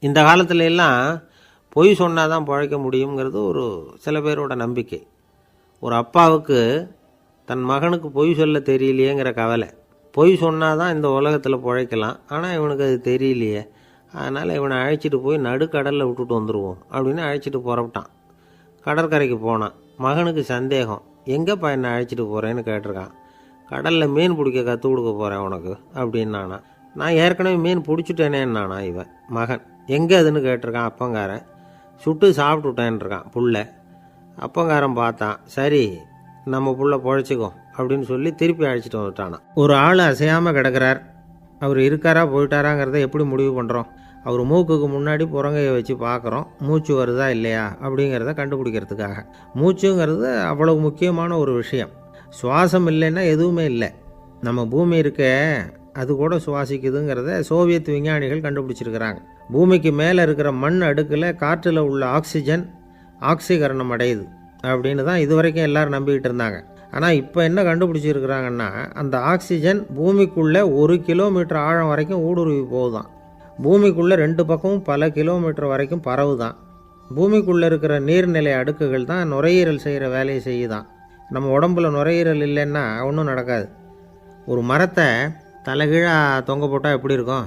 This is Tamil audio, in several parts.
இந்த காலத்துல எல்லாம் பொய் சொன்னால் தான் பிழைக்க முடியுங்கிறது ஒரு சில பேரோட நம்பிக்கை. ஒரு அப்பாவுக்கு தன் மகனுக்கு பொய் சொல்ல தெரியலையேங்கிற கவலை. பொய் சொன்னால் தான் இந்த உலகத்தில் பிழைக்கலாம், ஆனால் இவனுக்கு அது தெரியலையே, அதனால் இவனை அழைச்சிட்டு போய் நடுக்கடலில் விட்டுட்டு வந்துடுவோம் அப்படின்னு அழைச்சிட்டு புறப்பட்டான். கடற்கரைக்கு போனான். மகனுக்கு சந்தேகம், எங்கேப்பா என்னை அழைச்சிட்டு போகிறேன்னு கேட்டிருக்கான். கடலில் மீன் பிடிக்க கற்றுக் கொடுக்க போகிறேன் உனக்கு அப்படின்னானா. நான் ஏற்கனவே மீன் பிடிச்சிட்டேனேன்னானா இவன் மகன். எங்கே அதுன்னு கேட்டிருக்கான். அப்பங்காரன். சுட்டு சாப்பிட்டுட்டேன்ருக்கான் புள்ள. அப்பங்காரன் பார்த்தான், சரி நம்ம புள்ள பொழைச்சிக்கோ அப்படின்னு சொல்லி திருப்பி அழைச்சிட்டு வந்துட்டானா. ஒரு ஆள் அசையாமல் கிடக்கிறார். அவர் இருக்காரா போயிட்டாராங்கிறத எப்படி முடிவு பண்ணுறோம்? அவர் மூக்குக்கு முன்னாடி புறங்கையை வச்சு பார்க்குறோம், மூச்சு வருதா இல்லையா அப்படிங்கிறத கண்டுபிடிக்கிறதுக்காக. மூச்சுங்கிறது அவ்வளவு முக்கியமான ஒரு விஷயம். சுவாசம் இல்லைன்னா எதுவுமே இல்லை. நம்ம பூமி இருக்க அது கூட சுவாசிக்குதுங்கிறத சோவியத் விஞ்ஞானிகள் கண்டுபிடிச்சிருக்கிறாங்க. பூமிக்கு மேலே இருக்கிற மண் அடுக்கில் காற்றில் உள்ள ஆக்சிஜன் ஆக்சிகரணம் அடையுது அப்படின்னு தான் இதுவரைக்கும் எல்லோரும் நம்பிக்கிட்டு இருந்தாங்க. ஆனால் இப்போ என்ன கண்டுபிடிச்சிருக்கிறாங்கன்னா, அந்த ஆக்சிஜன் பூமிக்குள்ளே 1 கிலோமீட்டர் ஆழம் வரைக்கும் ஊடுருவி போகுதான். பூமிக்குள்ளே 2 பக்கமும் பல கிலோமீட்டர் வரைக்கும் பரவுதான். பூமிக்குள்ளே இருக்கிற நீர்நிலை அடுக்குகள் தான் நுரையீரல் செய்கிற வேலையை செய்யுதான். நம்ம உடம்புல நுரையீரல் இல்லைன்னா ஒன்றும் நடக்காது. ஒரு மரத்தை தலைகீழாக தொங்க போட்டால் எப்படி இருக்கும்?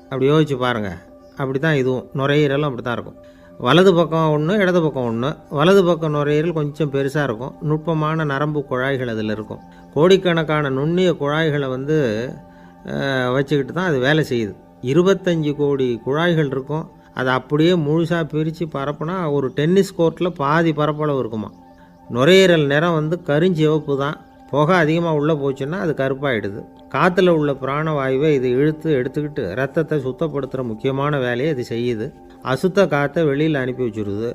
அப்படி யோசிச்சு பாருங்கள். அப்படி தான் இதுவும், நுரையீரலும் அப்படி தான் இருக்கும். வலது பக்கம் ஒன்று, இடது பக்கம் ஒன்று. வலது பக்கம் நுரையீரல் கொஞ்சம் பெருசாக இருக்கும். நுட்பமான நரம்பு குழாய்கள் அதில் இருக்கும். கோடிக்கணக்கான நுண்ணிய குழாய்களை வச்சுக்கிட்டு தான் அது வேலை செய்யுது. 25 கோடி குழாய்கள் இருக்கும். அதை அப்படியே முழுசாக பிரித்து பரப்புனா ஒரு டென்னிஸ் கோர்ட்டில் பாதி பரப்பளவு இருக்குமா. நுரையீரல் நிறம் கருஞ்சிவப்பு தான். புகை அதிகமாக உள்ளே போச்சுன்னா அது கருப்பாயிடுது. காற்றுல உள்ள பிராணவாயுவை இது இழுத்து எடுத்துக்கிட்டு ரத்தத்தை சுத்தப்படுத்துகிற முக்கியமான வேலையை இது செய்யுது. அசுத்த காற்றை வெளியில் அனுப்பி வச்சுருது.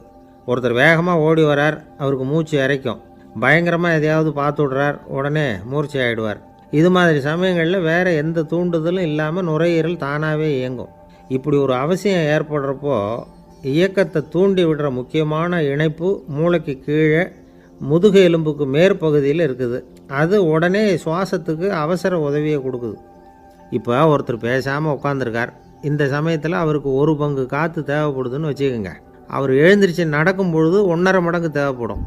ஒருத்தர் வேகமாக ஓடி வரார், அவருக்கு மூச்சு இறைக்கும். பயங்கரமாக எதையாவது பார்த்து விடுறார், உடனே மூர்ச்சி ஆகிடுவார். இது மாதிரி சமயங்களில் வேறு எந்த தூண்டுதலும் இல்லாமல் நுரையீரல் தானாகவே இயங்கும். இப்படி ஒரு அவசியம் ஏற்படுறப்போ இயக்கத்தை தூண்டி விடுற முக்கியமான இணைப்பு மூளைக்கு கீழே முதுகு எலும்புக்கு மேற்பகுதியில் இருக்குது. அது உடனே சுவாசத்துக்கு அவசர உதவியை கொடுக்குது. இப்போ ஒருத்தர் பேசாமல் உட்காந்துருக்கார். இந்த சமயத்தில் அவருக்கு 1 பங்கு காற்று தேவைப்படுதுன்னு வச்சுக்கோங்க. அவர் எழுந்திரிச்சு நடக்கும் பொழுது 1.5 மடங்கு தேவைப்படும்.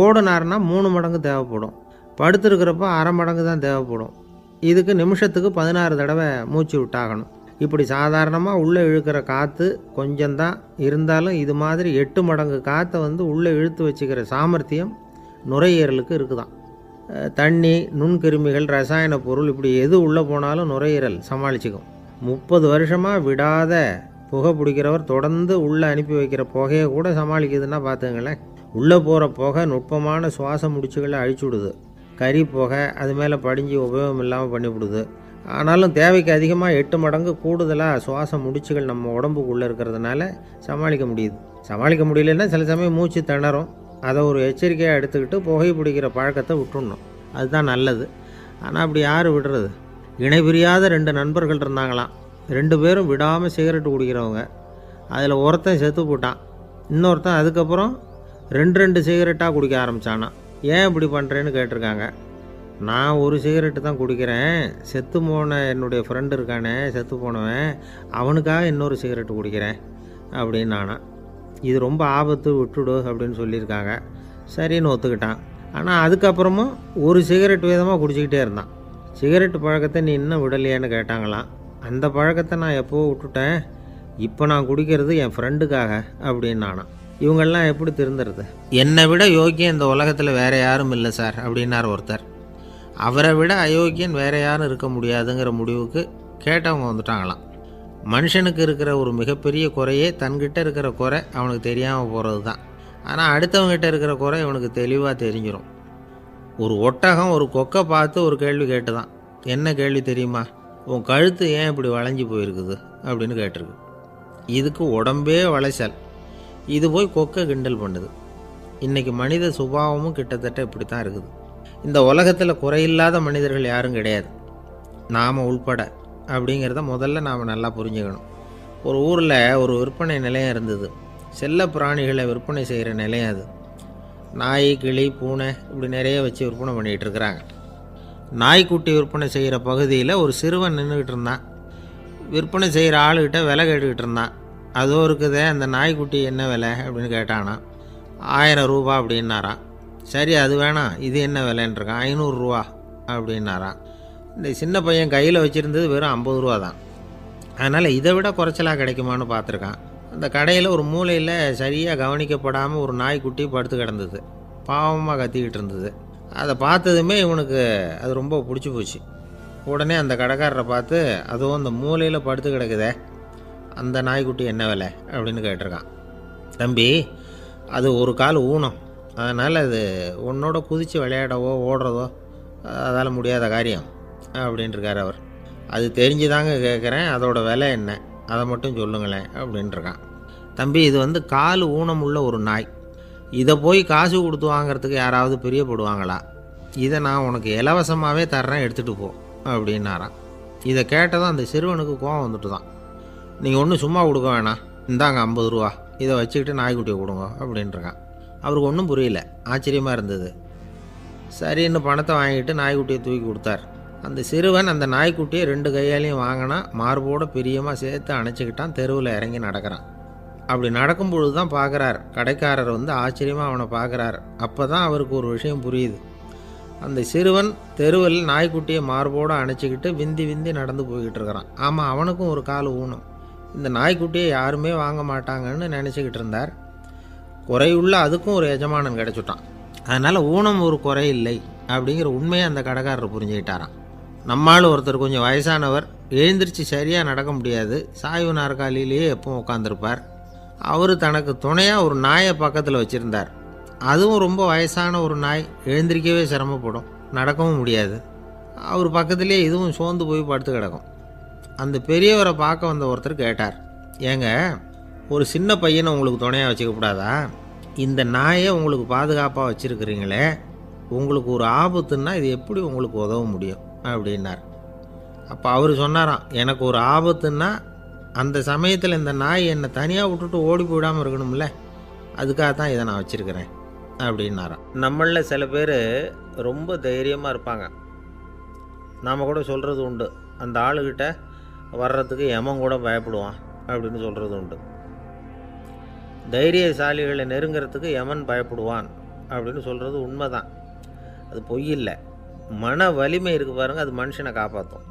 ஓடுனார்னா 3 மடங்கு தேவைப்படும். படுத்துருக்கிறப்ப 1/2 மடங்கு தான் தேவைப்படும். இதுக்கு நிமிஷத்துக்கு 16 தடவை மூச்சு விட்டாகணும். இப்படி சாதாரணமாக உள்ளே இழுக்கிற காற்று கொஞ்சம்தான் இருந்தாலும் இது மாதிரி 8 மடங்கு காற்றை உள்ளே இழுத்து வச்சுக்கிற சாமர்த்தியம் நுரையீரலுக்கு இருக்குதான். தண்ணி, நுண்கிருமிகள், ரசாயன பொருள் இப்படி எது உள்ளே போனாலும் நுரையீரல் சமாளிச்சுக்கும். 30 வருஷமாக விடாத புகை பிடிக்கிறவர் தொடர்ந்து உள்ளே அனுப்பி வைக்கிற புகையை கூட சமாளிக்குதுன்னா பார்த்துங்களேன். உள்ளே போகிற புகை நுட்பமான சுவாச முடிச்சுகளை அழிச்சு விடுது. கறி புகை அது மேலே படிஞ்சு உபயோகம் இல்லாமல் பண்ணிவிடுது. ஆனாலும் தேவைக்கு அதிகமாக 8 மடங்கு கூடுதலாக சுவாச முடிச்சுகள் நம்ம உடம்புக்குள்ளே இருக்கிறதுனால சமாளிக்க முடியுது. சமாளிக்க முடியலன்னா சில சமயம் மூச்சு திணறும். அதை ஒரு எச்சரிக்கையாக எடுத்துக்கிட்டு புகை பிடிக்கிற பழக்கத்தை விட்டுடணும். அதுதான் நல்லது. ஆனால் அப்படி யார் விடுறது? இணை பிரியாத 2 நண்பர்கள் இருந்தாங்களாம். 2 பேரும் விடாமல் சிகரெட்டு குடிக்கிறவங்க. அதில் ஒருத்தன் செத்து போட்டான். இன்னொருத்தன் அதுக்கப்புறம் 2 சிகரெட்டாக குடிக்க ஆரம்பித்தானா. ஏன் இப்படி பண்ணுறேன்னு கேட்டிருக்காங்க. நான் 1 சிகரெட்டு தான் குடிக்கிறேன், செத்து போன என்னுடைய ஃப்ரெண்டு இருக்கானே செத்து போனவன், அவனுக்காக இன்னொரு சிகரெட்டு குடிக்கிறேன் அப்படின்னு நானா. இது ரொம்ப ஆபத்து, விட்டுடு அப்படின்னு சொல்லியிருக்காங்க. சரின்னு ஒத்துக்கிட்டான். ஆனால் அதுக்கப்புறமும் 1 சிகரெட் வீதமாக குடிச்சிக்கிட்டே இருந்தான். சிகரெட்டு பழக்கத்தை நீ இன்னும் விடலையான்னு கேட்டாங்களாம். அந்த பழக்கத்தை நான் எப்போவோ விட்டுட்டேன், இப்போ நான் குடிக்கிறது என் ஃப்ரெண்டுக்காக அப்படின்னு நானா. இவங்கெல்லாம் எப்படி திருந்துறது? என்னை விட யோக்கியம் இந்த உலகத்தில் வேறு யாரும் இல்லை சார் அப்படின்னார் ஒருத்தர். அவரை விட அயோக்கியன் வேறு யாரும் இருக்க முடியாதுங்கிற முடிவுக்கு கேட்டவங்க வந்துட்டாங்களாம். மனுஷனுக்கு இருக்கிற ஒரு மிகப்பெரிய குறையே தன்கிட்ட இருக்கிற குறை அவனுக்கு தெரியாமல் போகிறது தான். ஆனால் அடுத்தவங்ககிட்ட இருக்கிற குறை இவனுக்கு தெளிவாக தெரிஞ்சிடும். ஒரு ஒட்டகம் ஒரு கொக்கை பார்த்து ஒரு கேள்வி கேட்டுதான். என்ன கேள்வி தெரியுமா? உன் கழுத்து ஏன் இப்படி வளைஞ்சி போயிருக்குது அப்படின்னு கேட்டிருக்கு. இதுக்கு உடம்பே வளைச்சல். இது போய் கொக்கை கிண்டல் பண்ணுது. இன்றைக்கி மனித சுபாவமும் கிட்டத்தட்ட இப்படி தான் இருக்குது. இந்த உலகத்தில் குறையில்லாத மனிதர்கள் யாரும் கிடையாது, நாம் உள்பட அப்படிங்கிறத முதல்ல நாம் நல்லா புரிஞ்சுக்கணும். ஒரு ஊரில் ஒரு விற்பனை நிலையம் இருந்தது. செல்ல பிராணிகளை விற்பனை செய்கிற நிலையம் அது. நாய், கிளி, பூனை இப்படி நிறைய வச்சு விற்பனை பண்ணிகிட்டு இருக்கிறாங்க. நாய்க்குட்டி விற்பனை செய்கிற பகுதியில் ஒரு சிறுவன் நின்றுக்கிட்டு இருந்தான். விற்பனை செய்கிற ஆளுகிட்ட விலை கேட்டுக்கிட்டு இருந்தான். அதோ இருக்குதே அந்த நாய்க்குட்டி என்ன விலை அப்படின்னு கேட்டானா. 1000 ரூபா அப்படின்னாரான். சரி அது வேணாம், இது என்ன விலைன்றிருக்கான். 500 ரூபா அப்படின்னாரான். இந்த சின்ன பையன் கையில் வச்சுருந்தது வெறும் 50 ரூபா தான். அதனால் இதை விட குறைச்சலாக கிடைக்குமான்னு பார்த்துருக்கான். அந்த கடையில் ஒரு மூலையில் சரியாக கவனிக்கப்படாமல் ஒரு நாய்க்குட்டி படுத்து கிடந்தது. பாவமாக கத்திக்கிட்டு இருந்தது. அதை பார்த்ததுமே இவனுக்கு அது ரொம்ப பிடிச்சி போச்சு. உடனே அந்த கடைக்காரரை பார்த்து, அதுவும் அந்த மூலையில் படுத்து கிடக்குதே அந்த நாய்க்குட்டி என்ன விலை அப்படின்னு கேட்டிருக்கான். தம்பி, அது ஒரு கால் ஊனம், அதனால் அது உன்னோட குதித்து விளையாடவோ ஓடுறதோ அதால் முடியாத காரியம் அப்படின்ட்டுருக்கார் அவர். அது தெரிஞ்சுதாங்க கேட்குறேன், அதோட விலை என்ன அதை மட்டும் சொல்லுங்களேன் அப்படின்ட்டுருக்கான். தம்பி, இது வந்து கால் ஊனம் உள்ள ஒரு நாய். இதை போய் காசு கொடுத்து வாங்கிறதுக்கு யாராவது பிரியப்படுவாங்களா? இதை நான் உனக்கு இலவசமாகவே தர்றேன், எடுத்துகிட்டு போ அப்படின்னாரான். இதை கேட்டதும் அந்த சிறுவனுக்கு கோவம் வந்துட்டு தான். நீங்கள் ஒன்றும் சும்மா கொடுக்க வேணாம், இந்தாங்க 50 ரூபா, இதை வச்சுக்கிட்டு நாய்க்குட்டியை கொடுங்க அப்படின்ட்டுருக்கான். அவருக்கு ஒன்றும் புரியல, ஆச்சரியமாக இருந்தது. சரின்னு பணத்தை வாங்கிட்டு நாய்க்குட்டியை தூக்கி கொடுத்தார். அந்த சிறுவன் அந்த நாய்க்குட்டியை 2 கையாலையும் வாங்கினா, மார்போடு பிரியமாக சேர்த்து அணைச்சிக்கிட்டான். தெருவில் இறங்கி நடக்கிறான். அப்படி நடக்கும்பொழுது தான் பார்க்குறார், கடைக்காரர் வந்து ஆச்சரியமாக அவனை பார்க்குறார். அப்போ தான் அவருக்கு ஒரு விஷயம் புரியுது. அந்த சிறுவன் தெருவில் நாய்க்குட்டியை மார்போடு அணைச்சிக்கிட்டு விந்தி விந்தி நடந்து போய்கிட்டு இருக்கிறான். ஆமாம், அவனுக்கும் ஒரு கால் ஊனம். இந்த நாய்க்குட்டியை யாருமே வாங்க மாட்டாங்கன்னு நினச்சிக்கிட்டு இருந்தார். குறையுள்ள அதுக்கும் ஒரு எஜமானன் கிடச்சிட்டான். அதனால் ஊனம் ஒரு குறை இல்லை அப்படிங்கிற உண்மையை அந்த கடைக்காரர் புரிஞ்சுக்கிட்டாராம். நம்மால் ஒருத்தர் கொஞ்சம் வயசானவர், எழுந்திரிச்சு சரியாக நடக்க முடியாது, சாய்வு நாற்காலியிலேயே எப்பவும் உட்காந்துருப்பார். அவர் தனக்கு துணையாக ஒரு நாயை பக்கத்தில் வச்சுருந்தார். அதுவும் ரொம்ப வயசான ஒரு நாய், எழுந்திரிக்கவே சிரமப்படும், நடக்கவும் முடியாது. அவர் பக்கத்துலேயே இதுவும் சோர்ந்து போய் படுத்து கிடக்கும். அந்த பெரியவரை பார்க்க வந்த ஒருத்தர் கேட்டார், ஏங்க, ஒரு சின்ன பையனை உங்களுக்கு துணையாக வச்சுக்கப்படாதா? இந்த நாயை உங்களுக்கு பாதுகாப்பாக வச்சுருக்கிறீங்களே, உங்களுக்கு ஒரு ஆபத்துன்னா இது எப்படி உங்களுக்கு உதவ முடியும் அப்படின்னார். அப்போ அவர் சொன்னாராம், எனக்கு ஒரு ஆபத்துன்னா அந்த சமயத்தில் இந்த நாய் என்னை தனியாக விட்டுட்டு ஓடி போயிடாமல் இருக்கணும்ல, அதுக்காக தான் இதை நான் வச்சுருக்கிறேன் அப்படின்னாராம். நம்மளில் சில பேர் ரொம்ப தைரியமாக இருப்பாங்க. நாம் கூட சொல்கிறது உண்டு, அந்த ஆளுகிட்ட வர்றதுக்கு யமன் கூட பயப்படுவான் அப்படின்னு சொல்கிறது உண்டு. தைரியசாலிகளை நெருங்கிறதுக்கு யமன் பயப்படுவான் அப்படின்னு சொல்கிறது உண்மை தான், அது பொய் இல்லை. மன வலிமை இருக்குது பாருங்கள், அது மனுஷனை காப்பாற்றும்.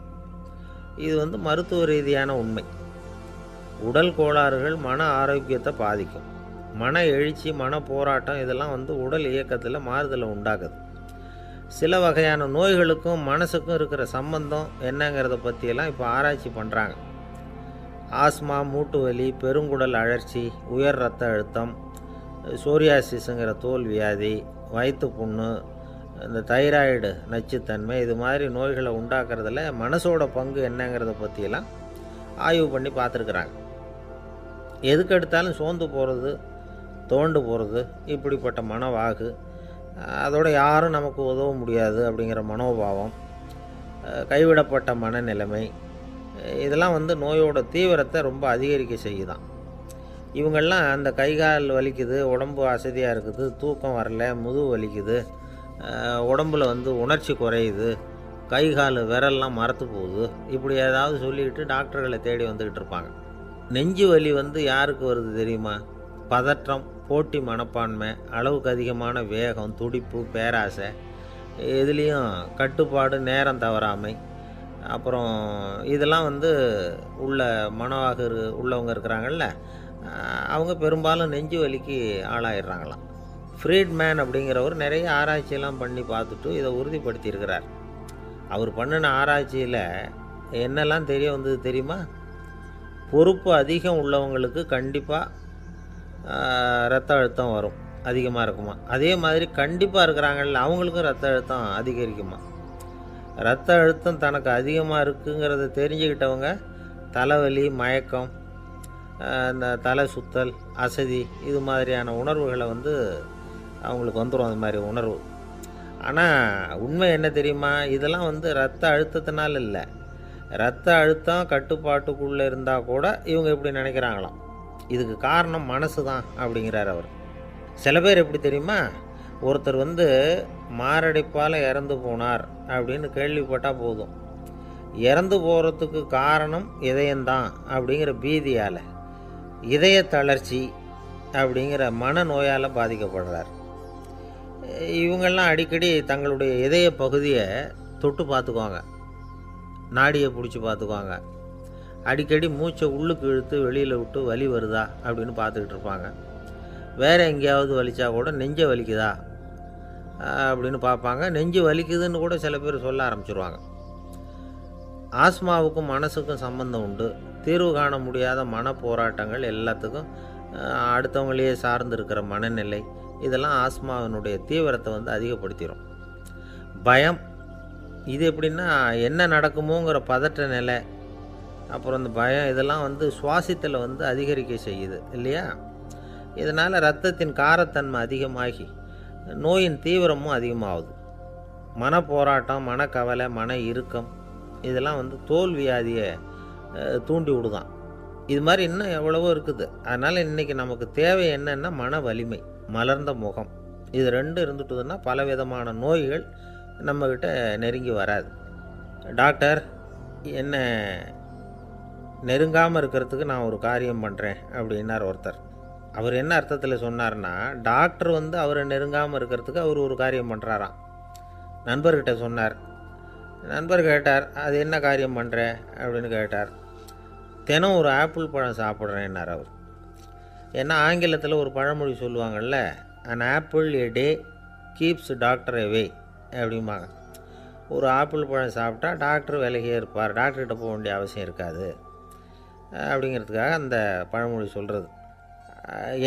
இது வந்து மருத்துவ ரீதியான உண்மை. உடல் கோளாறுகள் மன ஆரோக்கியத்தை பாதிக்கும். மன எழுச்சி, மன போராட்டம் இதெல்லாம் வந்து உடல் இயக்கத்தில் மாறுதலை உண்டாக்குது. சில வகையான நோய்களுக்கும் மனசுக்கும் இருக்கிற சம்பந்தம் என்னங்கிறத பற்றியெல்லாம் இப்போ ஆராய்ச்சி பண்ணுறாங்க. ஆஸ்மா, மூட்டு வலி, பெருங்குடல் அழற்சி, உயர் இரத்த அழுத்தம், சோரியாசிஸுங்கிற தோல் வியாதி, வயிற்று புண்ணு, இந்த தைராய்டு நச்சுத்தன்மை, இது மாதிரி நோய்களை உண்டாக்குறதுல மனசோட பங்கு என்னங்கிறத பற்றியெல்லாம் ஆய்வு பண்ணி பார்த்துருக்குறாங்க. எதுக்கு எடுத்தாலும் சோர்ந்து போகிறது, தோண்டு போகிறது, இப்படிப்பட்ட மனவாகு, அதோட யாரும் நமக்கு உதவ முடியாது அப்படிங்கிற மனோபாவம், கைவிடப்பட்ட மனநிலைமை, இதெல்லாம் வந்து நோயோட தீவிரத்தை ரொம்ப அதிகரிக்க செய்யுதான். இவங்கெல்லாம் அந்த கைகால் வலிக்குது, உடம்பு அசதியாக இருக்குது, தூக்கம் வரல, முதுகு வலிக்குது, உடம்பில் வந்து உணர்ச்சி குறையுது, கை கால் விரல்லாம் மரத்து போகுது, இப்படி ஏதாவது சொல்லிக்கிட்டு டாக்டர்களை தேடி வந்துக்கிட்டு இருப்பாங்க. நெஞ்சு வலி வந்து யாருக்கு வருது தெரியுமா? பதற்றம், போட்டி மனப்பான்மை, அளவுக்கு அதிகமான வேகம், துடிப்பு, பேராசை, இதுலேயும் கட்டுப்பாடு, நேரம் தவறாமை, அப்புறம் இதெல்லாம் வந்து உள்ள மனவாக உள்ளவங்க இருக்கிறாங்கல்ல, அவங்க பெரும்பாலும் நெஞ்சு வலிக்கு ஆளாயிடுறாங்களாம். ஃப்ரீட்மேன் அப்படிங்கிறவர் நிறைய ஆராய்ச்சியெல்லாம் பண்ணி பார்த்துட்டு இதை உறுதிப்படுத்தியிருக்கிறார். அவர் பண்ணின ஆராய்ச்சியில் என்னெல்லாம் தெரிய வந்தது தெரியுமா? பொறுப்பு அதிகம் உள்ளவங்களுக்கு கண்டிப்பாக ரத்த அழுத்தம் வரும், அதிகமாக இருக்குமா. அதே மாதிரி கண்டிப்பாக இருக்கிறாங்கல்ல, அவங்களுக்கும் ரத்த அழுத்தம் அதிகரிக்குமா. ரத்த அழுத்தம் தனக்கு அதிகமாக இருக்குங்கிறத தெரிஞ்சுக்கிட்டவங்க தலைவலி, மயக்கம், இந்த தலை சுத்தல், அசதி, இது மாதிரியான உணர்வுகளை வந்து அவங்களுக்கு வந்துடும், அது மாதிரி உணர்வு. ஆனால் உண்மை என்ன தெரியுமா? இதெல்லாம் வந்து ரத்த அழுத்தத்தினால இல்லை, ரத்த அழுத்தம் கட்டுப்பாட்டுக்குள்ளே இருந்தால் கூட இவங்க இப்படி நினைக்கிறாங்களாம். இதுக்கு காரணம் மனசு தான் அப்படிங்கிறார் அவர். சில பேர் எப்படி தெரியுமா? ஒருத்தர் வந்து மாரடைப்பால் இறந்து போனார் அப்படின்னு கேள்விப்பட்டால் போதும், இறந்து போகிறதுக்கு காரணம் இதயம்தான் அப்படிங்கிற பீதியால் இதய தளர்ச்சி அப்படிங்கிற மனநோயால் பாதிக்கப்படுறார். இவங்கெல்லாம் அடிக்கடி தங்களுடைய இதய பகுதியை தொட்டு பார்த்துக்குவாங்க, நாடியை பிடிச்சி பார்த்துக்குவாங்க. அடிக்கடி மூச்சை உள்ளுக்கு இழுத்து வெளியில் விட்டு வலி வருதா அப்படின்னு பார்த்துக்கிட்டு இருப்பாங்க. வேறு எங்கேயாவது வலிச்சா கூட நெஞ்சை வலிக்குதா அப்படின்னு பார்ப்பாங்க. நெஞ்சு வலிக்குதுன்னு கூட சில பேர் சொல்ல ஆரம்பிச்சிருவாங்க. ஆஸ்மாவுக்கும் மனசுக்கும் சம்பந்தம் உண்டு. தீர்வு காண முடியாத மன போராட்டங்கள் எல்லாத்துக்கும் அடுத்தவங்களையே சார்ந்து இருக்கிற மனநிலை, இதெல்லாம் ஆஸ்மாவினுடைய தீவிரத்தை வந்து அதிகப்படுத்திடும். பயம், இது எப்படின்னா என்ன நடக்குமோங்கிற பதற்ற நிலை, அப்புறம் இந்த பயம், இதெல்லாம் வந்து சுவாசித்தலை வந்து அதிகரிக்க செய்யுது இல்லையா? இதனால் இரத்தத்தின் காரத்தன்மை அதிகமாகி நோயின் தீவிரமும் அதிகமாகுது. மன போராட்டம், மனக்கவலை, மன இறுக்கம், இதெல்லாம் வந்து தோல் வியாதியை தூண்டி விடுதான். இது மாதிரி இன்னும் எவ்வளவோ இருக்குது. அதனால் இன்றைக்கி நமக்கு தேவை என்னென்னா மன வலிமை, மலர்ந்த முகம். இது ரெண்டு இருந்துட்டுதுன்னா பலவிதமான நோய்கள் நம்மக்கிட்ட நெருங்கி வராது. டாக்டர், என்ன நெருங்காமல் இருக்கிறதுக்கு நான் ஒரு காரியம் பண்ணுறேன் அப்படின்னார் ஒருத்தர். அவர் என்ன அர்த்தத்தில் சொன்னார்னா, டாக்டர் வந்து அவரை நெருங்காமல் இருக்கிறதுக்கு அவர் ஒரு காரியம் பண்ணுறாராம். நண்பர்கிட்ட சொன்னார். நண்பர் கேட்டார், அது என்ன காரியம் பண்ணுற அப்படின்னு கேட்டார். தினம் ஒரு ஆப்பிள் பழம் சாப்பிட்றேன்னார் அவர். ஏன்னா ஆங்கிலத்தில் ஒரு பழமொழி சொல்லுவாங்கள்ல, an apple a day keeps doctor away அப்படிம்பாங்க. ஒரு ஆப்பிள் பழம் சாப்பிட்டா டாக்டர் விலகியே இருப்பார், டாக்டர்கிட்ட போக வேண்டிய அவசியம் இருக்காது அப்படிங்கிறதுக்காக அந்த பழமொழி சொல்கிறது.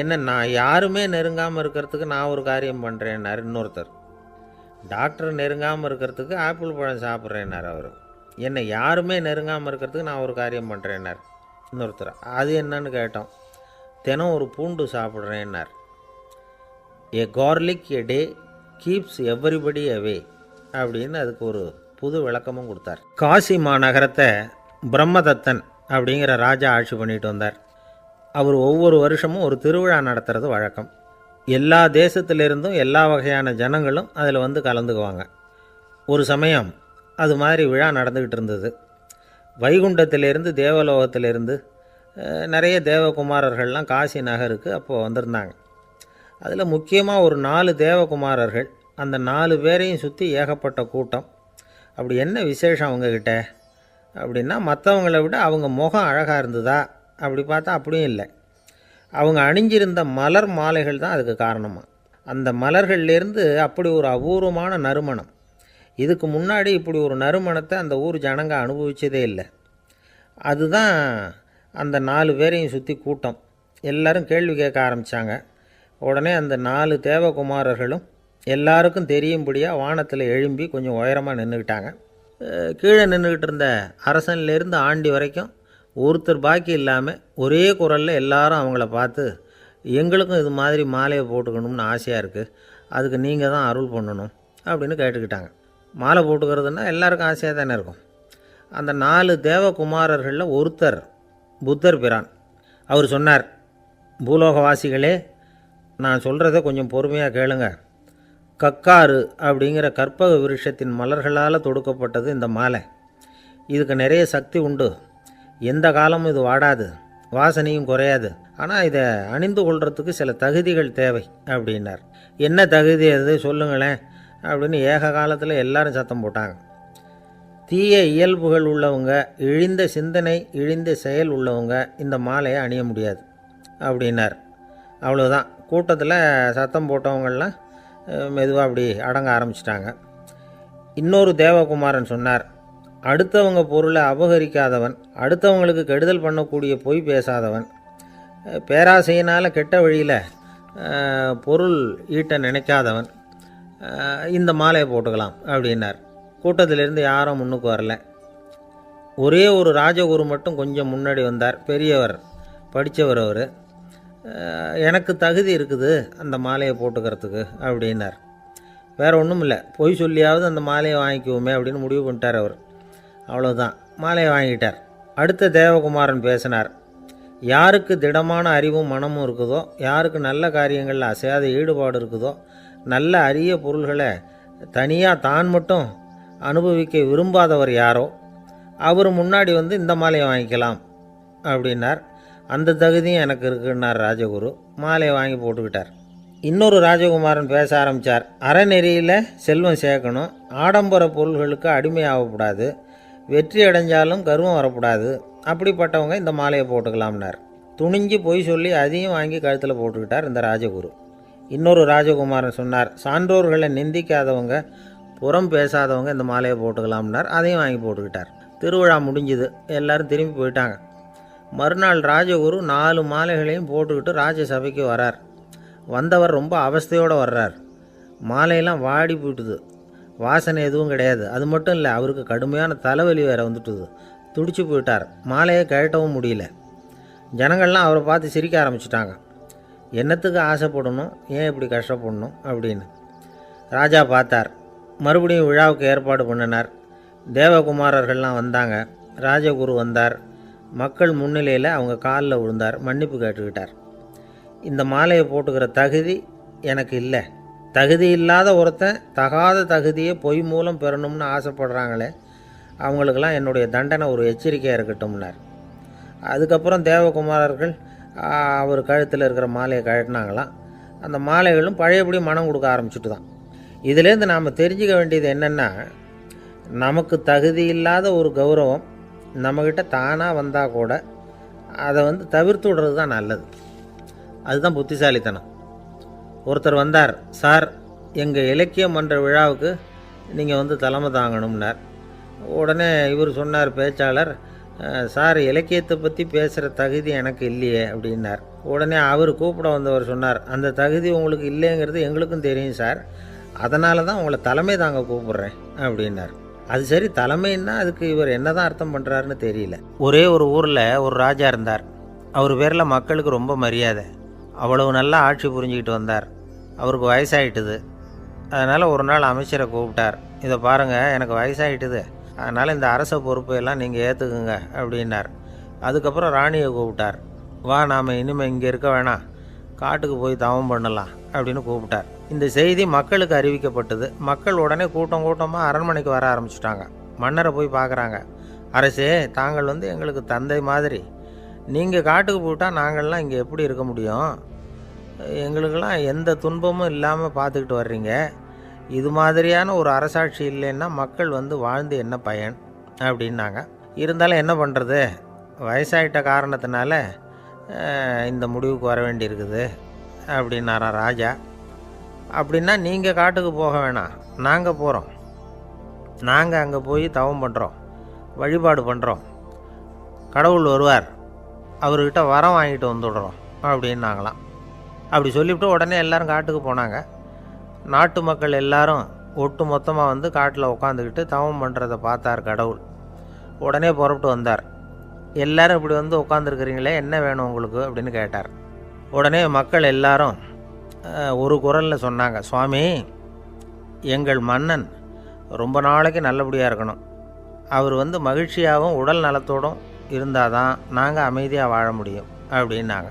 என்ன, நான் யாருமே நெருங்காமல் இருக்கிறதுக்கு நான் ஒரு காரியம் பண்ணுறேன்னார் இன்னொருத்தர். டாக்டர் நெருங்காமல் இருக்கிறதுக்கு ஆப்பிள் பழம் சாப்பிட்றேன்னார் அவர். என்னை யாருமே நெருங்காமல் இருக்கிறதுக்கு நான் ஒரு காரியம் பண்ணுறேன்னார் இன்னொருத்தர். அது என்னன்னு கேட்டோம். தினம் ஒரு பூண்டு சாப்பிட்றேன்னார். ஏ கார்லிக் எ டே கீப்ஸ் எவ்ரிபடி அவே அப்படின்னு அதுக்கு ஒரு புது விளக்கமும் கொடுத்தார். காசி மாநகரத்தை பிரம்மதத்தன் அப்படிங்கிற ராஜா ஆட்சி பண்ணிட்டு வந்தார். அவர் ஒவ்வொரு வருஷமும் ஒரு திருவிழா நடத்துறது வழக்கம். எல்லா தேசத்திலிருந்தும் எல்லா வகையான ஜனங்களும் அதில் வந்து கலந்துக்குவாங்க. ஒரு சமயம் அது மாதிரி விழா நடந்துக்கிட்டு இருந்தது. வைகுண்டத்திலேருந்து தேவலோகத்திலேருந்து நிறைய தேவகுமாரர்கள்லாம் காசி நகருக்கு அப்போது வந்திருந்தாங்க. அதில் முக்கியமாக ஒரு 4 தேவகுமாரர்கள், அந்த 4 பேரையும் சுற்றி ஏகப்பட்ட கூட்டம். அப்படி என்ன விசேஷம் அவங்கக்கிட்ட அப்படின்னா, மற்றவங்களை விட அவங்க முகம் அழகாக இருந்ததா அப்படி பார்த்தா அப்படியும் இல்லை. அவங்க அணிஞ்சிருந்த மலர் மாலைகள் தான் அதுக்கு காரணமாக. அந்த மலர்கள்லேருந்து அப்படி ஒரு அபூர்வமான நறுமணம். இதுக்கு முன்னாடி இப்படி ஒரு நறுமணத்தை அந்த ஊர் ஜனங்க அனுபவிச்சதே இல்லை. அதுதான் அந்த 4 பேரையும் சுற்றி கூட்டம். எல்லாரும் கேள்வி கேட்க ஆரம்பித்தாங்க. உடனே அந்த 4 தேவகுமாரர்களும் எல்லாருக்கும் தெரியும்படியாக வானத்தில் எழும்பி கொஞ்சம் உயரமாக நின்றுக்கிட்டாங்க. கீழே நின்றுக்கிட்டு இருந்த அரசன்லேருந்து ஆண்டி வரைக்கும் ஒருத்தர் பாக்கி இல்லாமல் ஒரே குரலில் எல்லாரும் அவங்கள பார்த்து, எங்களுக்கும் இது மாதிரி மாலையை போட்டுக்கணும்னு ஆசையாக இருக்குது, அதுக்கு நீங்கள் தான் அருள் பண்ணணும் அப்படின்னு கேட்டுக்கிட்டாங்க. மாலை போட்டுக்கிறதுனா எல்லாருக்கும் ஆசையாக தானே இருக்கும். அந்த 4 தேவகுமாரர்களில் ஒருத்தர் புத்தர் பிரான். அவர் சொன்னார், பூலோகவாசிகளே, நான் சொல்கிறத கொஞ்சம் பொறுமையாக கேளுங்க. கக்காரு அப்படிங்கிற கற்பக விருட்சத்தின் மலர்களால் தொடுக்கப்பட்டது இந்த மாலை. இதுக்கு நிறைய சக்தி உண்டு. எந்த காலமும் இது வாடாது, வாசனையும் குறையாது. ஆனால் இதை அணிந்து கொள்கிறதுக்கு சில தகுதிகள் தேவை அப்படின்னார். என்ன தகுதி அது சொல்லுங்களேன் அப்படின்னு ஏக காலத்தில் எல்லாரும் சத்தம் போட்டாங்க. தீய இயல்புகள் உள்ளவங்க, இழிந்த சிந்தனை, இழிந்த செயல் உள்ளவங்க இந்த மாலையை அணிய முடியாது அப்படின்னார். அவ்வளோதான். கூட்டத்தில் சத்தம் போட்டவங்கள்லாம் மெதுவாக அப்படி அடங்க ஆரம்பிச்சிட்டாங்க. இன்னொரு தேவகுமாரன் சொன்னார், அடுத்தவங்க பொருளை அபகரிக்காதவன், அடுத்தவங்களுக்கு கெடுதல் பண்ணக்கூடிய பொய் பேசாதவன், பேராசையினால் கெட்ட வழியில் பொருள் ஈட்ட நினைக்காதவன் இந்த மாலையை போட்டுக்கலாம் அப்படின்னார். கூட்டத்திலிருந்து யாரும் முன்னுக்கு வரல. ஒரே ஒரு ராஜகுரு மட்டும் கொஞ்சம் முன்னாடி வந்தார். பெரியவர், படித்தவர். அவர், எனக்கு தகுதி இருக்குது அந்த மாலையை போட்டுக்கிறதுக்கு அப்படின்னார். வேறு ஒன்றும் இல்லை, பொய் சொல்லியாவது அந்த மாலையை வாங்கிக்குவோமே அப்படின்னு முடிவு பண்ணிட்டார் அவர். அவ்வளோதான், மாலையை வாங்கிட்டார். அடுத்த தேவகுமாரன் பேசினார். யாருக்கு திடமான அறிவும் மனமும் இருக்குதோ, யாருக்கு நல்ல காரியங்களில் அசையாத ஈடுபாடு இருக்குதோ, நல்ல அரிய பொருள்களை தனியாக தான் மட்டும் அனுபவிக்க விரும்பாதவர் யாரோ அவர் முன்னாடி வந்து இந்த மாலையை வாங்கிக்கலாம் அப்படின்னார். அந்த தகுதியும் எனக்கு இருக்குன்னார் ராஜகுரு. மாலையை வாங்கி போட்டுக்கிட்டார். இன்னொரு ராஜகுமாரன் பேச ஆரம்பித்தார். அறநெறியில் செல்வம் சேர்க்கணும், ஆடம்பர பொருள்களுக்கு அடிமையாகக்கூடாது, வெற்றி அடைஞ்சாலும் கர்வம் வரக்கூடாது, அப்படிப்பட்டவங்க இந்த மாலையை போட்டுக்கலாம்னார். துணிஞ்சு பொய் சொல்லி அதையும் வாங்கி கழுத்தில் போட்டுக்கிட்டார் இந்த ராஜகுரு. இன்னொரு ராஜகுமாரன் சொன்னார், சான்றோர்களை நிந்திக்காதவங்க, புறம் பேசாதவங்க இந்த மாலையை போட்டுக்கலாம்னார். அதையும் வாங்கி போட்டுக்கிட்டார். திருவிழா முடிஞ்சுது, எல்லோரும் திரும்பி போயிட்டாங்க. மறுநாள் ராஜகுரு 4 மாலைகளையும் போட்டுக்கிட்டு ராஜசபைக்கு வரார். வந்தவர் ரொம்ப அவஸ்தையோடு வர்றார். மாலையெல்லாம் வாடி போயிட்டுது, வாசனை எதுவும் கிடையாது. அது மட்டும் இல்லை, அவருக்கு கடுமையான தலைவலி வேறு வந்துட்டுது. துடிச்சு போயிட்டார். மாலையை கழட்டவும் முடியல. ஜனங்கள்லாம் அவரை பார்த்து சிரிக்க ஆரம்பிச்சிட்டாங்க. என்னத்துக்கு ஆசைப்படணும், ஏன் இப்படி கஷ்டப்படணும் அப்படின்னு. ராஜா பார்த்தார். மறுபடியும் விழாவுக்கு ஏற்பாடு பண்ணினார். தேவகுமாரர்கள்லாம் வந்தாங்க. ராஜகுரு வந்தார். மக்கள் முன்னிலையில் அவங்க காலில் விழுந்தார், மன்னிப்பு கேட்டுக்கிட்டார். இந்த மாலையை போட்டுக்கிற தகுதி எனக்கு இல்லை. தகுதி இல்லாத ஒருத்தன் தகாத தகுதியை பொய் மூலம் பெறணும்னு ஆசைப்படுறாங்களே, அவங்களுக்கெல்லாம் என்னுடைய தண்டனை ஒரு எச்சரிக்கையாக இருக்கட்டும்னார். அதுக்கப்புறம் தேவகுமாரர்கள் அவர் கழுத்தில் இருக்கிற மாலையை கழட்டினாங்களாம். அந்த மாலைகளும் பழையபடி மனம் கொடுக்க ஆரம்பிச்சுட்டு தான். இதுலேருந்து நாம் தெரிஞ்சுக்க வேண்டியது என்னென்னா, நமக்கு தகுதி இல்லாத ஒரு கௌரவம் நம்மக்கிட்ட தானாக வந்தால் கூட அதை தவிர்த்து விடுறது தான் நல்லது. அதுதான் புத்திசாலித்தனம். ஒருத்தர் வந்தார். சார், எங்கள் இலக்கிய மன்ற விழாவுக்கு நீங்கள் தலைமை தாங்கணும்னார். உடனே இவர் சொன்னார், பேச்சாளர், சார், இலக்கியத்தை பற்றி பேசுகிற தகுதி எனக்கு இல்லையே அப்படின்னார். உடனே அவர் கூப்பிட வந்தவர் சொன்னார், அந்த தகுதி உங்களுக்கு இல்லைங்கிறது எங்களுக்கும் தெரியும் சார், அதனால தான் உங்களை தலைமை தாங்க கூப்பிட்றேன் அப்படின்னார். அது சரி, தலைமைன்னா அதுக்கு இவர் என்ன தான் அர்த்தம் பண்ணுறாருன்னு தெரியல. ஒரே ஒரு ஊரில் ஒரு ராஜா இருந்தார். அவர் பேரில் மக்களுக்கு ரொம்ப மரியாதை. அவ்வளவு நல்லா ஆட்சி புரிஞ்சுக்கிட்டு வந்தார். அவருக்கு வயசாகிட்டுது. அதனால் ஒரு நாள் அமைச்சரை கூப்பிட்டார். இதை பாருங்கள், எனக்கு வயசாகிட்டுது, அதனால் இந்த அரச பொறுப்பையெல்லாம் நீங்கள் ஏற்றுக்குங்க அப்படின்னார். அதுக்கப்புறம் ராணியை கூப்பிட்டார். வா, நாம் இனிமேல் இங்கே இருக்க வேணாம், காட்டுக்கு போய் தவம் பண்ணலாம் அப்படின்னு கூப்பிட்டார். இந்த செய்தி மக்களுக்கு அறிவிக்கப்பட்டது. மக்கள் உடனே கூட்டமாக அரண்மனைக்கு வர ஆரம்பிச்சிட்டாங்க. மன்னரை போய் பார்க்குறாங்க. அரசே, தாங்கள் எங்களுக்கு தந்தை மாதிரி. நீங்கள் காட்டுக்கு போயிட்டால் நாங்கள்லாம் இங்கே எப்படி இருக்க முடியும்? எங்களுக்கெல்லாம் எந்த துன்பமும் இல்லாமல் பார்த்துக்கிட்டு வர்றீங்க. இது மாதிரியான ஒரு அரசாட்சி இல்லைன்னா மக்கள் வாழ்ந்து என்ன பயன் அப்படின்னாங்க. இருந்தாலும் என்ன பண்ணுறது, வயசாகிட்ட காரணத்தினால இந்த முடிவுக்கு வர வேண்டியிருக்குது அப்படின்னாராம் ராஜா. அப்படின்னா நீங்கள் காட்டுக்கு போக வேணாம், நாங்கள் போகிறோம். நாங்கள் அங்கே போய் தவம் பண்ணுறோம், வழிபாடு பண்ணுறோம். கடவுள் வருவார், அவர்கிட்ட வரம் வாங்கிட்டு வந்துடுறோம் அப்படின்னாங்களாம். அப்படி சொல்லிவிட்டு உடனே எல்லோரும் காட்டுக்கு போனாங்க. நாட்டு மக்கள் எல்லாரும் ஒட்டு மொத்தமாக காட்டில் உட்காந்துக்கிட்டு தவம் பண்ணுறதை பார்த்தார் கடவுள். உடனே புறப்பட்டு வந்தார். எல்லோரும் இப்படி உட்காந்துருக்குறீங்களே, என்ன வேணும் உங்களுக்கு அப்படின்னு கேட்டார். உடனே மக்கள் எல்லாரும் ஒரு குரலில் சொன்னாங்க, சுவாமி, எங்கள் மன்னன் ரொம்ப நாளைக்கு நல்லபடியாக இருக்கணும். அவர் மகிழ்ச்சியாகவும் உடல் நலத்தோடும் இருந்தால் தான் நாங்கள் அமைதியாக வாழ முடியும் அப்படின்னாங்க.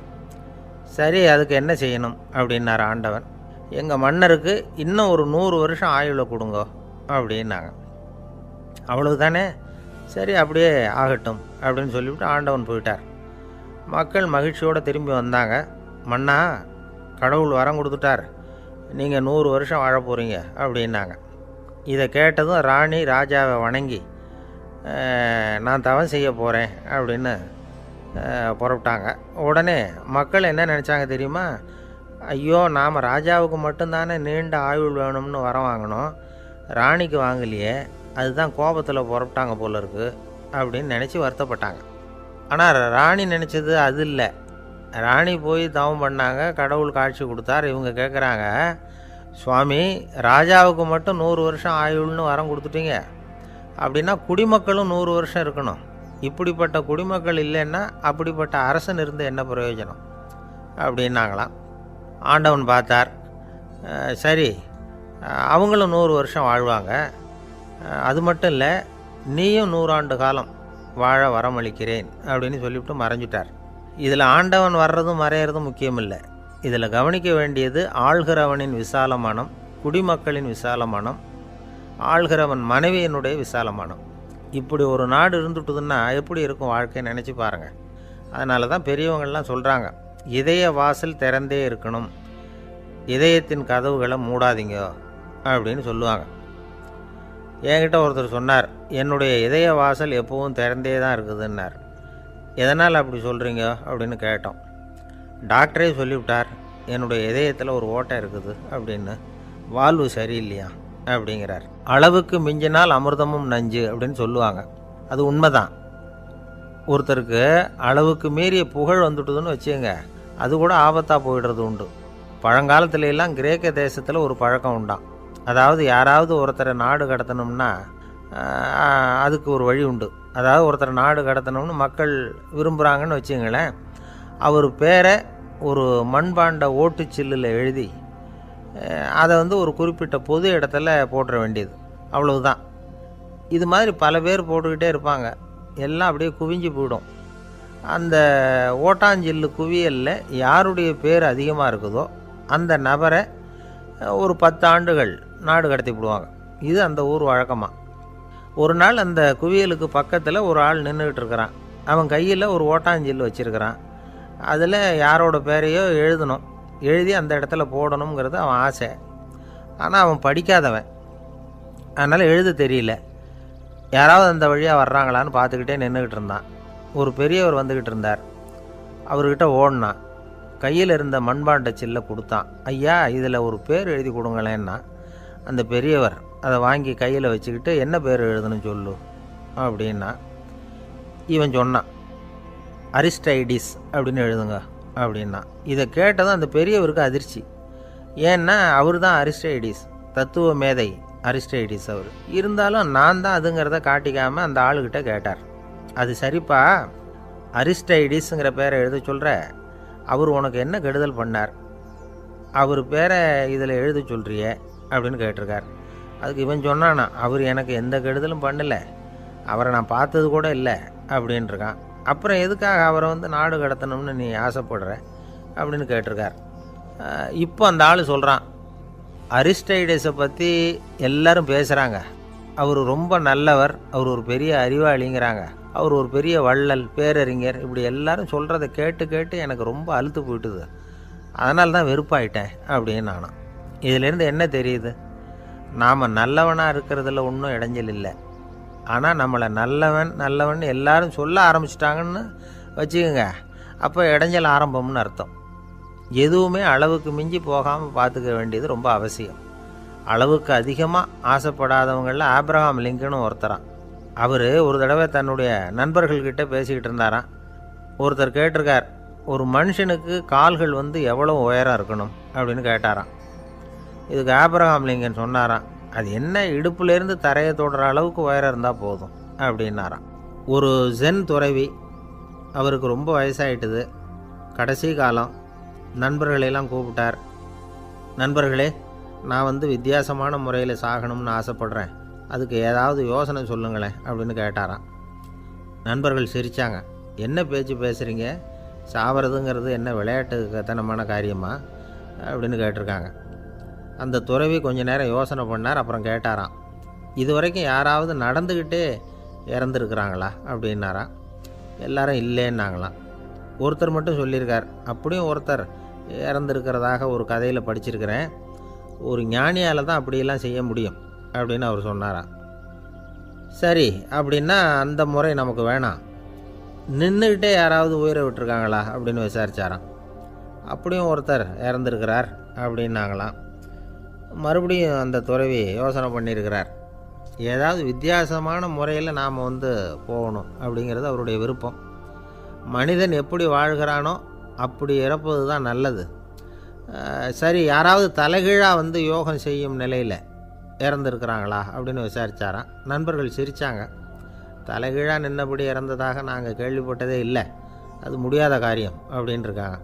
சரி, அதுக்கு என்ன செய்யணும் அப்படின்னார் ஆண்டவன். எங்கள் மன்னருக்கு இன்னும் ஒரு 100 வருஷம் ஆயுளை கொடுங்க அப்படின்னாங்க. அவ்வளவு தானே, சரி அப்படியே ஆகட்டும் அப்படின்னு சொல்லிவிட்டு ஆண்டவன் போயிட்டார். மக்கள் மகிழ்ச்சியோடு திரும்பி வந்தாங்க. மன்னா, கடவுள் வரம் கொடுத்துட்டார், நீங்கள் 100 வருஷம் வாழ போகிறீங்க அப்படின்னாங்க. இதை கேட்டதும் ராணி ராஜாவை வணங்கி, நான் தவம் செய்ய போகிறேன் அப்படின்னு புறப்பட்டாங்க. உடனே மக்கள் என்ன நினச்சாங்க தெரியுமா? ஐயோ, நாம் ராஜாவுக்கு மட்டும்தானே நீண்ட ஆயுள் வேணும்னு வரம் வாங்கினோம், ராணிக்கு வாங்கலையே, அதுதான் கோபத்தில் புறப்பட்டாங்க போல இருக்குது அப்படின்னு நினச்சி வருத்தப்பட்டாங்க. ஆனால் ராணி நினச்சது அது இல்லை. ராணி போய் தவம் பண்ணாங்க, கடவுள் காட்சி கொடுத்தார். இவங்க கேட்குறாங்க, சுவாமி, ராஜாவுக்கு மட்டும் 100 வருஷம் ஆயுள்னு வரம் கொடுத்துட்டீங்க, அப்படின்னா குடிமக்களும் 100 வருஷம் இருக்கணும். இப்படிப்பட்ட குடிமக்கள் இல்லைன்னா அப்படிப்பட்ட அரசன் இருந்து என்ன பிரயோஜனம் அப்படின்னாங்களாம். ஆண்டவன் பார்த்தார். சரி, அவங்களும் 100 வருஷம் வாழ்வாங்க, அது மட்டும் இல்லை, நீயும் 100 ஆண்டு காலம் வாழ வரமளிக்கிறேன் அப்படின்னு சொல்லிவிட்டு மறைஞ்சிட்டார். இதில் ஆண்டவன் வர்றதும் மறையிறதும் முக்கியம் இல்லை. இதில் கவனிக்க வேண்டியது ஆள்கிறவனின் விசால மனம், குடிமக்களின் விசால மனம், ஆள்கிறவன் மனைவியினுடைய விசால மனம். இப்படி ஒரு நாடு இருந்துட்டுதுன்னா எப்படி இருக்கும் வாழ்க்கை நினச்சி பாருங்கள். அதனால தான் பெரியவங்கள்லாம் சொல்கிறாங்க, இதய வாசல் திறந்தே இருக்கணும், இதயத்தின் கதவுகளை மூடாதீங்க அப்படின்னு சொல்லுவாங்க. என்கிட்ட ஒருத்தர் சொன்னார், என்னுடைய இதய வாசல் எப்பவும் திறந்தே தான் இருக்குதுன்னார். எதனால் அப்படி சொல்கிறீங்க அப்படின்னு கேட்டோம். டாக்டரே சொல்லிவிட்டார், என்னுடைய இதயத்தில் ஒரு ஓட்டை இருக்குது அப்படின்னு, வால்வு சரியில்லையா அப்படிங்கிறார். அளவுக்கு மிஞ்சினால் அமிர்தமும் நஞ்சு அப்படின்னு சொல்லுவாங்க. அது உண்மைதான். ஒருத்தருக்கு அளவுக்கு மீறிய புகழ் வந்துட்டுதுன்னு வச்சுங்க, அது கூட ஆபத்தாக போயிடுறது உண்டு. பழங்காலத்துல எல்லாம் கிரேக்க தேசத்தில் ஒரு பழக்கம் உண்டாம். அதாவது யாராவது ஒருத்தரை நாடு கடத்தணும்னா அதுக்கு ஒரு வழி உண்டு. அதாவது ஒருத்தரை நாடு கடத்தணும்னு மக்கள் விரும்புகிறாங்கன்னு வச்சுங்களேன், அவர் பேரை ஒரு மண்பாண்ட ஓட்டுச்சில்லில் எழுதி அதை ஒரு குறிப்பிட்ட பொது இடத்துல போட்டுற வேண்டியது, அவ்வளவுதான். இது மாதிரி பல பேர் போட்டுக்கிட்டே இருப்பாங்க, எல்லாம் அப்படியே குவிஞ்சு போயிடும். அந்த ஓட்டாஞ்சில்லு குவியலில் யாருடைய பேர் அதிகமாக இருக்குதோ அந்த நபரை ஒரு 10 ஆண்டுகள் நாடு கடத்தி விடுவாங்க. இது அந்த ஊர் வழக்கமாக. ஒரு நாள் அந்த குவியலுக்கு பக்கத்தில் ஒரு ஆள் நின்றுக்கிட்டு இருக்கிறான். அவன் கையில் ஒரு ஓட்டாஞ்சில்லு வச்சுருக்கிறான். அதில் யாரோட பேரையோ எழுதணும், எழுதி அந்த இடத்துல போடணுங்கிறது அவன் ஆசை. ஆனால் அவன் படிக்காதவன், அதனால் எழுத தெரியல. யாராவது அந்த வழியாக வர்றாங்களான்னு பார்த்துக்கிட்டே நின்றுக்கிட்டு இருந்தான். ஒரு பெரியவர் வந்துக்கிட்டு இருந்தார். அவர்கிட்ட ஓடினான். கையில் இருந்த மண்பாண்ட சில்லை கொடுத்தான். ஐயா, இதில் ஒரு பேர் எழுதி கொடுங்களேன்னா. அந்த பெரியவர் அதை வாங்கி கையில் வச்சுக்கிட்டு, என்ன பேர் எழுதணும் சொல்லு அப்படின்னா. இவன் சொன்னான், அரிஸ்டைடிஸ் அப்படின்னு எழுதுங்க அப்படின்னா. இதை கேட்டதும் அந்த பெரியவருக்கு அதிர்ச்சி. ஏன்னா அவர் தான் அரிஸ்டைடிஸ், தத்துவ மேதை அரிஸ்டைடிஸ் அவர். இருந்தாலும் நான் தான் அதுங்கிறத காட்டிக்காமல் அந்த ஆளுகிட்ட கேட்டார், அது சரிப்பா, அரிஸ்டைடிஸுங்கிற பேரை எழுத சொல்கிற, அவர் உனக்கு என்ன கெடுதல் பண்ணார், அவர் பேரை இதில் எழுத சொல்கிறியே அப்படின்னு கேட்டிருக்கார். அதுக்கு இவன் சொன்னானா, அவர் எனக்கு எந்த கெடுதலும் பண்ணலை, அவரை நான் பார்த்தது கூட இல்லை அப்படின்ட்டுருக்கான். அப்புறம் எதுக்காக அவரை நாடு கடத்தணும்னு நீ ஆசைப்படுற அப்படின்னு கேட்டிருக்கார். இப்போ அந்த ஆள் சொல்கிறான், அரிஸ்டைடஸை பற்றி எல்லாரும் பேசுகிறாங்க, அவர் ரொம்ப நல்லவர், அவர் ஒரு பெரிய அறிவாளிங்கிறாங்க, அவர் ஒரு பெரிய வள்ளல், பேரறிஞர், இப்படி எல்லாரும் சொல்கிறத கேட்டு கேட்டு எனக்கு ரொம்ப அலுத்து போயிட்டுது, அதனால தான் வெறுப்பாயிட்டேன் அப்படின்னு நானும். இதிலேருந்து என்ன தெரியுது, நாம் நல்லவனாக இருக்கிறதுல ஒன்றும் இடைஞ்சல் இல்லை. ஆனால் நம்மளை நல்லவன் நல்லவன் எல்லாரும் சொல்ல ஆரம்பிச்சிட்டாங்கன்னு வச்சுக்கோங்க, அப்போ இடைஞ்சல் ஆரம்பம்னு அர்த்தம். எதுவுமே அளவுக்கு மிஞ்சி போகாமல் பார்த்துக்க வேண்டியது ரொம்ப அவசியம். அளவுக்கு அதிகமாக ஆசைப்படாதவங்களில் ஆப்ரஹாம் லிங்கனும் ஒருத்தரான். அவர் ஒரு தடவை தன்னுடைய நண்பர்கள்கிட்ட பேசிக்கிட்டு இருந்தாராம். ஒருத்தர் கேட்டிருக்கார், ஒரு மனுஷனுக்கு கால்கள் எவ்வளோ உயரம் இருக்கணும் அப்படின்னு கேட்டாராம். இதுக்கு ஆப்ரஹாம் லிங்கன் சொன்னாராம், அது என்ன, இடுப்புலேருந்து தரையை தொடுற அளவுக்கு உயரம் இருந்தால் போதும் அப்படின்னாராம். ஒரு ஜென் துறவி, அவருக்கு ரொம்ப வயசாகிட்டுது, கடைசி காலம். நண்பர்களெல்லாம் கூப்பிட்டார். நண்பர்களே, நான் வித்தியாசமான முறையில் சாகணும்னு ஆசைப்படுறேன், அதுக்கு ஏதாவது யோசனை சொல்லுங்களேன் அப்படின்னு கேட்டாராம். நண்பர்கள் சிரித்தாங்க. என்ன பேச்சு பேசுகிறீங்க, சாவறதுங்கிறது என்ன விளையாட்டுத்தனமான காரியமா அப்படின்னு கேட்டிருக்காங்க. அந்த துறவி கொஞ்ச நேரம் யோசனை பண்ணார். அப்புறம் கேட்டாராம், இது வரைக்கும் யாராவது நடந்துக்கிட்டே இறந்துருக்குறாங்களா அப்படின்னாராம். எல்லாரும் இல்லைன்னாங்களாம். ஒருத்தர் மட்டும் சொல்லியிருக்கார், அப்படியும் ஒருத்தர் இறந்துருக்கிறதாக ஒரு கதையில் படிச்சிருக்கிறேன், ஒரு ஞானியால் தான் அப்படியெல்லாம் செய்ய முடியும் அப்படின்னு அவர் சொன்னாராம். சரி, அப்படின்னா அந்த முறை நமக்கு வேணாம், நின்றுக்கிட்டே யாராவது உயிரை விட்டுருக்காங்களா அப்படின்னு விசாரித்தாராம். அப்படியும் ஒருத்தர் இறந்துருக்கிறார் அப்படின்னாங்களாம். மறுபடியும் அந்த துறவி யோசனை பண்ணியிருக்கிறார், ஏதாவது வித்தியாசமான முறையில் நாம் போகணும் அப்படிங்கிறது அவருடைய விருப்பம். மனிதன் எப்படி வாழ்கிறானோ அப்படி இறப்பது தான் நல்லது. சரி, யாராவது தலைகீழாக யோகம் செய்யும் நிலையில் இறந்துருக்கிறாங்களா அப்படின்னு விசாரித்தாராம். நண்பர்கள் சிரித்தாங்க. தலைகீழாக நின்னபடி இறந்ததாக நாங்கள் கேள்விப்பட்டதே இல்லை, அது முடியாத காரியம் அப்படின்ட்டுருக்காங்க.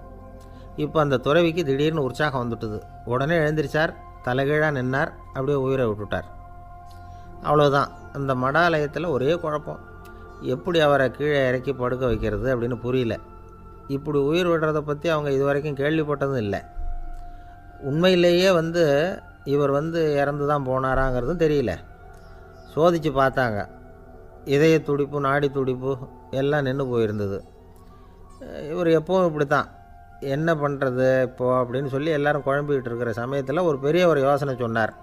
இப்போ அந்த துறவிக்கு திடீர்னு உற்சாகம் வந்துட்டுது. உடனே எழுந்திரிச்சார், தலைகீழாக நின்னார், அப்படியே உயிரை விட்டுட்டார். அவ்வளோதான். அந்த மடாலயத்தில் ஒரே குழப்பம், எப்படி அவரை கீழே இறக்கி படுக்க வைக்கிறது அப்படின்னு புரியல. இப்படி உயிர் விடுறதை பற்றி அவங்க இது வரைக்கும் கேள்விப்பட்டதும் இல்லை. உண்மையிலேயே இவர் இறந்து தான் போனாராங்கிறதும் தெரியல. சோதித்து பார்த்தாங்க, இதய துடிப்பு, நாடி துடிப்பு எல்லாம் நின்று போயிருந்தது. இவர் எப்போவும் இப்படி தான், என்ன பண்ணுறது இப்போது அப்படின்னு சொல்லி எல்லோரும் குழம்பிக்கிட்டு இருக்கிற சமயத்தில் ஒரு பெரிய ஒரு யோசனை சொன்னார்.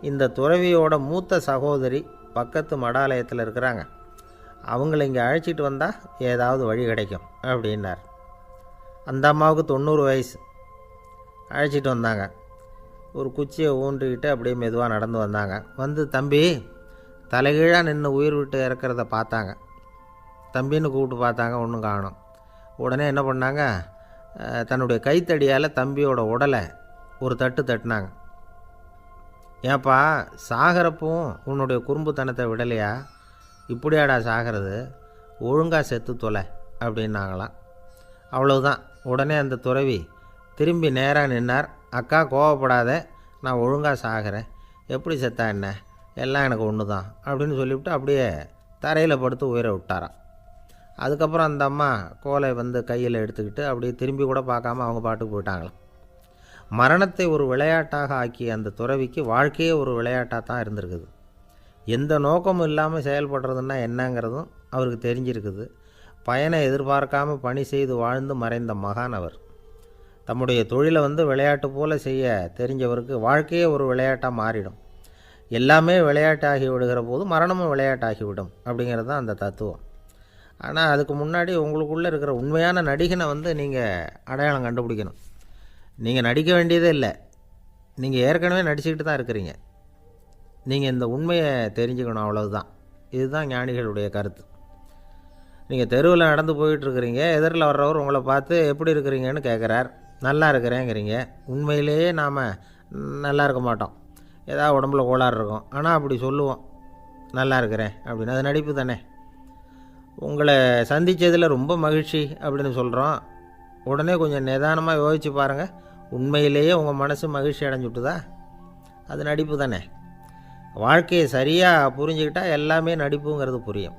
இந்த துறவியோட மூத்த சகோதரி பக்கத்து மடாலயத்தில் இருக்கிறாங்க, அவங்கள இங்கே அழைச்சிட்டு வந்தால் ஏதாவது வழி கிடைக்கும் அப்படின்னார். அந்த அம்மாவுக்கு 90 வயசு. அழைச்சிட்டு வந்தாங்க. ஒரு குச்சியை ஊன்றிக்கிட்டு அப்படியே மெதுவாக நடந்து வந்தாங்க. வந்து தம்பி தலைகீழாக நின்று உயிர் விட்டு இறக்கிறத பார்த்தாங்க. தம்பின்னு கூப்பிட்டு பார்த்தாங்க, ஒன்றும் காணும். உடனே என்ன பண்ணாங்க, தன்னுடைய கைத்தடியால் தம்பியோட உடலை ஒரு தட்டு தட்டினாங்க. ஏப்பா சாகிறப்பவும் உன்னுடைய குறும்புத்தனத்தை விடலையா, இப்படியாடா சாகிறது, ஒழுங்காக செத்து தொலை அப்படின்னாங்களாம். அவ்வளவுதான். உடனே அந்த துறவி திரும்பி நேராக நின்னார். அக்கா கோவப்படாத, நான் ஒழுங்காக சாகிறேன், எப்படி செத்தா என்ன, எல்லாம் எனக்கு ஒன்று தான் அப்படின்னு சொல்லிவிட்டு அப்படியே தரையில் படுத்து உயிரை விட்டாராம். அதுக்கப்புறம் அந்த அம்மா கோலை வந்து கையில் எடுத்துக்கிட்டு அப்படியே திரும்பி கூட பார்க்காம அவங்க பாட்டுக்கு போயிட்டாங்களாம். மரணத்தை ஒரு விளையாட்டாக ஆக்கிய அந்த துறவிக்கு வாழ்க்கையே ஒரு விளையாட்டாக தான் இருந்திருக்குது. எந்த நோக்கமும் இல்லாமல் செயல்படுறதுன்னா என்னங்கிறதும் அவருக்கு தெரிஞ்சிருக்குது. பயனை எதிர்பார்க்காமல் பணி செய்து வாழ்ந்து மறைந்த மகான் அவர். தம்முடைய தொழிலை வந்து விளையாட்டு போல் செய்ய தெரிஞ்சவருக்கு வாழ்க்கையே ஒரு விளையாட்டாக மாறிடும். எல்லாமே விளையாட்டாகி விடுகிற போது மரணமும் விளையாட்டாகிவிடும் அப்படிங்கிறது தான் அந்த தத்துவம். ஆனால் அதுக்கு முன்னாடி உங்களுக்குள்ளே இருக்கிற உண்மையான நடிகனை வந்து நீங்கள் அடையாளம் கண்டுபிடிக்கணும். நீங்கள் நடிக்க வேண்டியதே இல்லை, நீங்கள் ஏற்கனவே நடிச்சுக்கிட்டு தான் இருக்கிறீங்க. நீங்கள் இந்த உண்மையை தெரிஞ்சுக்கணும், அவ்வளவுதான். இதுதான் ஞானிகளுடைய கருத்து. நீங்கள் தெருவில் நடந்து போயிட்டுருக்கிறீங்க, எதிரில் வர்றவர் உங்களை பார்த்து எப்படி இருக்கிறீங்கன்னு கேட்குறார். நல்லா இருக்கிறேங்கிறீங்க. உண்மையிலேயே நாம் நல்லா இருக்க மாட்டோம், ஏதாவது உடம்புல கோளாறு இருக்கும். ஆனால் அப்படி சொல்லுவோம் நல்லா இருக்கிறேன் அப்படின்னு. அது நடிப்பு தானே. உங்களை சந்தித்ததில் ரொம்ப மகிழ்ச்சி அப்படின்னு சொல்கிறோம். உடனே கொஞ்சம் நிதானமாக யோசித்து பாருங்கள், உண்மையிலேயே உங்கள் மனசு மகிழ்ச்சி அடைஞ்சுட்டுதா? அது நடிப்பு தானே. வாழ்க்கையை சரியாக புரிஞ்சுக்கிட்டால் எல்லாமே நடிப்புங்கிறது புரியும்.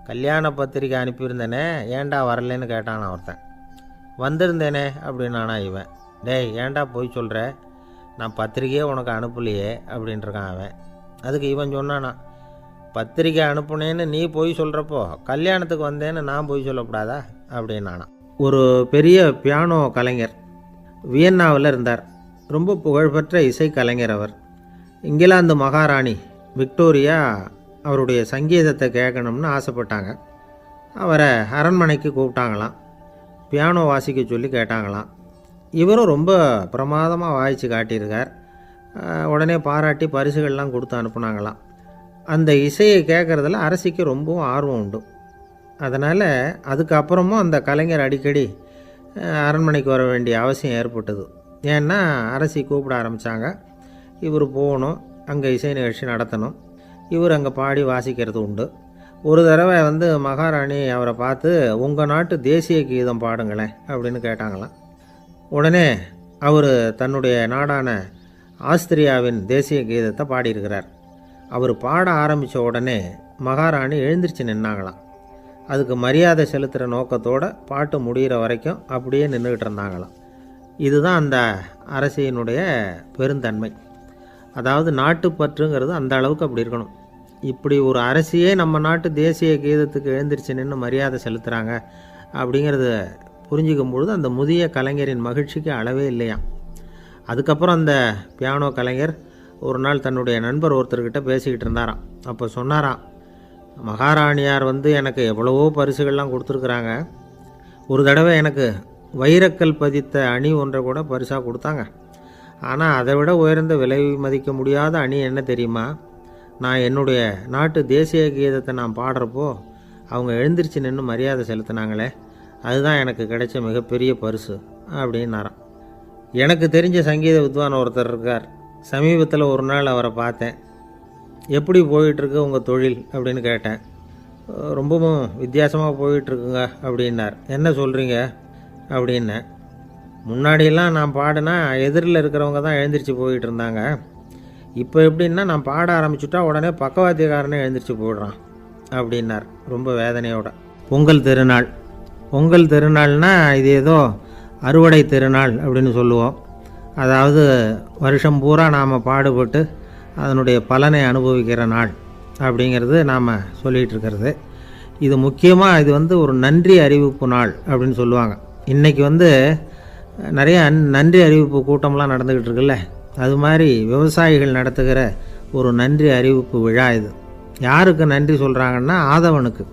கல்யாண பத்திரிக்கை அனுப்பியிருந்தேனே, ஏன்டா வரலன்னு கேட்டான் ஒருத்தன். வந்திருந்தேனே அப்படின்னானா இவன். டேய் ஏன்டா போய் சொல்கிற, நான் பத்திரிக்கையே உனக்கு அனுப்பலையே அப்படின்ட்டுருக்கான் அவன். அதுக்கு இவன் சொன்னானா, பத்திரிக்கை அனுப்புனேன்னு நீ போய் சொல்கிறப்போ கல்யாணத்துக்கு வந்தேன்னு நான் போய் சொல்லக்கூடாதா அப்படின்னானா. ஒரு பெரிய பியானோ கலைஞர் வியன்னாவில் இருந்தார். ரொம்ப புகழ்பெற்ற இசைக்கலைஞர் அவர். இங்கிலாந்து மகாராணி விக்டோரியா அவருடைய சங்கீதத்தை கேட்கணும்னு ஆசைப்பட்டாங்க. அவரை அரண்மனைக்கு கூப்பிட்டாங்களாம். பியானோ வாசிக்க சொல்லி கேட்டாங்களாம். இவரும் ரொம்ப பிரமாதமாக வாய்ச்சி காட்டியிருக்கார். உடனே பாராட்டி பரிசுகள்லாம் கொடுத்து அனுப்புனாங்களாம். அந்த இசையை கேட்குறதுல அரசிக்கு ரொம்பவும் ஆர்வம் உண்டு. அதனால் அதுக்கப்புறமும் அந்த கலைஞர் அடிக்கடி அரண்மனைக்கு வர வேண்டிய அவசியம் ஏற்பட்டது. ஏன்னா அரசி கூப்பிட ஆரம்பித்தாங்க. இவர் போகணும், அங்கே இசை நிகழ்ச்சி நடத்தணும். இவர் அங்கே பாடி வாசிக்கிறது உண்டு. ஒரு தடவை வந்து மகாராணி அவரை பார்த்து உங்கள் நாட்டு தேசிய கீதம் பாடுங்களேன் அப்படின்னு கேட்டாங்களாம். உடனே அவர் தன்னுடைய நாடான ஆஸ்திரியாவின் தேசிய கீதத்தை பாடியிருக்கிறார். அவர் பாட ஆரம்பித்த உடனே மகாராணி எழுந்திரிச்சு நின்னாங்களாம். அதுக்கு மரியாதை செலுத்துகிற நோக்கத்தோடு பாட்டு முடிகிற வரைக்கும் அப்படியே நின்றுக்கிட்டு இருந்தாங்களாம். இதுதான் அந்த அரசியினுடைய பெருந்தன்மை. அதாவது நாட்டுப்பற்றுங்கிறது அந்த அளவுக்கு அப்படி இருக்கணும். இப்படி ஒரு அரசியே நம்ம நாட்டு தேசிய கீதத்துக்கு எழுந்திரிச்சு நின்று மரியாதை செலுத்துகிறாங்க அப்படிங்கிறத புரிஞ்சிக்கும் பொழுது அந்த முதிய கலைஞரின் மகிழ்ச்சிக்கு அளவே இல்லையாம். அதுக்கப்புறம் அந்த பியானோ கலைஞர் ஒரு நாள் தன்னுடைய நண்பர் ஒருத்தர்கிட்ட பேசிக்கிட்டு இருந்தாராம். அப்போ சொன்னாராம், மகாராணியார் வந்து எனக்கு எவ்வளவோ பரிசுகள்லாம் கொடுத்துருக்குறாங்க. ஒரு தடவை எனக்கு வைரக்கல் பதித்த அணி ஒன்றை கூட பரிசாக கொடுத்தாங்க. ஆனால் அதை விட உயர்ந்த விலை மதிக்க முடியாத அணி என்ன தெரியுமா, நான் என்னுடைய நாட்டு தேசிய கீதத்தை நான் பாடுறப்போ அவங்க எழுந்திரிச்சு நின்று மரியாதை செலுத்தினாங்களே, அதுதான் எனக்கு கிடைச்ச மிகப்பெரிய பரிசு அப்படின்னாராம். எனக்கு தெரிஞ்ச சங்கீத வித்வான் ஒருத்தர் இருக்கார். சமீபத்தில் ஒரு நாள் அவரை பார்த்தேன். எப்படி போயிட்டுருக்கு உங்கள் தொழில் அப்படின்னு கேட்டேன். ரொம்பவும் வித்தியாசமாக போயிட்டுருக்குங்க அப்படின்னார். என்ன சொல்கிறீங்க அப்படின்னேன். முன்னாடியெல்லாம் நான் பாடினா எதிரில் இருக்கிறவங்க தான் எழுந்திரிச்சு போயிட்டு இருந்தாங்க. இப்போ எப்படின்னா நான் பாட ஆரம்பிச்சுட்டா உடனே பக்கவாத்தியக்காரனே எழுந்திரிச்சு போயிடுறான் அப்படின்னார் ரொம்ப வேதனையோட. பொங்கல் திருநாள், பொங்கல் திருநாள்னால் இது ஏதோ அறுவடை திருநாள் அப்படின்னு சொல்லுவோம். அதாவது வருஷம் பூரா நாம் பாடுபட்டு அதனுடைய பலனை அனுபவிக்கிற நாள் அப்படிங்கிறது நாம் சொல்லிகிட்டு இருக்கிறது. இது முக்கியமாக இது வந்து ஒரு நன்றி அறிவிப்பு நாள் அப்படின்னு சொல்லுவாங்க. இன்றைக்கி வந்து நிறைய நன்றி அறிவிப்பு கூட்டம்லாம் நடந்துக்கிட்டு இருக்குல்ல, அது மாதிரி விவசாயிகள் நடத்துகிற ஒரு நன்றி அறிவிப்பு விழா இது. யாருக்கு நன்றி சொல்கிறாங்கன்னா ஆதவனுக்கு.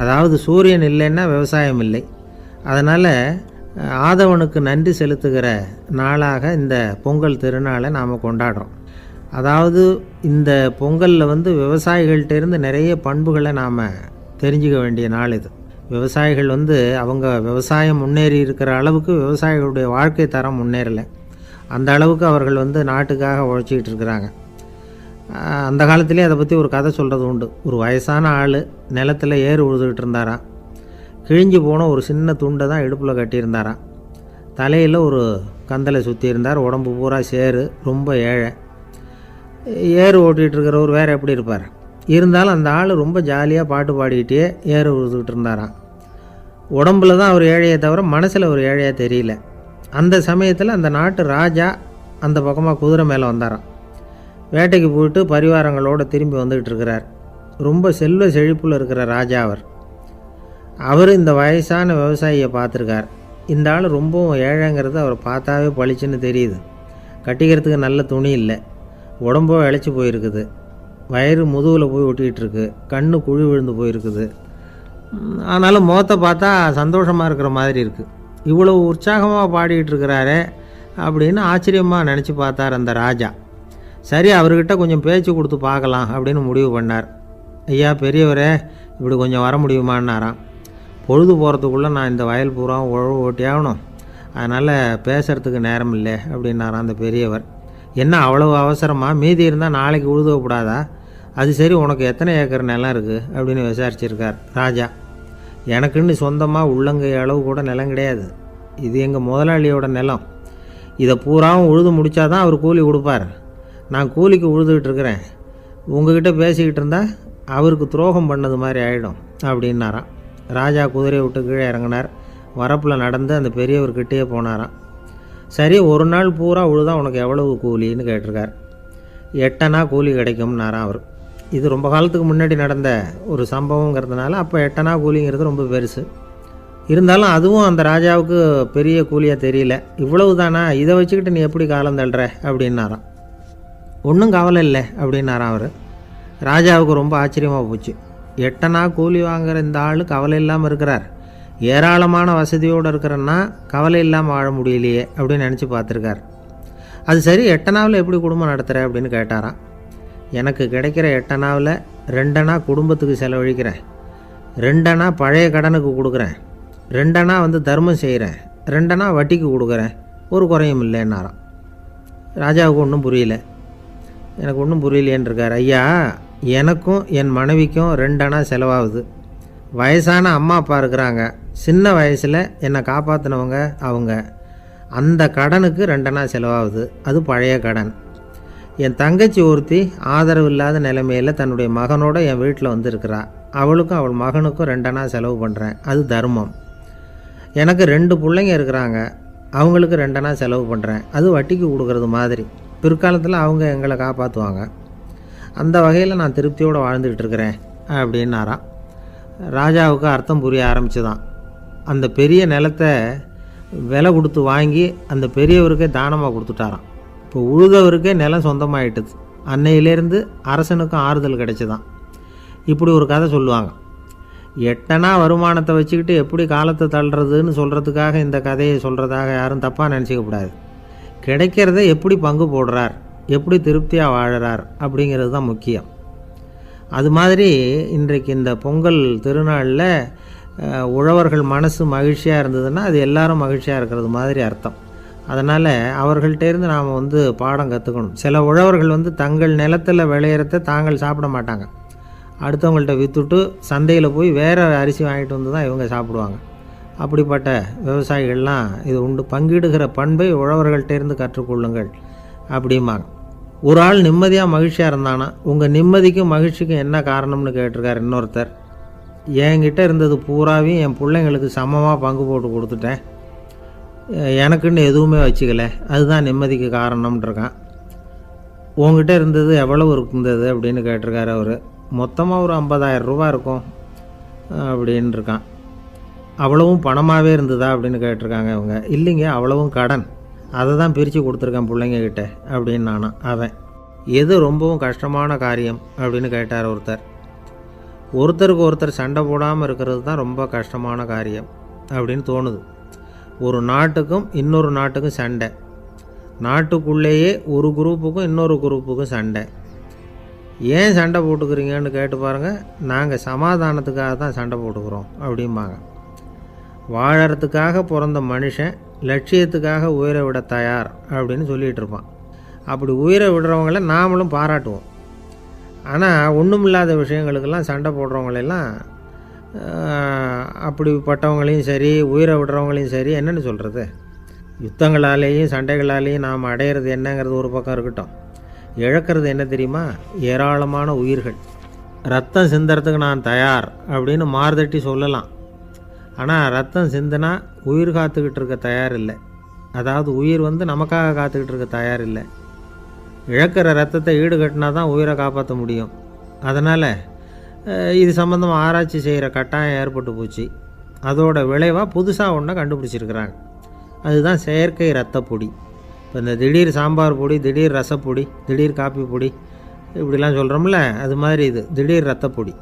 அதாவது சூரியன் இல்லைன்னா விவசாயம் இல்லை. அதனால் ஆதவனுக்கு நன்றி செலுத்துகிற நாளாக இந்த பொங்கல் திருநாளை நாம் கொண்டாடுறோம். அதாவது இந்த பொங்கலில் வந்து விவசாயிகள்கிட்டேருந்து நிறைய பண்புகளை நாம் தெரிஞ்சுக்க வேண்டிய நாள் இது. விவசாயிகள் வந்து அவங்க விவசாயம் முன்னேறி இருக்கிற அளவுக்கு விவசாயிகளுடைய வாழ்க்கை தரம் முன்னேறலை. அந்த அளவுக்கு அவர்கள் வந்து நாட்டுக்காக உழைச்சிக்கிட்டு இருக்கிறாங்க. அந்த காலத்துலேயே அதை பற்றி ஒரு கதை சொல்கிறது உண்டு. ஒரு வயசான ஆள் நிலத்தில் ஏறு உழுதுகிட்டு இருந்தாராம். கிழிஞ்சு போன ஒரு சின்ன துண்டை தான் இடுப்பில் கட்டியிருந்தாராம். தலையில் ஒரு கந்தலை சுற்றி இருந்தார். உடம்பு பூரா சேரு, ரொம்ப ஏழை. ஏறு ஓட்டிகிட்டு இருக்கிறவர் வேறு எப்படி இருப்பார்? இருந்தாலும் அந்த ஆள் ரொம்ப ஜாலியாக பாட்டு பாடிக்கிட்டே ஏறு உழுதுகிட்டு இருந்தாராம். உடம்புல தான் அவர் ஏழையை தவிர மனசில் ஒரு ஏழையாக தெரியல. அந்த சமயத்தில் அந்த நாட்டு ராஜா அந்த பக்கமாக குதிரை மேலே வந்தாராம். வேட்டைக்கு போயிட்டு பரிவாரங்களோடு திரும்பி வந்துக்கிட்டு இருக்கிறார். ரொம்ப செல்வ செழிப்பில் இருக்கிற ராஜா அவர் இந்த வயசான விவசாயியை பார்த்துருக்கார். இந்த ஆள் ரொம்பவும் ஏழைங்கிறது அவர் பார்த்தாவே பளிச்சுன்னு தெரியுது. கட்டிக்கிறதுக்கு நல்ல துணி இல்லை, உடம்போ இழைச்சி போயிருக்குது, வயிறு முதுகில் போய் ஒட்டிக்கிட்டு இருக்கு, கண்ணு குழி விழுந்து போயிருக்குது. ஆனாலும் முகத்தை பார்த்தா சந்தோஷமாக இருக்கிற மாதிரி இருக்குது. இவ்வளவு உற்சாகமாக பாடிக்கிட்டு இருக்கிறாரே அப்படின்னு ஆச்சரியமாக நினச்சி பார்த்தார் அந்த ராஜா. சரி, அவர்கிட்ட கொஞ்சம் பேச்சு கொடுத்து பார்க்கலாம் அப்படின்னு முடிவு பண்ணார். ஐயா பெரியவரே, இப்படி கொஞ்சம் வர முடியுமான்னாராம். பொழுது போகிறதுக்குள்ளே நான் இந்த வயல் பூரா உழவு ஓட்டி ஆகணும், அதனால் பேசுகிறதுக்கு நேரம் இல்லை அப்படின்னாராம் அந்த பெரியவர். என்ன அவ்வளவு அவசரமாக? மீதி இருந்தால் நாளைக்கு உழுதக்கூடாதா? அது சரி, உனக்கு எத்தனை ஏக்கர் நிலம் இருக்குது அப்படின்னு விசாரிச்சிருக்கார் ராஜா. எனக்குன்னு சொந்தமாக உள்ளங்கை அளவு கூட நிலம் கிடையாது. இது எங்கள் முதலாளியோட நிலம். இதை பூராவும் உழுது முடித்தாதான் அவர் கூலி கொடுப்பார். நான் கூலிக்கு உழுதுகிட்டு இருக்கிறேன். உங்ககிட்ட பேசிக்கிட்டு இருந்தால் அவருக்கு துரோகம் பண்ணது மாதிரி ஆகிடும் அப்படின்னாராம். ராஜா குதிரையை விட்டு கீழே இறங்கினார். வரப்பில் நடந்து அந்த பெரியவர்கிட்டே போனாராம். சரி, ஒரு நாள் பூரா உழுதா உனக்கு எவ்வளவு கூலின்னு கேட்டிருக்கார். 8 அணா கூலி கிடைக்கும்னாராம் அவர். இது ரொம்ப காலத்துக்கு முன்னாடி நடந்த ஒரு சம்பவங்கிறதுனால அப்போ 8 அணா கூலிங்கிறது ரொம்ப பெருசு. இருந்தாலும் அதுவும் அந்த ராஜாவுக்கு பெரிய கூலியாக தெரியல. இவ்வளவு தானா, இதை வச்சுக்கிட்டு நீ எப்படி காலம் தள்ளுற அப்படின்னாராம். ஒன்றும் கவலை இல்லை அப்படின்னாராம் அவர். ராஜாவுக்கு ரொம்ப ஆச்சரியமாக போச்சு. 8 அணா கூலி வாங்குகிற இந்த ஆள் கவலை இல்லாமல் இருக்கிறார், ஏராளமான வசதியோடு இருக்கிறன்னா கவலை இல்லாமல் வாழ முடியலையே அப்படின்னு நினச்சி பார்த்துருக்கார். அது சரி, 8 அணாவில் எப்படி குடும்பம் நடத்துகிற அப்படின்னு கேட்டாராம். எனக்கு கிடைக்கிற 8 அணாவில் 2 அணா குடும்பத்துக்கு செலவழிக்கிறேன், 2 அணா பழைய கடனுக்கு கொடுக்குறேன், 2 அணா வந்து தர்மம் செய்கிறேன், 2 அணா வட்டிக்கு கொடுக்குறேன், ஒரு குறையும் இல்லைன்னாராம். ராஜாவுக்கு ஒன்றும் புரியல. எனக்கு ஒன்றும் புரியலேன்னு இருக்கார். ஐயா, எனக்கும் என் மனைவிக்கும் 2 அணா செலவாகுது. வயசான அம்மா அப்பா இருக்கிறாங்க, சின்ன வயசில் என்னை காப்பாற்றினவங்க அவங்க. அந்த கடனுக்கு 2 அணா செலவாகுது, அது பழைய கடன். என் தங்கச்சி ஒருத்தி ஆதரவு இல்லாத நிலைமையில் தன்னுடைய மகனோட என் வீட்டில் வந்து இருக்கிறா. அவளுக்கும் அவள் மகனுக்கும் 2 அணா செலவு பண்ணுறேன், அது தர்மம். எனக்கு 2 பிள்ளைங்க இருக்கிறாங்க, அவங்களுக்கு 2 அணா செலவு பண்ணுறேன், அது வட்டிக்கு கொடுக்கறது மாதிரி. பிற்காலத்தில் அவங்க எங்களை காப்பாற்றுவாங்க. அந்த வகையில் நான் திருப்தியோடு வாழ்ந்துக்கிட்டு இருக்கிறேன் அப்படின்னாராம். ராஜாவுக்கு அர்த்தம் புரிய ஆரம்பிச்சுதான். அந்த பெரிய நிலத்தை விலை கொடுத்து வாங்கி அந்த பெரியவருக்கே தானமாக கொடுத்துட்டாராம். இப்போ உழுதவருக்கே நிலம் சொந்தமாகிட்டுது. அன்னையிலேருந்து அரசனுக்கும் ஆறுதல் கிடைச்சிதான். இப்படி ஒரு கதை சொல்லுவாங்க. 8 அணா வருமானத்தை வச்சுக்கிட்டு எப்படி காலத்தை தள்ளுறதுன்னு சொல்கிறதுக்காக இந்த கதையை சொல்கிறதாக யாரும் தப்பாக நினச்சிக்கக்கூடாது. கிடைக்கிறத எப்படி பங்கு போடுறார், எப்படி திருப்தியாக வாழறார் அப்படிங்கிறது தான் முக்கியம். அது மாதிரி இன்றைக்கு இந்த பொங்கல் திருநாளில் உழவர்கள் மனசு மகிழ்ச்சியாக இருந்ததுன்னா அது எல்லாரும் மகிழ்ச்சியாக இருக்கிறது மாதிரி அர்த்தம். அதனால் அவர்கள்ட்டேருந்து நாம் வந்து பாடம் கற்றுக்கணும். சில உழவர்கள் வந்து தங்கள் நிலத்தில் விளையிறத தாங்கள் சாப்பிட மாட்டாங்க, அடுத்தவங்கள்ட்ட விற்றுட்டு சந்தையில் போய் வேறு அரிசி வாங்கிட்டு வந்து தான் இவங்க சாப்பிடுவாங்க. அப்படிப்பட்ட விவசாயிகள்லாம் இது உண்டு. பங்கிடுகிற பண்பை உழவர்கள்ட்டேருந்து கற்றுக்கொள்ளுங்கள் அப்படிம்பாங்க. ஒரு ஆள் நிம்மதியாக மகிழ்ச்சியாக இருந்தானா, உங்கள் நிம்மதிக்கும் மகிழ்ச்சிக்கும் என்ன காரணம்னு கேட்டிருக்கார் இன்னொருத்தர். என்கிட்ட இருந்தது பூராவையும் என் பிள்ளைங்களுக்கு சமமாக பங்கு போட்டு கொடுத்துட்டேன், எனக்குன்னு எதுவுமே வச்சுக்கல, அதுதான் நிம்மதிக்கு காரணம்ன்றிருக்கான். உங்ககிட்ட இருந்தது எவ்வளவு இருந்தது அப்படின்னு கேட்டிருக்காரு அவர். மொத்தமாக ஒரு 50,000 ரூபா இருக்கும். அப்படின்னு இருக்கான். அவ்வளவும் பணமாகவே இருந்ததா அப்படின்னு கேட்டிருக்காங்க அவங்க. இல்லைங்க, அவ்வளவும் கடன், அதை தான் பிரித்து கொடுத்துருக்கேன் பிள்ளைங்கக்கிட்ட அப்படின்னு நானும். அவன் எது ரொம்பவும் கஷ்டமான காரியம் அப்படின்னு கேட்டார் ஒருத்தர். ஒருத்தருக்கு ஒருத்தர் சண்டை போடாமல் இருக்கிறது தான் ரொம்ப கஷ்டமான காரியம் அப்படின்னு தோணுது. ஒரு நாட்டுக்கும் இன்னொரு நாட்டுக்கும் சண்டை, நாட்டுக்குள்ளேயே ஒரு குரூப்புக்கும் இன்னொரு குரூப்புக்கும் சண்டை. ஏன் சண்டை போட்டுக்கிறீங்கன்னு கேட்டு பாருங்கள். நாங்கள் சமாதானத்துக்காக தான் சண்டை போட்டுக்கிறோம் அப்படிம்பாங்க. வாழறதுக்காக பிறந்த மனுஷன் லட்சியத்துக்காக உயிரை விட தயார் அப்படின்னு சொல்லிகிட்டு இருப்பான். அப்படி உயிரை விடுறவங்கள நாமளும் பாராட்டுவோம். ஆனால் ஒன்றுமில்லாத விஷயங்களுக்கெல்லாம் சண்டை போடுறவங்களெல்லாம், அப்படிப்பட்டவங்களையும் சரி உயிரை விடுறவங்களையும் சரி என்னென்னு சொல்கிறது, யுத்தங்களாலேயும் சண்டைகளாலேயும் நாம் அடையிறது என்னங்கிறது ஒரு பக்கம் இருக்கட்டும், இழக்கிறது என்ன தெரியுமா? ஏராளமான உயிர்கள். ரத்தம் சிந்துறதுக்கு நான் தயார் அப்படின்னு மார்தட்டி சொல்லலாம். ஆனால் ரத்தம் சிந்தினா உயிர் காத்துக்கிட்டு இருக்க தயார் இல்லை. அதாவது உயிர் நமக்காக காத்துக்கிட்டு இருக்க தயார் இல்லை. இழக்கிற ரத்தத்தை ஈடுகட்டினா தான் உயிரை காப்பாற்ற முடியும். அதனால் இது சம்மந்தமாக ஆராய்ச்சி செய்கிற கட்டாயம் ஏற்பட்டு போச்சு. அதோட விளைவாக புதுசாக ஒன்றை கண்டுபிடிச்சிருக்கிறாங்க. அதுதான் செயற்கை இரத்த பொடி. இப்போ இந்த திடீர் சாம்பார் பொடி, திடீர் ரசப்பொடி, திடீர் காப்பி பொடி இப்படிலாம் சொல்கிறோம்ல, அது மாதிரி இது திடீர் இரத்த பொடி.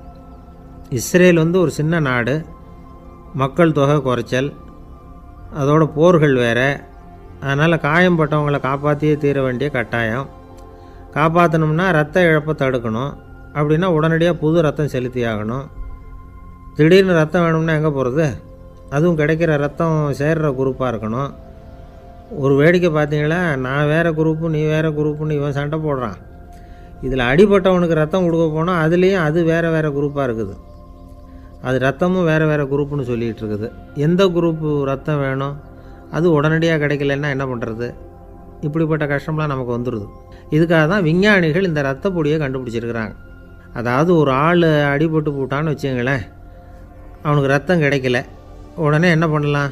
இஸ்ரேல் ஒரு சின்ன நாடு, மக்கள் தொகை குறைச்சல், அதோட போர்கள் வேறு. அதனால் காயம்பட்டவங்களை காப்பாற்றியே தீர வேண்டிய கட்டாயம். காப்பாற்றணும்னா ரத்த இழப்பை தடுக்கணும். அப்படின்னா உடனடியாக புது ரத்தம் செலுத்தி ஆகணும். திடீர்னு ரத்தம் வேணும்னா எங்கே போகிறது? அதுவும் கிடைக்கிற ரத்தம் சேர்கிற குரூப்பாக இருக்கணும். ஒரு வேடிக்கை பார்த்தீங்களா, நான் வேறு குரூப்பு நீ வேறு குரூப்புன்னு இவன் சண்டை போடுறான். இதில் அடிபட்டவனுக்கு ரத்தம் கொடுக்க போனால் அதுலேயும் அது வேறு வேறு குரூப்பாக இருக்குது. அது ரத்தமும் வேறு வேறு குரூப்புன்னு சொல்லிகிட்டு இருக்குது. எந்த குரூப்பு ரத்தம் வேணும், அது உடனடியாக கிடைக்கலன்னா என்ன பண்ணுறது? இப்படிப்பட்ட கஷ்டம்லாம் நமக்கு வந்துடுது. இதுக்காக தான் விஞ்ஞானிகள் இந்த ரத்த பொடியை கண்டுபிடிச்சிருக்கிறாங்க. அதாவது ஒரு ஆள் அடிபட்டு போட்டான்னு வச்சுங்களேன், அவனுக்கு ரத்தம் கிடைக்கல, உடனே என்ன பண்ணலாம்?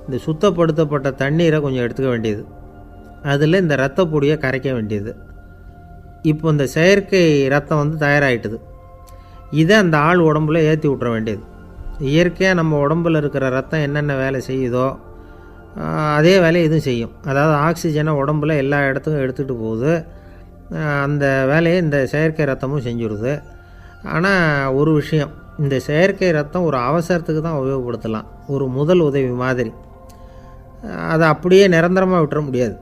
இந்த சுத்தப்படுத்தப்பட்ட தண்ணீரை கொஞ்சம் எடுத்துக்க வேண்டியது, அதில் இந்த ரத்த பொடியை கரைக்க வேண்டியது. இப்போ இந்த செயற்கை ரத்தம் தயாராகிட்டுது. இதை அந்த ஆள் உடம்புல ஏற்றி விட்டுற வேண்டியது. இயற்கையாக நம்ம உடம்பில் இருக்கிற ரத்தம் என்னென்ன வேலை செய்யுதோ அதே வேலையை இதுவும் செய்யும். அதாவது ஆக்சிஜனை உடம்புல எல்லா இடத்துக்கும் எடுத்துகிட்டு போகுது. அந்த வேலையை இந்த செயற்கை ரத்தமும் செஞ்சுடுது. ஆனால் ஒரு விஷயம், இந்த செயற்கை ரத்தம் ஒரு அவசரத்துக்கு தான் உபயோகப்படுத்தலாம், ஒரு முதல் உதவி மாதிரி. அதை அப்படியே நிரந்தரமாக விட்டுற முடியாது.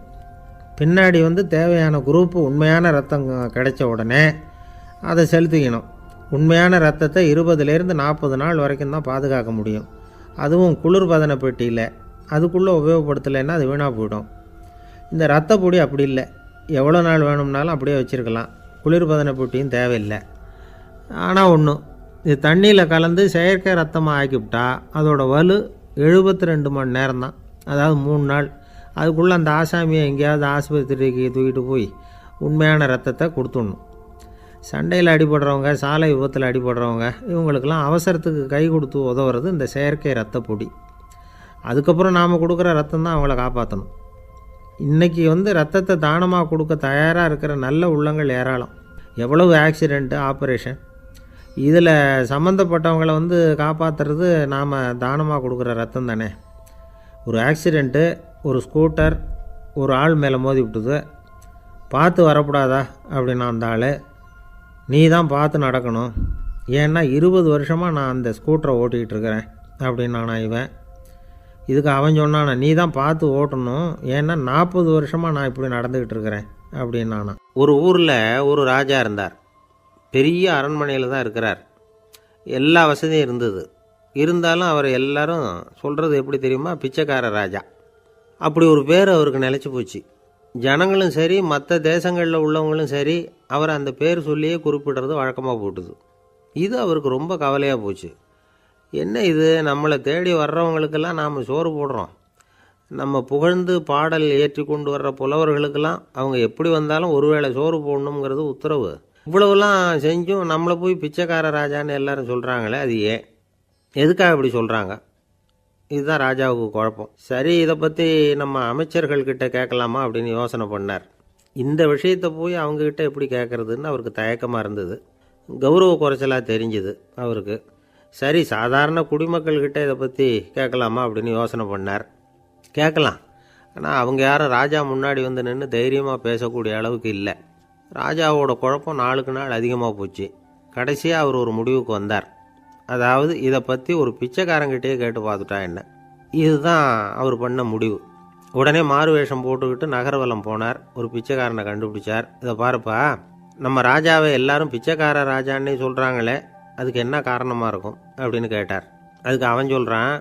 பின்னாடி தேவையான குரூப்பு உண்மையான ரத்தம் கிடைச்ச உடனே அதை செலுத்திக்கணும். உண்மையான ரத்தத்தை 20லேருந்து 40 நாள் வரைக்கும் தான் பாதுகாக்க முடியும். அதுவும் குளிர்பதன பெட்டியில். அதுக்குள்ளே உபயோகப்படுத்தலைன்னா அது வீணாக போயிடும். இந்த ரத்த பொடி அப்படி இல்லை, எவ்வளோ நாள் வேணும்னாலும் அப்படியே வச்சுருக்கலாம். குளிர்பதன பெட்டியும் தேவையில்லை. ஆனால் ஒன்று, இது தண்ணியில் கலந்து செயற்கை ரத்தமாக ஆக்கிவிட்டா அதோட வலு 72 மணி நேரம் தான். அதாவது 3 நாள். அதுக்குள்ளே அந்த ஆசாமியை எங்கேயாவது ஆஸ்பத்திரிக்கு தூக்கிட்டு போய் உண்மையான ரத்தத்தை கொடுத்துடணும். சண்டையில் அடிபடுறவங்க, சாலை விபத்தில் அடிபடுறவங்க, இவங்களுக்கெல்லாம் அவசரத்துக்கு கை கொடுத்து உதவுறது இந்த செயற்கை ரத்த பொடி. அதுக்கப்புறம் நாம் கொடுக்குற ரத்தம் தான் அவங்கள காப்பாற்றணும். இன்றைக்கி ரத்தத்தை தானமாக கொடுக்க தயாராக இருக்கிற நல்ல உள்ளங்கள் ஏராளம். எவ்வளவு ஆக்சிடெண்ட்டு, ஆப்ரேஷன், இதில் சம்மந்தப்பட்டவங்களை காப்பாற்றுறது நாம் தானமாக கொடுக்குற ரத்தம் தானே. ஒரு ஆக்சிடெண்ட்டு, ஒரு ஸ்கூட்டர் ஒரு ஆள் மேலே மோதி விட்டுது, பார்த்து வரக்கூடாதா அப்படின்னா அந்த ஆள், நீ தான் பார்த்து நடக்கணும், ஏன்னா 20 வருஷமாக நான் அந்த ஸ்கூட்டரை ஓட்டிக்கிட்டு இருக்கிறேன் அப்படின்னானா இவன். இதுக்கு அவன் சொன்னானா, நீ தான் பார்த்து ஓட்டணும், ஏன்னா 40 வருஷமாக நான் இப்படி நடந்துக்கிட்டு இருக்கிறேன் அப்படின்னானா. ஒரு ஊரில் ஒரு ராஜா இருந்தார். பெரிய அரண்மனையில் தான் இருக்கிறார். எல்லா வசதியும் இருந்தது. இருந்தாலும் அவர் எல்லாரும் சொல்கிறது எப்படி தெரியுமா? பிச்சைக்கார ராஜா. அப்படி ஒரு பேர் அவருக்கு நிலச்சி போச்சு. ஜனங்களும் சரி, மற்ற தேசங்களில் உள்ளவங்களும் சரி, அவர் அந்த பேர் சொல்லியே குறிப்பிடுறது வழக்கமாக போட்டுது. இது அவருக்கு ரொம்ப கவலையாக போச்சு. என்ன இது, நம்மளை தேடி வர்றவங்களுக்கெல்லாம் நாம் சோறு போடுறோம், நம்ம புகழ்ந்து பாடல் ஏற்றி கொண்டு வர்ற புலவர்களுக்கெல்லாம் அவங்க எப்படி வந்தாலும் ஒருவேளை சோறு போடணுங்கிறது உத்தரவு. இவ்வளவுலாம் செஞ்சும் நம்மளை போய் பிச்சைக்கார ராஜான்னு எல்லாரும் சொல்கிறாங்களே, அது ஏன், எதுக்காக இப்படி சொல்கிறாங்க? இதுதான் ராஜாவுக்கு குழப்பம். சரி, இதை பற்றி நம்ம அமைச்சர்கள்கிட்ட கேட்கலாமா அப்படின்னு யோசனை பண்ணார். இந்த விஷயத்தை போய் அவங்கக்கிட்ட எப்படி கேட்குறதுன்னு அவருக்கு தயக்கமாக இருந்தது. கௌரவ குறைச்சலாக தெரிஞ்சுது அவருக்கு. சரி, சாதாரண குடிமக்கள்கிட்ட இதை பற்றி கேட்கலாமா அப்படின்னு யோசனை பண்ணார். கேட்கலாம், ஆனால் அவங்க யாரும் ராஜா முன்னாடி வந்து நின்று தைரியமாக பேசக்கூடிய அளவுக்கு இல்லை. ராஜாவோட குழப்பம் நாளுக்கு நாள் அதிகமாக போச்சு. கடைசியாக அவர் ஒரு முடிவுக்கு வந்தார். அதாவது இதை பற்றி ஒரு பிச்சைக்காரங்கிட்டே கேட்டு பார்த்துட்டா என்ன. இதுதான் அவர் பண்ண முடிவு. உடனே மாறு வேஷம் போட்டுக்கிட்டு நகர்வலம் போனார். ஒரு பிச்சைக்காரனை கண்டுபிடிச்சார். இதை பாருப்பா, நம்ம ராஜாவை எல்லாரும் பிச்சைக்கார ராஜான்னே சொல்கிறாங்களே, அதுக்கு என்ன காரணமாக இருக்கும் அப்படின்னு கேட்டார். அதுக்கு அவன் சொல்கிறான்,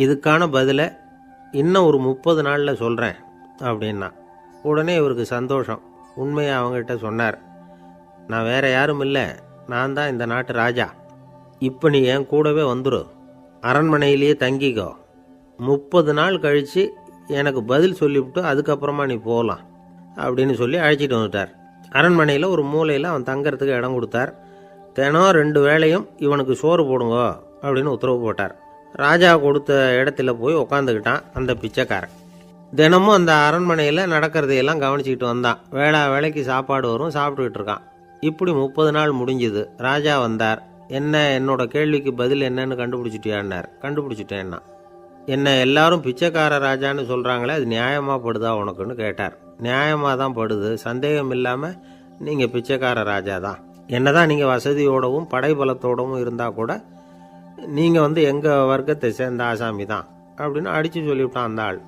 இதுக்கான பதிலை இன்னும் ஒரு 30 நாளில் சொல்கிறேன் அப்படின்னா. உடனே இவருக்கு சந்தோஷம். உண்மையை அவங்ககிட்ட சொன்னார். நான் வேறு யாரும் இல்லை, நான் தான் இந்த நாட்டு ராஜா. இப்போ நீ என் கூடவே வந்துடும், அரண்மனையிலேயே தங்கிக்கோ. 30 நாள் கழித்து எனக்கு பதில் சொல்லிவிட்டு அதுக்கப்புறமா நீ போகலாம் அப்படின்னு சொல்லி அழைச்சிட்டு வந்துட்டார். அரண்மனையில் ஒரு மூலையில் அவன் தங்கறதுக்கு இடம் கொடுத்தார். தினம் 2 வேளையும் இவனுக்கு சோறு போடுங்க அப்படின்னு உத்தரவு போட்டார். ராஜா கொடுத்த இடத்துல போய் உக்காந்துக்கிட்டான் அந்த பிச்சைக்காரன். தினமும் அந்த அரண்மனையில் நடக்கிறதையெல்லாம் கவனிச்சிக்கிட்டு வந்தான். வேளைக்கு சாப்பாடு வரும், சாப்பிட்டுக்கிட்டு இருக்கான். இப்படி 30 நாள் முடிஞ்சுது. ராஜா வந்தார். என்ன, என்னோட கேள்விக்கு பதில் என்னன்னு கண்டுபிடிச்சிட்டியான்னார். கண்டுபிடிச்சிட்டேன்னா. என்ன எல்லாரும் பிச்சைக்கார ராஜான்னு சொல்கிறாங்களே, அது நியாயமாக படுதா உனக்குன்னு கேட்டார். நியாயமாக தான் படுது, சந்தேகம் இல்லாமல் நீங்கள் பிச்சைக்கார ராஜா தான். என்னதான் நீங்கள் வசதியோடவும் படைபலத்தோடவும் இருந்தால் கூட நீங்கள் எங்கள் வர்க்கத்தை சேர்ந்த ஆசாமி தான் அப்படின்னு அடித்து சொல்லிவிட்டான் அந்த ஆள்.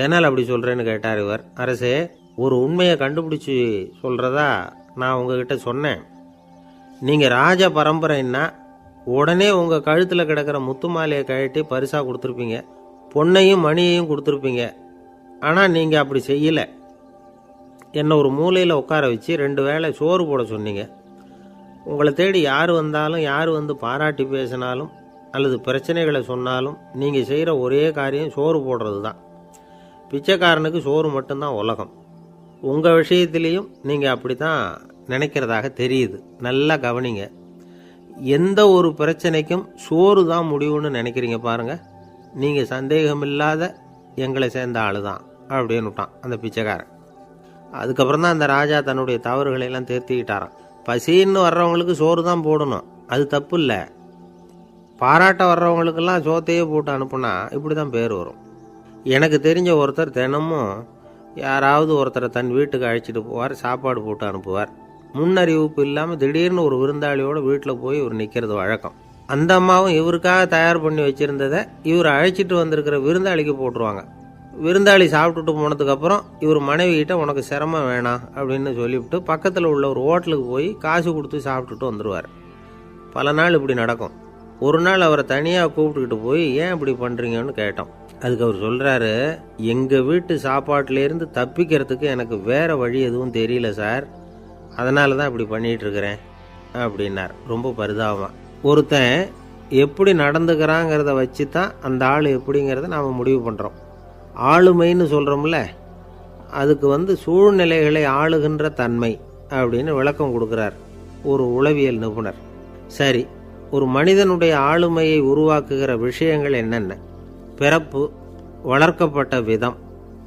ஏனால் அப்படி சொல்கிறேன்னு கேட்டார் இவர். அரசே, ஒரு உண்மையை கண்டுபிடிச்சி சொல்கிறதா நான் உங்ககிட்ட சொன்னேன். நீங்கள் ராஜ பரம்பரைன்னா உடனே உங்கள் கழுத்தில் கிடக்கிற முத்து மாலையை கழட்டி பரிசாக கொடுத்துருப்பீங்க, பொன்னையும் மணியையும் கொடுத்துருப்பீங்க. ஆனால் நீங்கள் அப்படி செய்யலை. என்னை ஒரு மூலையில் உட்கார வச்சு 2 வேளை சோறு போட சொன்னீங்க. உங்களை தேடி யார் வந்தாலும், யார் வந்து பாராட்டி பேசினாலும் அல்லது பிரச்சனைகளை சொன்னாலும் நீங்கள் செய்கிற ஒரே காரியம் சோறு போடுறது தான். பிச்சைக்காரனுக்கு சோறு மட்டும்தான் உலகம். உங்கள் விஷயத்திலையும் நீங்கள் அப்படி தான் நினைக்கிறதாக தெரியுது. நல்லா கவனிங்க. எந்த ஒரு பிரச்சனைக்கும் சோறு தான் முடிவுன்னு நினைக்கிறீங்க பாருங்கள். நீங்கள் சந்தேகமில்லாத எங்களை சேர்ந்த ஆள் தான் அப்படின்னு விட்டான் அந்த பிச்சைக்காரன். அதுக்கப்புறம் தான் அந்த ராஜா தன்னுடைய தவறுகளை எல்லாம் தேர்த்திக்கிட்டாராம். பசின்னு வர்றவங்களுக்கு சோறு தான் போடணும், அது தப்பு இல்லை. பாராட்ட வர்றவங்களுக்கெல்லாம் சோத்தையே போட்டு அனுப்புனா இப்படி தான் பேர் வரும். எனக்கு தெரிஞ்ச ஒருத்தர் தினமும் யாராவது ஒருத்தரை தன் வீட்டுக்கு அழைச்சிட்டு போவார், சாப்பாடு போட்டு அனுப்புவார். முன்னறிவிப்பு இல்லாமல் திடீர்னு ஒரு விருந்தாளியோட வீட்டில் போய் இவர் நிற்கிறது வழக்கம். அந்த அம்மாவும் இவருக்காக தயார் பண்ணி வச்சுருந்ததை இவர் அழைச்சிட்டு வந்திருக்கிற விருந்தாளிக்கு போட்டுருவாங்க. விருந்தாளி சாப்பிட்டுட்டு போனதுக்கப்புறம் இவர் மனைவிகிட்ட உனக்கு சிரமம் வேணாம் அப்படின்னு சொல்லிவிட்டு பக்கத்தில் உள்ள ஒரு ஹோட்டலுக்கு போய் காசு கொடுத்து சாப்பிட்டுட்டு வந்துடுவார். பல நாள் இப்படி நடக்கும். ஒரு நாள் அவரை தனியாக கூப்பிட்டுக்கிட்டு போய் ஏன் இப்படி பண்ணுறீங்கன்னு கேட்டோம். அதுக்கு அவர் சொல்கிறாரு, எங்கள் வீட்டு சாப்பாட்டிலேருந்து தப்பிக்கிறதுக்கு எனக்கு வேறு வழி எதுவும் தெரியல சார், அதனால தான் இப்படி பண்ணிகிட்ருக்கிறேன் அப்படின்னார் ரொம்ப பரிதாபமாக. ஒருத்தன் எப்படி நடந்துக்கிறாங்கிறத வச்சு தான் அந்த ஆள் எப்படிங்கிறத நாம் முடிவு பண்ணுறோம். ஆளுமைன்னு சொல்கிறோம்ல, அதுக்கு சூழ்நிலைகளை ஆளுகின்ற தன்மை அப்படின்னு விளக்கம் கொடுக்குறார் ஒரு உளவியல் நிபுணர். சரி, ஒரு மனிதனுடைய ஆளுமையை உருவாக்குகிற விஷயங்கள் என்னென்ன? பிறப்பு, வளர்க்கப்பட்ட விதம்,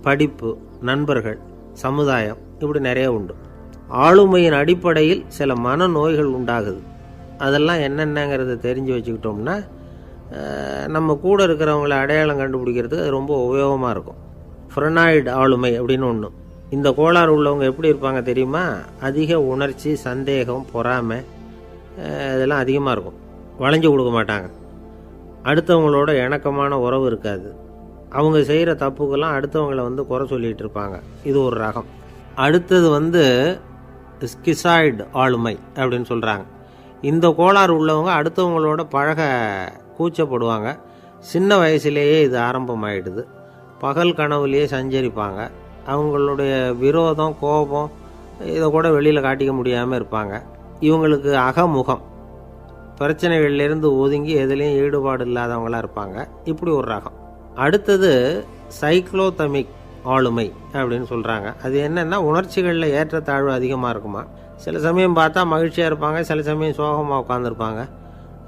படிப்பு, நண்பர்கள், சமுதாயம், இப்படி நிறைய உண்டு. ஆளுமையின் அடிப்படையில் சில மனநோய்கள் உண்டாகுது. அதெல்லாம் என்னென்னங்கிறத தெரிஞ்சு வச்சுக்கிட்டோம்னா நம்ம கூட இருக்கிறவங்கள அடையாளம் கண்டுபிடிக்கிறதுக்கு அது ரொம்ப உபயோகமாக இருக்கும். ஃப்ரெனாய்டு ஆளுமை அப்படின்னு ஒன்று. இந்த கோளாறு உள்ளவங்க எப்படி இருப்பாங்க தெரியுமா? அதிக உணர்ச்சி, சந்தேகம், பொறாமை இதெல்லாம் அதிகமாக இருக்கும். வளைஞ்சு கொடுக்க மாட்டாங்க. அடுத்தவங்களோட இணக்கமான உறவு இருக்காது. அவங்க செய்கிற தப்புக்கெல்லாம் அடுத்தவங்களை குறை சொல்லிகிட்டு இருப்பாங்க. இது ஒரு ரகம். அடுத்தது ஸ்கிசாய்டு ஆளுமை அப்படின்னு சொல்கிறாங்க. இந்த கோளாறு உள்ளவங்க அடுத்தவங்களோட பழக கூச்சப்படுவாங்க. சின்ன வயசுலேயே இது ஆரம்பமாயிடுது. பகல் கனவுலேயே சஞ்சரிப்பாங்க. அவங்களுடைய விரோதம், கோபம் இதை கூட வெளியில் காட்டிக்க முடியாமல் இருப்பாங்க. இவங்களுக்கு அகமுகம், பிரச்சனைகள்லேருந்து ஒதுங்கி எதுலேயும் ஈடுபாடு இல்லாதவங்களாக இருப்பாங்க. இப்படி ஒரு ரகம். அடுத்தது சைக்ளோதமிக் ஆளுமை அப்படின்னு சொல்கிறாங்க. அது என்னென்னா, உணர்ச்சிகளில் ஏற்றத்தாழ்வு அதிகமாக இருக்குமா. சில சமயம் பார்த்தா மகிழ்ச்சியாக இருப்பாங்க, சில சமயம் சோகமாக உட்காந்துருப்பாங்க.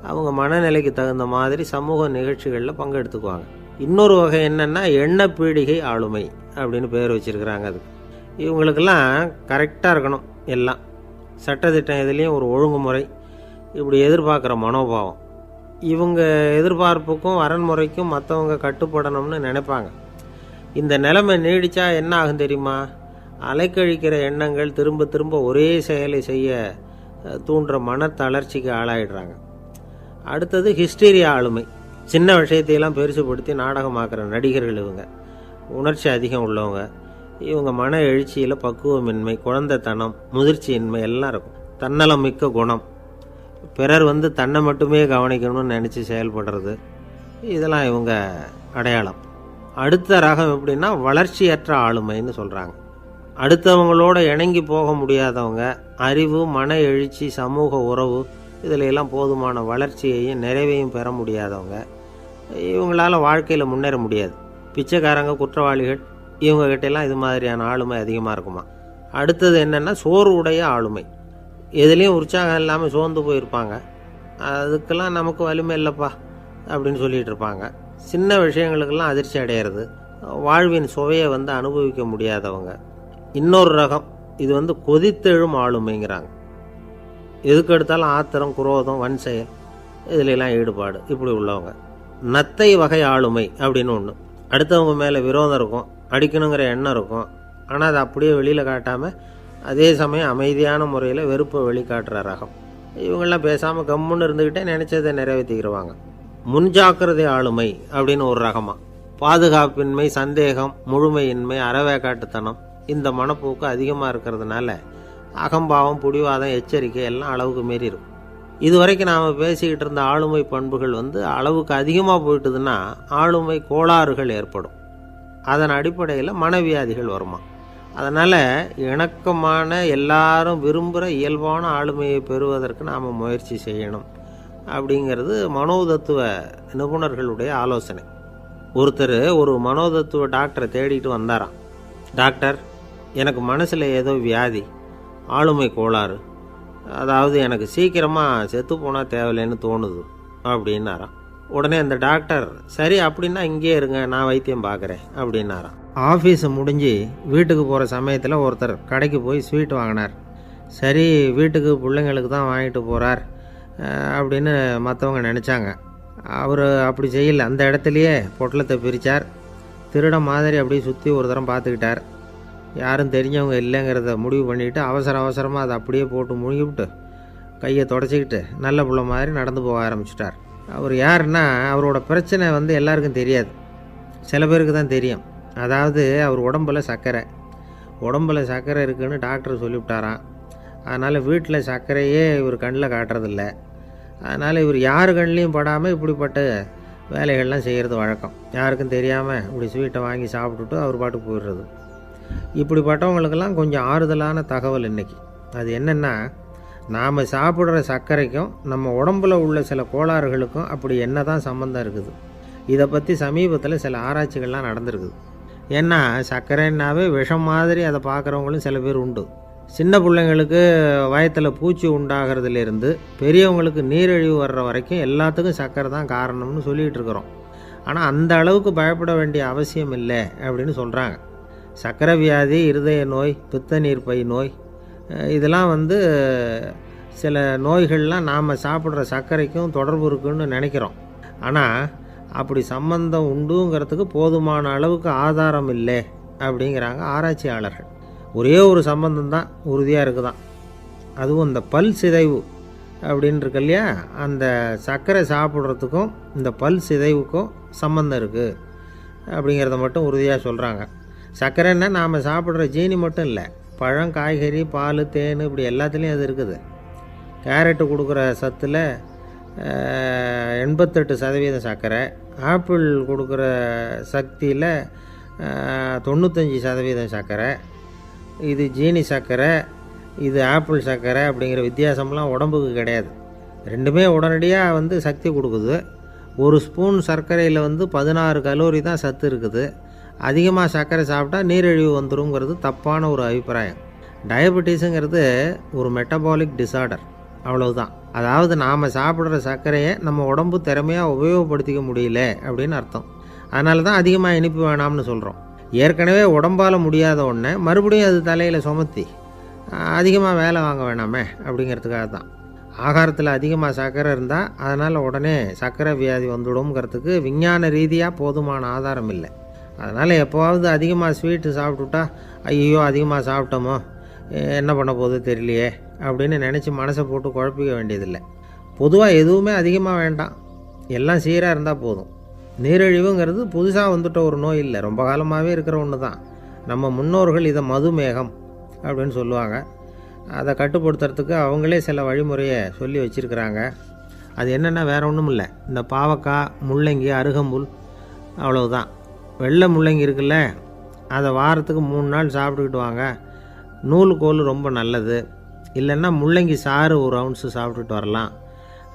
அவங்க மனநிலைக்கு தகுந்த மாதிரி சமூக நிகழ்ச்சிகளில் பங்கெடுத்துக்குவாங்க. இன்னொரு வகை என்னென்னா எண்ணப்பீடிகை ஆளுமை அப்படின்னு பேர் வச்சுருக்கிறாங்க. அதுக்கு இவங்களுக்கெல்லாம் கரெக்டாக இருக்கணும், எல்லாம் சட்டத்திட்டம் எதுலேயும் ஒரு ஒழுங்குமுறை, இப்படி எதிர்பார்க்குற மனோபாவம். இவங்க எதிர்பார்ப்புக்கும் வரன்முறைக்கும் மற்றவங்க கட்டுப்படணும்னு நினைப்பாங்க. இந்த நிலைமை நீடித்தா என்ன ஆகும் தெரியுமா? அலைக்கழிக்கிற எண்ணங்கள் திரும்ப திரும்ப ஒரே செயலை செய்ய தூண்டுற மனத்தளர்ச்சிக்கு ஆளாயிடுறாங்க. அடுத்தது ஹிஸ்டீரியா ஆளுமை. சின்ன விஷயத்தையெல்லாம் பெருசுப்படுத்தி நாடகமாக்குற நடிகர்கள் இவங்க. உணர்ச்சி அதிகம் உள்ளவங்க. இவங்க மன எழுச்சியில் பக்குவமின்மை, குழந்தைத்தனம், முதிர்ச்சியின்மை எல்லாம் இருக்கும். தன்னலம் மிக்க குணம். பிறர் தன்னை மட்டுமே கவனிக்கணும்னு நினச்சி செயல்படுறது, இதெல்லாம் இவங்க அடையாளம். அடுத்த ரகம் எப்படின்னா வளர்ச்சியற்ற ஆளுமைன்னு சொல்கிறாங்க. அடுத்தவங்களோட இணங்கி போக முடியாதவங்க, அறிவு, மன எழுச்சி, சமூக உறவு இதில் எல்லாம் போதுமான வளர்ச்சியையும் நிறைவையும் பெற முடியாதவங்க. இவங்களால் வாழ்க்கையில் முன்னேற முடியாது. பிச்சைக்காரங்க, குற்றவாளிகள் இவங்ககிட்டெல்லாம் இது மாதிரியான ஆளுமை அதிகமாக இருக்குமா. அடுத்தது என்னென்னா சோர்வுடைய ஆளுமை. எதுலேயும் உற்சாகம் இல்லாமல் சோர்ந்து போயிருப்பாங்க. அதுக்கெல்லாம் நமக்கு வலிமை இல்லைப்பா அப்படின்னு சொல்லிகிட்டு இருப்பாங்க. சின்ன விஷயங்களுக்கெல்லாம் அதிர்ச்சி அடையிறது, வாழ்வின் சுவையை அனுபவிக்க முடியாதவங்க. இன்னொரு ரகம் இது கொதித்தெழும் ஆளுமைங்கிறாங்க. எதுக்கு எடுத்தாலும் ஆத்திரம், குரோதம், வன் செயல் இதிலெல்லாம் ஈடுபாடு இப்படி உள்ளவங்க. நத்தை வகை ஆளுமை அப்படின்னு ஒன்று. அடுத்தவங்க மேலே விரோதம் இருக்கும், அடிக்கணுங்கிற எண்ணம் இருக்கும். ஆனால் அதை அப்படியே வெளியில் காட்டாமல் அதே சமயம் அமைதியான முறையில் வெறுப்பை வெளிக்காட்டுற ரகம். இவங்கெல்லாம் பேசாமல் கம்முன்னு இருந்துக்கிட்டே நினச்சதை நிறைவேற்றிக்கிடுவாங்க. முன்ஜாக்கிரதை ஆளுமை அப்படின்னு ஒரு ரகமாக. பாதுகாப்பின்மை, சந்தேகம், முழுமையின்மை, அறவேக்காட்டுத்தனம் இந்த மனப்போக்கு அதிகமாக இருக்கிறதுனால அகம்பாவம், புடிவாதம், எச்சரிக்கை எல்லாம் அளவுக்கு மீறி இருக்கும். இதுவரைக்கும் நாம் பேசிக்கிட்டு இருந்த ஆளுமை பண்புகள் அளவுக்கு அதிகமாக போயிட்டுதுன்னா ஆளுமை கோளாறுகள் ஏற்படும். அதன் அடிப்படையில் மனவியாதிகள் வருமா. அதனால் இணக்கமான, எல்லாரும் விரும்புகிற இயல்பான ஆளுமையை பெறுவதற்கு நாம் முயற்சி செய்யணும் அப்படிங்கிறது மனோதத்துவ நிபுணர்களுடைய ஆலோசனை. ஒருத்தர் ஒரு மனோதத்துவ டாக்டரை தேடிட்டு வந்தாராம். டாக்டர், எனக்கு மனசில் ஏதோ வியாதி, ஆளுமை கோளாறு, அதாவது எனக்கு சீக்கிரமாக செத்து போனால் தேவையில்லைன்னு தோணுது அப்படின்னாராம். உடனே அந்த டாக்டர், சரி அப்படின்னா இங்கே இருங்க, நான் வைத்தியம் பார்க்குறேன் அப்படின்னாராம். ஆஃபீஸு முடிஞ்சு வீட்டுக்கு போகிற சமயத்தில் ஒருத்தர் கடைக்கு போய் ஸ்வீட் வாங்கினார். சரி, வீட்டுக்கு பிள்ளைங்களுக்கு தான் வாங்கிட்டு போகிறார் அப்படின்னு மற்றவங்க நினச்சாங்க. அவர் அப்படி செய்யலை. அந்த இடத்துலையே பொட்டலத்தை பிரித்தார். திருட மாதிரி அப்படியே சுற்றி ஒரு தரம் பார்த்துக்கிட்டார். யாரும் தெரிஞ்சவங்க இல்லைங்கிறத முடிவு பண்ணிவிட்டு அவசரமாக அதை அப்படியே போட்டு முழுங்கிவிட்டு கையை தொடச்சிக்கிட்டு நல்ல பிள்ளை மாதிரி நடந்து போக ஆரம்பிச்சிட்டார். அவர் யாருன்னா, அவரோட பிரச்சனை எல்லாருக்கும் தெரியாது, சில பேருக்கு தான் தெரியும். அதாவது அவர் உடம்பில் சர்க்கரை இருக்குதுன்னு டாக்டர் சொல்லிவிட்டாராம். அதனால் வீட்டில் சர்க்கரையே இவர் கண்ணில் காட்டுறதில்ல. அதனால் இவர் யார் கண்ணிலையும் படாமல் இப்படிப்பட்ட வேலைகள்லாம் செய்கிறது வழக்கம். யாருக்கும் தெரியாமல் இப்படி ஸ்வீட்டை வாங்கி சாப்பிட்டுட்டு அவர் பாட்டுக்கு போயிடுறது. இப்படிப்பட்டவங்களுக்கெல்லாம் கொஞ்சம் ஆறுதலான தகவல் இன்றைக்கி. அது என்னென்னா, நாம் சாப்பிட்ற சர்க்கரைக்கும் நம்ம உடம்பில் உள்ள சில கோளாறுகளுக்கும் அப்படி என்ன தான் சம்மந்தம் இருக்குது. இதை பற்றி சமீபத்தில் சில ஆராய்ச்சிகள்லாம் நடந்திருக்குது. ஏன்னா சர்க்கரைன்னாவே விஷம் மாதிரி அதை பார்க்குறவங்களும் சில பேர் உண்டு. சின்ன பிள்ளைங்களுக்கு வயத்தில் பூச்சி உண்டாகிறதுலேருந்து பெரியவங்களுக்கு நீரிழிவு வர்ற வரைக்கும் எல்லாத்துக்கும் சர்க்கரை தான் காரணம்னு சொல்லிகிட்டு இருக்கிறோம். ஆனால் அந்த அளவுக்கு பயப்பட வேண்டிய அவசியம் இல்லை அப்படின்னு சொல்கிறாங்க. சர்க்கரை வியாதி, இருதய நோய், பித்த நீர்ப்பை நோய் இதெல்லாம் சில நோய்கள்லாம் நாம் சாப்பிட்ற சர்க்கரைக்கும் தொடர்பு இருக்குன்னு நினைக்கிறோம். ஆனால் அப்படி சம்பந்தம் உண்டுங்கிறதுக்கு போதுமான அளவுக்கு ஆதாரம் இல்லை அப்படிங்கிறாங்க ஆராய்ச்சியாளர்கள். ஒரே ஒரு சம்பந்தம் தான் உறுதியாக இருக்குதான். அதுவும் இந்த பல் சிதைவு அப்படின்னு இருக்கு இல்லையா, அந்த சர்க்கரை சாப்பிட்றதுக்கும் இந்த பல் சிதைவுக்கும் சம்பந்தம் இருக்குது அப்படிங்கிறத மட்டும் உறுதியாக சொல்கிறாங்க. சர்க்கரைன்னா நாம் சாப்பிட்ற ஜீனி மட்டும் இல்லை, பழம், காய்கறி, பால், தேன் இப்படி எல்லாத்துலேயும் அது இருக்குது. கேரட்டு கொடுக்குற சத்தில் 88% சர்க்கரை, ஆப்பிள் கொடுக்குற சக்தியில் 95% சர்க்கரை. இது ஜீனி சர்க்கரை, இது ஆப்பிள் சர்க்கரை அப்படிங்கிற வித்தியாசம்லாம் உடம்புக்கு கிடையாது. ரெண்டுமே உடனடியாக சக்தி கொடுக்குது. ஒரு ஸ்பூன் சர்க்கரையில் 16 கலோரி தான் சத்து இருக்குது. அதிகமாக சர்க்கரை சாப்பிட்டா நீரிழிவு வந்துருங்கிறது தப்பான ஒரு அபிப்பிராயம். டயபெட்டிஸுங்கிறது ஒரு மெட்டபாலிக் டிசார்டர், அவ்வளவுதான். அதாவது நாம் சாப்பிட்ற சர்க்கரையை நம்ம உடம்பு திறமையாக உபயோகப்படுத்திக்க முடியல அப்படின்னு அர்த்தம். அதனால தான் அதிகமாக இனிப்பு வேணாம்னு சொல்கிறோம். ஏற்கனவே உடம்பால் முடியாத ஒன்றை மறுபடியும் அது தலையில் சுமத்தி அதிகமாக வேலை வாங்க வேணாமே அப்படிங்கிறதுக்காக தான். ஆகாரத்தில் அதிகமாக சர்க்கரை இருந்தால் அதனால் உடனே சர்க்கரை வியாதி வந்துடும்ங்கிறதுக்கு விஞ்ஞான ரீதியாக போதுமான ஆதாரம் இல்லை. அதனால் எப்போவாவது அதிகமாக ஸ்வீட்டு சாப்பிட்டுட்டா ஐயோ அதிகமாக சாப்பிட்டோமோ என்ன பண்ண போகுது தெரியலையே அப்படின்னு நினச்சி மனசை போட்டு குழப்பிக்க வேண்டியதில்லை. பொதுவாக எதுவுமே அதிகமாக வேண்டாம், எல்லாம் சீராக இருந்தால் போதும். நீரிழிவுங்கிறது புதுசாக வந்துட்ட ஒரு நோய் இல்லை, ரொம்ப காலமாகவே இருக்கிற ஒன்று தான். நம்ம முன்னோர்கள் இதை மதுமேகம் அப்படின்னு சொல்லுவாங்க. அதை கட்டுப்படுத்துறதுக்கு அவங்களே சில வழிமுறையை சொல்லி வச்சுருக்கிறாங்க. அது என்னென்னா வேறு ஒன்றும் இல்லை, இந்த பாவக்காய், முள்ளங்கி, அருகம்புல், அவ்வளவுதான். வெள்ளை முள்ளங்கி இருக்குல்ல, அதை வாரத்துக்கு 3 நாள் சாப்பிட்டுக்கிட்டு வாங்க. நூலுக்கோல் ரொம்ப நல்லது. இல்லைன்னா முள்ளங்கி சாறு 1 ounce சாப்பிட்டுட்டு வரலாம்.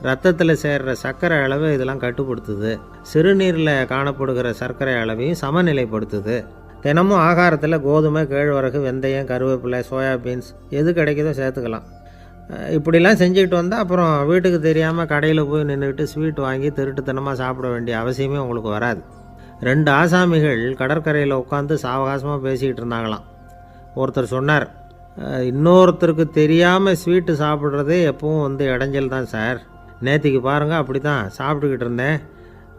ரத்தத்தில் சேர்கிற சர்க்கரை அளவை இதெல்லாம் கட்டுப்படுத்துது. சிறுநீரில் காணப்படுகிற சர்க்கரை அளவையும் சமநிலைப்படுத்துது. தினமும் ஆகாரத்தில் கோதுமை, கேழ்வரகு, வெந்தயம், கருவேப்பிலை, சோயாபீன்ஸ் எது கிடைக்குதோ சேர்த்துக்கலாம். இப்படிலாம் செஞ்சுக்கிட்டு வந்தால் அப்புறம் வீட்டுக்கு தெரியாமல் கடையில் போய் நின்றுக்கிட்டு ஸ்வீட் வாங்கி திருட்டுத்தனமாக சாப்பிட வேண்டிய அவசியமே உங்களுக்கு வராது. 2 ஆசாமிகள் கடற்கரையில் உட்காந்து சாவகாசமாக பேசிக்கிட்டு இருந்தாங்களாம். ஒருத்தர் சொன்னார், இன்னொருத்தருக்கு தெரியாமல் ஸ்வீட்டு சாப்பிட்றதே எப்பவும் இடைஞ்சல் தான் சார். நேற்றுக்கு பாருங்கள், அப்படி தான் சாப்பிட்டுக்கிட்டு இருந்தேன்,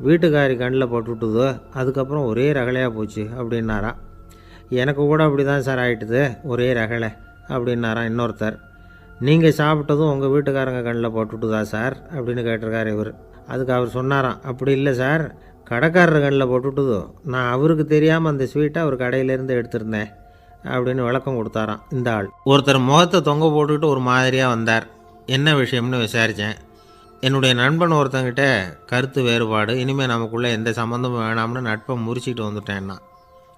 வீட்டுக்காரி கண்ணில் போட்டுவிட்டுது, அதுக்கப்புறம் ஒரே ரகலையாக போச்சு அப்படின்னாராம். எனக்கு கூட அப்படி தான் சார் ஆகிட்டுது, ஒரே ரகலை அப்படின்னாராம் இன்னொருத்தர். நீங்கள் சாப்பிட்டதும் உங்கள் வீட்டுக்காரங்க கண்ணில் போட்டுவிட்டுதா சார் அப்படின்னு கேட்டிருக்கார் இவர். அதுக்கு அவர் சொன்னாராம், அப்படி இல்லை சார், கடைக்காரர் கண்ணில் போட்டுவிட்டுதோ, நான் அவருக்கு தெரியாமல் அந்த ஸ்வீட்டை அவர் கடையிலேருந்து எடுத்திருந்தேன் அப்படின்னு விளக்கம் கொடுத்தாராம் இந்த ஆள். ஒருத்தர் முகத்தை தொங்க போட்டுக்கிட்டு ஒரு மாதிரியாக வந்தார். என்ன விஷயம்னு விசாரித்தேன். என்னுடைய நண்பன் ஒருத்தங்கிட்ட கருத்து வேறுபாடு, இனிமேல் நமக்குள்ளே எந்த சம்மந்தமும் வேணாம்னு நட்பை முறிச்சிட்டு வந்துட்டேன்னா.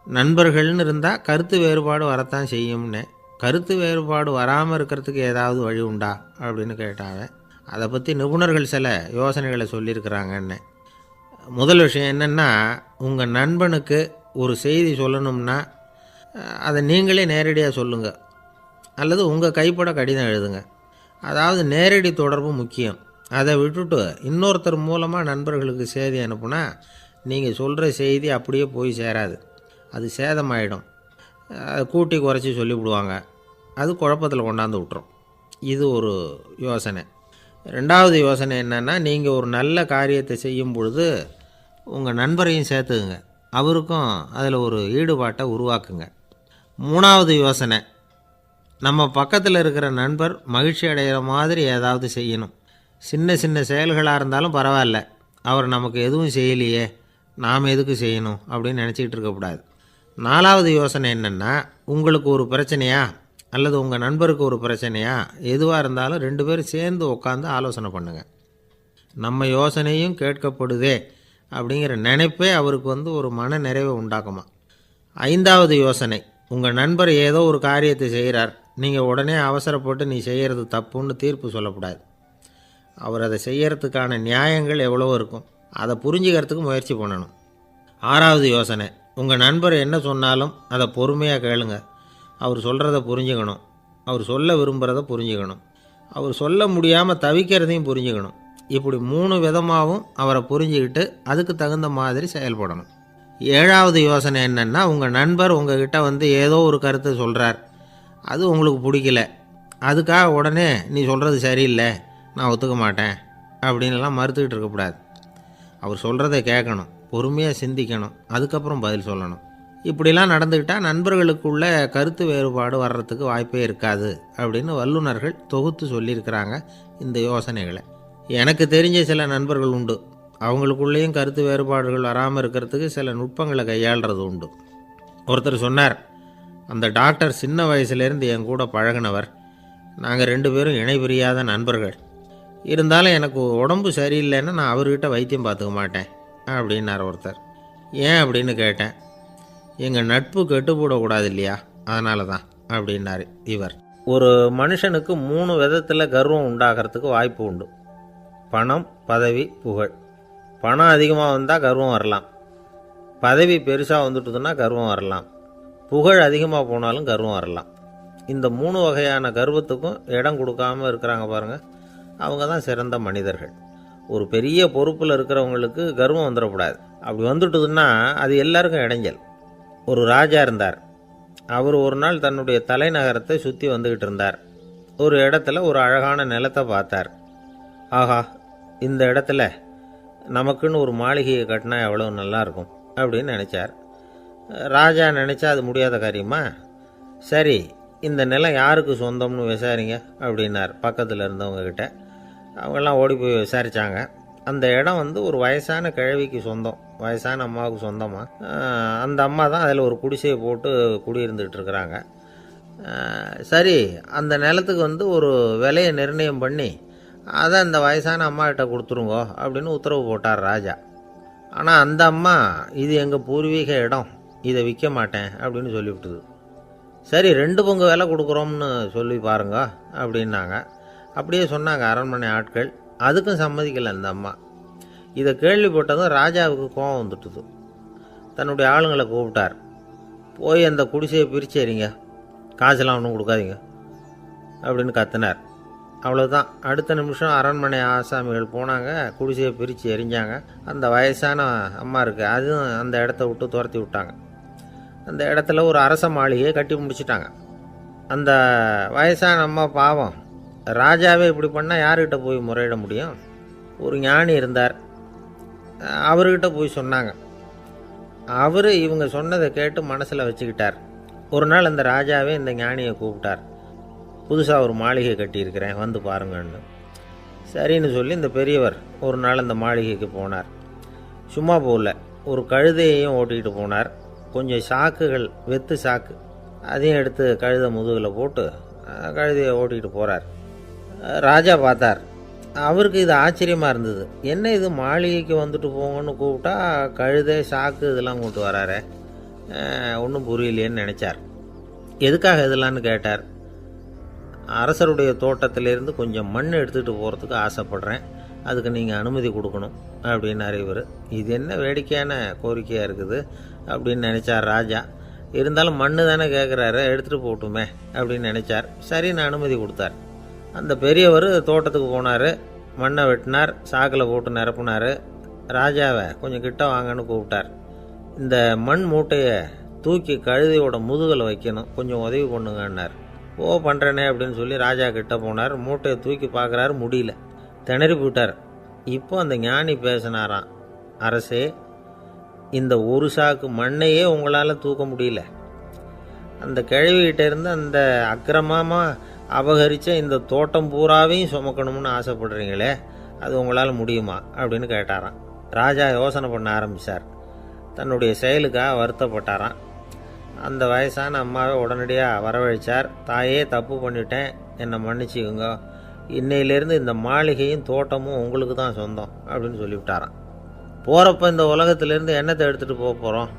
நண்பர்கள்னு இருந்தால் கருத்து வேறுபாடு வரத்தான் செய்யும்னு. கருத்து வேறுபாடு வராமல் இருக்கிறதுக்கு ஏதாவது வழி உண்டா அப்படின்னு கேட்டாங்க. அதை பற்றி நிபுணர்கள் சில யோசனைகளை சொல்லியிருக்கிறாங்கன்னு. முதல் விஷயம் என்னென்னா, உங்கள் நண்பனுக்கு ஒரு செய்தி சொல்லணும்னா அதை நீங்களே நேரடியாக சொல்லுங்கள், அல்லது உங்கள் கைப்பட கடிதம் எழுதுங்க. அதாவது நேரடி தொடர்பு முக்கியம். அதை விட்டுட்டு இன்னொருத்தர் மூலமாக நண்பர்களுக்கு செய்தி அனுப்புனா நீங்கள் சொல்கிற செய்தி அப்படியே போய் சேராது, அது சேதமாயிடும். அதை கூட்டி குறைச்சி சொல்லிவிடுவாங்க, அது குழப்பத்தில் கொண்டாந்து விட்டுரும். இது ஒரு யோசனை. 2வது யோசனை என்னென்னா, நீங்கள் ஒரு நல்ல காரியத்தை செய்யும் பொழுது உங்கள் நண்பரையும் சேர்த்துக்குங்க, அவருக்கும் அதில் ஒரு ஈடுபாட்டை உருவாக்குங்க. 3வது யோசனை, நம்ம பக்கத்தில் இருக்கிற நண்பர் மகிழ்ச்சி அடைகிற மாதிரி ஏதாவது செய்யணும். சின்ன சின்ன செயல்களாக இருந்தாலும் பரவாயில்ல, அவர் நமக்கு எதுவும் செய்யலையே, நாம் எதுக்கு செய்யணும் அப்படின்னு நினச்சிக்கிட்டு இருக்கக்கூடாது. 4வது யோசனை என்னென்னா, உங்களுக்கு ஒரு பிரச்சனையா அல்லது உங்கள் நண்பருக்கு ஒரு பிரச்சனையா, எதுவாக இருந்தாலும் 2 பேரும் சேர்ந்து உட்காந்து ஆலோசனை பண்ணுங்கள். நம்ம யோசனையும் கேட்கப்படுதே அப்படிங்கிற நினைப்பே அவருக்கு ஒரு மன நிறைவை உண்டாக்குமா. 5வது யோசனை, உங்கள் நண்பர் ஏதோ ஒரு காரியத்தை செய்கிறார், நீங்கள் உடனே அவசரப்பட்டு நீ செய்கிறது தப்புன்னு தீர்ப்பு சொல்லக்கூடாது. அவர் அதை செய்யறதுக்கான நியாயங்கள் எவ்வளவோ இருக்கும், அதை புரிஞ்சுக்கிறதுக்கு முயற்சி பண்ணணும். 6வது யோசனை, உங்கள் நண்பர் என்ன சொன்னாலும் அதை பொறுமையாக கேளுங்க. அவர் சொல்கிறத புரிஞ்சுக்கணும், அவர் சொல்ல விரும்புகிறத புரிஞ்சுக்கணும், அவர் சொல்ல முடியாமல் தவிக்கிறதையும் புரிஞ்சுக்கணும். இப்படி 3 விதமாகவும் அவரை புரிஞ்சுக்கிட்டு அதுக்கு தகுந்த மாதிரி செயல்படணும். 7வது யோசனை என்னென்னா, உங்கள் நண்பர் உங்ககிட்ட ஏதோ ஒரு கருத்தை சொல்கிறார், அது உங்களுக்கு பிடிக்கல, அதுக்காக உடனே நீ சொல்கிறது சரியில்லை, நான் ஒத்துக்க மாட்டேன் அப்படின்லாம் மறுத்துக்கிட்டு இருக்கக்கூடாது. அவர் சொல்கிறத கேட்கணும், பொறுமையாக சிந்திக்கணும், அதுக்கப்புறம் பதில் சொல்லணும். இப்படிலாம் நடந்துக்கிட்டால் நண்பர்களுக்குள்ள கருத்து வேறுபாடு வர்றதுக்கு வாய்ப்பே இருக்காது அப்படின்னு வல்லுநர்கள் தொகுத்து சொல்லியிருக்கிறாங்க இந்த யோசனைகளை. எனக்கு தெரிஞ்ச சில நண்பர்கள் உண்டு, அவங்களுக்குள்ளேயும் கருத்து வேறுபாடுகள் வராமல் இருக்கிறதுக்கு சில நுட்பங்களை கையாளுறது உண்டு. ஒருத்தர் சொன்னார், அந்த டாக்டர் சின்ன வயசுலேருந்து என் கூட பழகினவர், நாங்கள் 2 பேரும் இணை பிரியாத நண்பர்கள், இருந்தாலும் எனக்கு உடம்பு சரியில்லைன்னா நான் அவர்கிட்ட வைத்தியம் பார்த்துக்க மாட்டேன் அப்படின்னார் ஒருத்தர். ஏன் அப்படின்னு கேட்டேன். எங்கள் நட்பு கெட்டுப்போடக்கூடாது இல்லையா, அதனால தான் அப்படின்னார் இவர். ஒரு மனுஷனுக்கு 3 விதத்தில் கர்வம் உண்டாகிறதுக்கு வாய்ப்பு உண்டு. பணம், பதவி, புகழ். பணம் அதிகமாக வந்தால் கர்வம் வரலாம், பதவி பெருசாக வந்துட்டுதுன்னா கர்வம் வரலாம், புகழ் அதிகமாக போனாலும் கர்வம் வரலாம். இந்த 3 வகையான கர்வத்துக்கும் இடம் கொடுக்காமல் இருக்கிறாங்க பாருங்கள், அவங்க தான் சிறந்த மனிதர்கள். ஒரு பெரிய பொறுப்பில் இருக்கிறவங்களுக்கு கர்வம் வந்துடக்கூடாது. அப்படி வந்துட்டுதுன்னா அது எல்லாருக்கும் இடைஞ்சல். ஒரு ராஜா இருந்தார். அவர் ஒரு நாள் தன்னுடைய தலைநகரத்தை சுற்றி வந்துக்கிட்டு இருந்தார். ஒரு இடத்துல ஒரு அழகான நிலத்தை பார்த்தார். ஆஹா, இந்த இடத்துல நமக்குன்னு ஒரு மாளிகையை கட்டினா எவ்வளோ நல்லாயிருக்கும் அப்படின்னு நினச்சார். ராஜா நினச்சா அது முடியாத காரியமா? சரி, இந்த நிலம் யாருக்கு சொந்தம்னு விசாரிங்க அப்படின்னார் பக்கத்தில் இருந்தவங்கக்கிட்ட. அவங்கெல்லாம் ஓடி போய் விசாரித்தாங்க. அந்த இடம் வந்து ஒரு வயசான கிழவிக்கு சொந்தம், வயசான அம்மாவுக்கு சொந்தமாக. அந்த அம்மா தான் அதில் ஒரு குடிசையை போட்டு குடியிருந்துகிட்டு இருக்கிறாங்க. சரி, அந்த நிலத்துக்கு வந்து ஒரு விலையை நிர்ணயம் பண்ணி அதை அந்த வயசான அம்மாக்கிட்ட கொடுத்துருங்கோ அப்படின்னு உத்தரவு போட்டார் ராஜா. ஆனால் அந்த அம்மா, இது எங்கள் பூர்வீக இடம், இதை விற்க மாட்டேன் அப்படின்னு சொல்லிவிட்டுது. சரி, 2 பங்கு விலை கொடுக்குறோம்னு சொல்லி பாருங்க அப்படின்னாங்க. அப்படியே சொன்னாங்க அரண்மனை ஆட்கள். அதுக்கும் சம்மதிக்கலை அந்த அம்மா. இதை கேள்விப்பட்டதும் ராஜாவுக்கு கோபம் வந்துட்டுது. தன்னுடைய ஆளுங்களை கூப்பிட்டார். போய் அந்த குடிசையை பிரித்து எறிங்க, காசெல்லாம் ஒன்றும் கொடுக்காதீங்க அப்படின்னு கத்தினார். அவ்வளோதான். அடுத்த நிமிஷம் அரண்மனை ஆசாமிகள் போனாங்க, குடிசையை பிரித்து எரிஞ்சாங்க. அந்த வயசான அம்மா இருக்குது, அதுவும் அந்த இடத்த விட்டு துரத்தி விட்டாங்க. அந்த இடத்துல ஒரு அரச மாளிகையை கட்டி முடிச்சிட்டாங்க. அந்த வயசான அம்மா பாவம், ராஜாவே இப்படி பண்ணால் யார்கிட்ட போய் முறையிட முடியும்? ஒரு ஞானி இருந்தார், அவர்கிட்ட போய் சொன்னாங்க. அவர் இவங்க சொன்னதை கேட்டு மனசில் வச்சுக்கிட்டார். ஒரு நாள் அந்த ராஜாவே இந்த ஞானியை கூப்பிட்டார். புதுசாக ஒரு மாளிகை கட்டியிருக்கிறேன், வந்து பாருங்கன்னு. சரின்னு சொல்லி இந்த பெரியவர் ஒரு நாள் அந்த மாளிகைக்கு போனார். சும்மா போகல, ஒரு கழுதையையும் ஓட்டிகிட்டு போனார். கொஞ்சம் சாக்குகள், வெத்து சாக்கு, அதையும் எடுத்து கழுதை முதுகில் போட்டு கழுதையை ஓட்டிகிட்டு போகிறார். ராஜா பார்த்தார். அவருக்கு இது ஆச்சரியமாக இருந்தது. என்ன இது, மாளிகைக்கு வந்துட்டு போங்கன்னு கூப்பிட்டா கழுதை சாக்கு இதெல்லாம் கொண்டு வராரே, ஒன்றும் புரியலையேன்னு நினச்சார். எதுக்காக இதெல்லாம்னு கேட்டார். அரசருடைய தோட்டத்திலேருந்து கொஞ்சம் மண் எடுத்துகிட்டு போகிறதுக்கு ஆசைப்பட்றேன், அதுக்கு நீங்கள் அனுமதி கொடுக்கணும் அப்படின்னாரு இவர். இது என்ன வேடிக்கையான கோரிக்கையாக இருக்குது அப்படின்னு நினச்சார் ராஜா. இருந்தாலும் மண் தானே கேட்குறாரு, எடுத்துகிட்டு போகட்டுமே அப்படின்னு நினச்சார். சரி, நான் அனுமதி கொடுத்தார். அந்த பெரியவர் தோட்டத்துக்கு போனார், மண்ணை வெட்டினார், சாக்கில் போட்டு நிரப்புனார். ராஜாவை கொஞ்சம் கிட்ட வாங்கன்னு கூப்பிட்டார். இந்த மண் மூட்டையை தூக்கி கழுதையோட முதுகில் வைக்கணும், கொஞ்சம் உதவி பண்ணுங்கன்னார். ஓ, பண்ணுறேனே அப்படின்னு சொல்லி ராஜா கிட்ட போனார். மூட்டையை தூக்கி பார்க்குறாரு, முடியல, திணறி போயிட்டார். இப்போ அந்த ஞானி பேசினாராம். அரசே, இந்த ஒரு சாக்கு மண்ணையே உங்களால் தூக்க முடியல, அந்த கிழவிகிட்ட இருந்து அந்த அக்கிரமமாக அபகரித்த இந்த தோட்டம் பூராவையும் சுமக்கணும்னு ஆசைப்படுறீங்களே, அது உங்களால் முடியுமா அப்படின்னு கேட்டாராம். ராஜா யோசனை பண்ண ஆரம்பித்தார். தன்னுடைய செயலுக்காக வருத்தப்பட்டாராம். அந்த வயசான அம்மாவை உடனடியாக வரவழைச்சார். தாயே, தப்பு பண்ணிட்டேன், என்னை மன்னிச்சுக்குங்க, இன்னையிலேருந்து இந்த மாளிகையும் தோட்டமும் உங்களுக்கு தான் சொந்தம் அப்படின்னு சொல்லிவிட்டாராம். போகிறப்ப இந்த உலகத்திலேருந்து எண்ணத்தை எடுத்துகிட்டு போக போகிறோம்,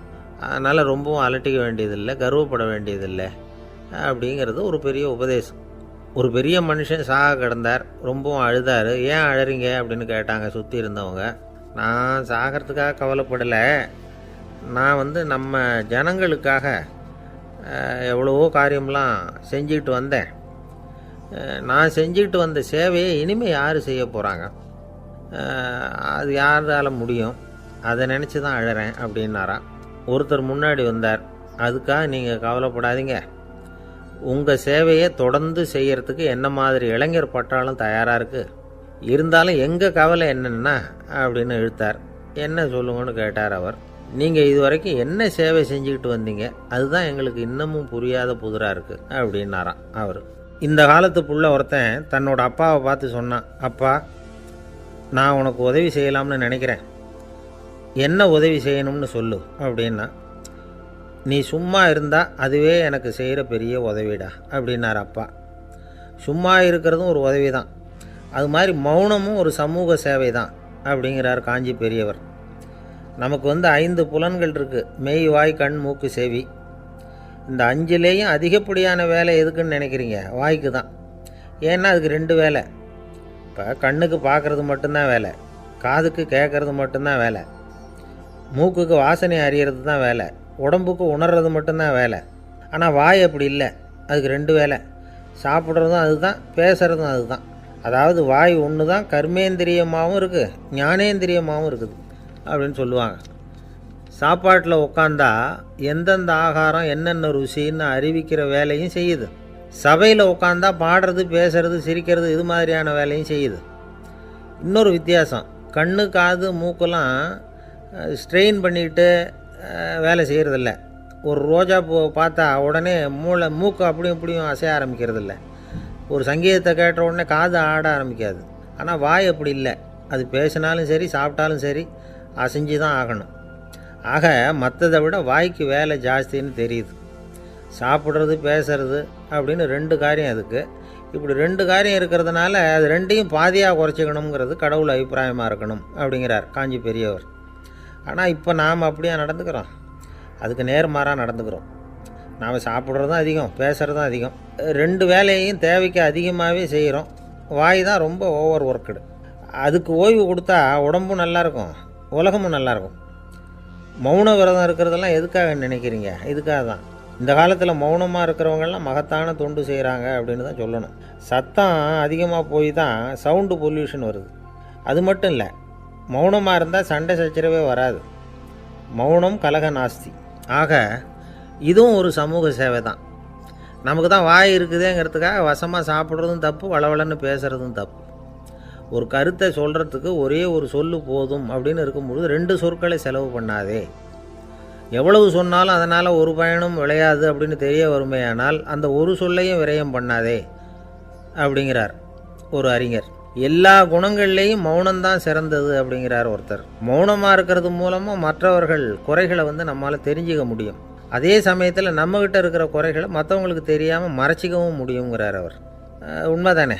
அதனால் ரொம்பவும் அலட்டிக்க வேண்டியதில்லை, கர்வப்பட வேண்டியதில்லை அப்படிங்கிறது ஒரு பெரிய உபதேசம். ஒரு பெரிய மனுஷன் சாக கிடந்தார், ரொம்பவும் அழுதார். ஏன் அழறீங்க அப்படின்னு கேட்டாங்க சுற்றி இருந்தவங்க. நான் சாகிறதுக்காக கவலைப்படலை, நான் நம்ம ஜனங்களுக்காக எவ்வளவோ காரியம்லாம் செஞ்சுக்கிட்டு வந்தேன். நான் செஞ்சுக்கிட்டு வந்த சேவையை இனிமேல் யார் செய்ய போகிறாங்க, அது யாரால முடியும், அதை நினச்சி தான் அழறேன் அப்படின்னாராம். ஒருத்தர் முன்னாடி வந்தார். அதுக்காக நீங்கள் கவலைப்படாதீங்க, உங்கள் சேவையை தொடர்ந்து செய்கிறதுக்கு என்ன மாதிரி இளைஞர் பட்டாலும் தயாராக இருக்குது, இருந்தாலும் எங்கள் கவலை என்னென்னா அப்படின்னு இழுத்தார். என்ன சொல்லுங்கன்னு கேட்டார் அவர். நீங்கள் இதுவரைக்கும் என்ன சேவை செஞ்சுக்கிட்டு வந்தீங்க, அதுதான் எங்களுக்கு இன்னமும் புரியாத புதிராக இருக்குது அப்படின்னாராம் அவர். இந்த காலத்து புள்ள ஒருத்தன் தன்னோட அப்பாவை பார்த்து சொன்னான், அப்பா, நான் உனக்கு உதவி செய்யலாம்னு நினைக்கிறேன், என்ன உதவி செய்யணும்னு சொல்லு அப்படின்னா. நீ சும்மா இருந்தால் அதுவே எனக்கு செய்கிற பெரிய உதவிடா அப்படின்னார் அப்பா. சும்மா இருக்கிறதும் ஒரு உதவி தான், அது மாதிரி மௌனமும் ஒரு சமூக சேவை தான் அப்படிங்கிறார் காஞ்சி பெரியவர். நமக்கு 5 புலன்கள் இருக்குது, மெய், வாய், கண், மூக்கு, செவி. இந்த 5லேயும் அதிகப்படியான வேலை எதுக்குன்னு நினைக்கிறீங்க? வாய்க்கு தான். ஏன்னா அதுக்கு 2 வேலை. இப்போ கண்ணுக்கு பார்க்குறது மட்டும்தான் வேலை, காதுக்கு கேட்குறது மட்டும்தான் வேலை, மூக்குக்கு வாசனை அறியறது தான் வேலை, உடம்புக்கு உணர்றது மட்டும்தான் வேலை. ஆனால் வாய் அப்படி இல்லை, அதுக்கு 2 வேலை, சாப்பிட்றதும் அதுதான், பேசுகிறதும் அதுதான். அதாவது வாய் ஒன்று தான் கர்மேந்திரியமாகவும் இருக்குது, ஞானேந்திரியமாகவும் இருக்குது அப்படின்னு சொல்லுவாங்க. சாப்பாட்டில் உட்காந்தா எந்தெந்த ஆகாரம் என்னென்ன ருசின்னு அறிவிக்கிற வேலையும் செய்யுது. சபையில் உட்காந்தா பாடுறது, பேசுறது, சிரிக்கிறது, இது மாதிரியான வேலையும் செய்யுது. இன்னொரு வித்தியாசம், கண்ணு காது மூக்கெல்லாம் ஸ்ட்ரெயின் பண்ணிக்கிட்டு வேலை செய்கிறதில்ல. ஒரு ரோஜா பூ பார்த்தா உடனே மூக்கு அப்படியும் இப்படியும் அசைய ஆரம்பிக்கிறதில்ல. ஒரு சங்கீதத்தை கேட்ட உடனே காது ஆட ஆரம்பிக்காது. ஆனால் வாய் அப்படி இல்லை, அது பேசினாலும் சரி சாப்பிட்டாலும் சரி அசைஞ்சு தான் ஆகணும். ஆக மற்றதை விட வாய்க்கு வேலை ஜாஸ்தின்னு தெரியுது. சாப்பிட்றது பேசுறது அப்படின்னு 2 காரியம் அதுக்கு. இப்படி 2 காரியம் இருக்கிறதுனால அது 2ஐயும் பாதியாக குறைச்சிக்கணுங்கிறது கடவுள் அபிப்பிராயமாக இருக்கணும் அப்படிங்கிறார் காஞ்சி பெரியவர். ஆனால் இப்போ நாம் அப்படியே நடந்துக்கிறோம், அதுக்கு நேர்மாறாக நடந்துக்கிறோம். நாம் சாப்பிட்றதும் அதிகம், பேசுகிறதும் அதிகம், 2 வேலையையும் தேவைக்கு அதிகமாகவே செய்கிறோம். வாய் தான் ரொம்ப ஓவர் ஒர்க்குடு. அதுக்கு ஓய்வு கொடுத்தா உடம்பும் நல்லாயிருக்கும், உலகமும் நல்லாயிருக்கும். மௌன விரதம் இருக்கிறதெல்லாம் எதுக்காக நினைக்கிறீங்க? இதுக்காக தான். இந்த காலத்தில் மௌனமாக இருக்கிறவங்கெல்லாம் மகத்தான தொண்டு செய்கிறாங்க அப்படின்னு தான் சொல்லணும். சத்தம் அதிகமாக போய் தான் சவுண்டு பொல்யூஷன் வருது. அது மட்டும் இல்லை, மௌனமாக இருந்தால் சண்டை சச்சரவே வராது. மௌனம் கலக நாஸ்தி. ஆக இதுவும் ஒரு சமூக சேவை தான். நமக்கு தான் வாய் இருக்குதேங்கிறதுக்காக வசமாக சாப்பிட்றதும் தப்பு, வளவளன்னு பேசுகிறதும் தப்பு. ஒரு கருத்தை சொல்கிறதுக்கு ஒரே ஒரு சொல்லு போதும் அப்படின்னு இருக்கும்பொழுது 2 சொற்களை செலவு பண்ணாதே. எவ்வளவு சொன்னாலும் அதனால் ஒரு பயனும் விளையாது அப்படின்னு தெரிய வருமேயானால் அந்த ஒரு சொல்லையும் விரயம் பண்ணாதே அப்படிங்கிறார் ஒரு அறிஞர். எல்லா குணங்கள்லேயும் மௌனம்தான் சிறந்தது அப்படிங்கிறார் ஒருத்தர். மௌனமாக இருக்கிறது மூலமாக மற்றவர்கள் குறைகளை நம்மளால் தெரிஞ்சிக்க முடியும். அதே சமயத்தில் நம்மக்கிட்ட இருக்கிற குறைகளை மற்றவங்களுக்கு தெரியாமல் மறைச்சிக்கவும் முடியுங்கிறார் அவர். உண்மைதானே?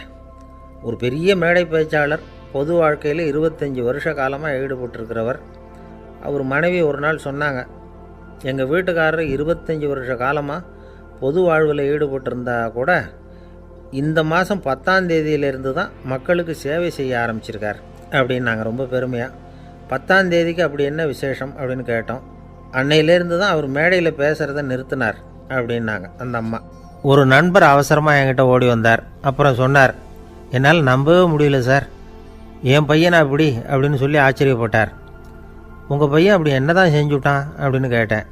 ஒரு பெரிய மேடை பேச்சாளர், பொது வாழ்க்கையில் 25 வருஷ காலமாக ஈடுபட்டிருக்கிறவர். அவர் மனைவி ஒரு நாள் சொன்னாங்க, எங்கள் வீட்டுக்காரர் 25 வருஷ காலமாக பொது வாழ்வில் ஈடுபட்டிருந்தா கூட இந்த மாதம் 10ஆம் தேதியிலேருந்து தான் மக்களுக்கு சேவை செய்ய ஆரம்பிச்சிருக்கார் அப்படின்னு நாங்கள் ரொம்ப பெருமையாக. 10ஆம் தேதிக்கு அப்படி என்ன விசேஷம் அப்படின்னு கேட்டோம். அன்னையிலேருந்து தான் அவர் மேடையில் பேசுகிறத நிறுத்தினார் அப்படின்னாங்க அந்த அம்மா. ஒரு நண்பர் அவசரமாக என்கிட்ட ஓடி வந்தார். அப்புறம் சொன்னார், என்னால் நம்பவே முடியல சார், என் பையனை அப்படி அப்படின்னு சொல்லி ஆச்சரியப்பட்டார். உங்கள் பையன் அப்படி என்ன தான் செஞ்சுட்டான் அப்படின்னு கேட்டேன்.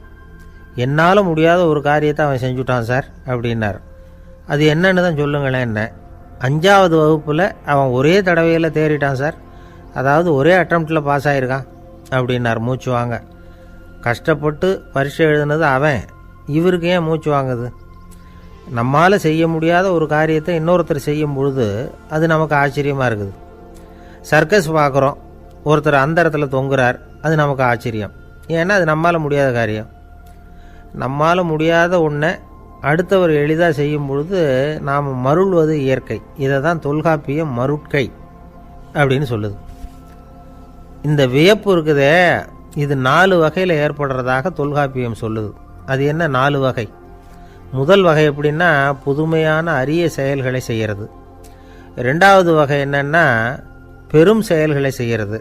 என்னால் முடியாத ஒரு காரியத்தை அவன் செஞ்சுட்டான் சார் அப்படின்னார். அது என்னன்னு தான் சொல்லுங்களேன். என்ன 5ஆவது வகுப்பில் அவன் ஒரே தடவையில் தேறிட்டான் சார், அதாவது ஒரே அட்டம்ப்டில் பாஸ் ஆகிருக்கான் அப்படின்னார் மூச்சு வாங்க. கஷ்டப்பட்டு பரீட்சை எழுதுனது அவன், இவருக்கு ஏன் மூச்சு வாங்குது? நம்மால் செய்ய முடியாத ஒரு காரியத்தை இன்னொருத்தர் செய்யும் பொழுது அது நமக்கு ஆச்சரியமாக இருக்குது. சர்க்கஸ் பார்க்குறோம், ஒருத்தர் அந்த இடத்துல தொங்குறார், அது நமக்கு ஆச்சரியம். ஏன்னா அது நம்மால் முடியாத காரியம். நம்மால் முடியாத ஒன்றை அடுத்தவர் எளிதாக செய்யும் பொழுது நாம் மருள்வது இயற்கை. இதை தான் தொல்காப்பியம் மருட்கை அப்படின்னு சொல்லுது. இந்த வியப்பு இருக்குதே, இது 4 வகையில் ஏற்படுறதாக தொல்காப்பியம் சொல்லுது. அது என்ன 4 வகை? முதல் வகை எப்படின்னா புதுமையான அரிய செயல்களை செய்கிறது. 2வது வகை என்னென்னா பெரும் செயல்களை செய்கிறது.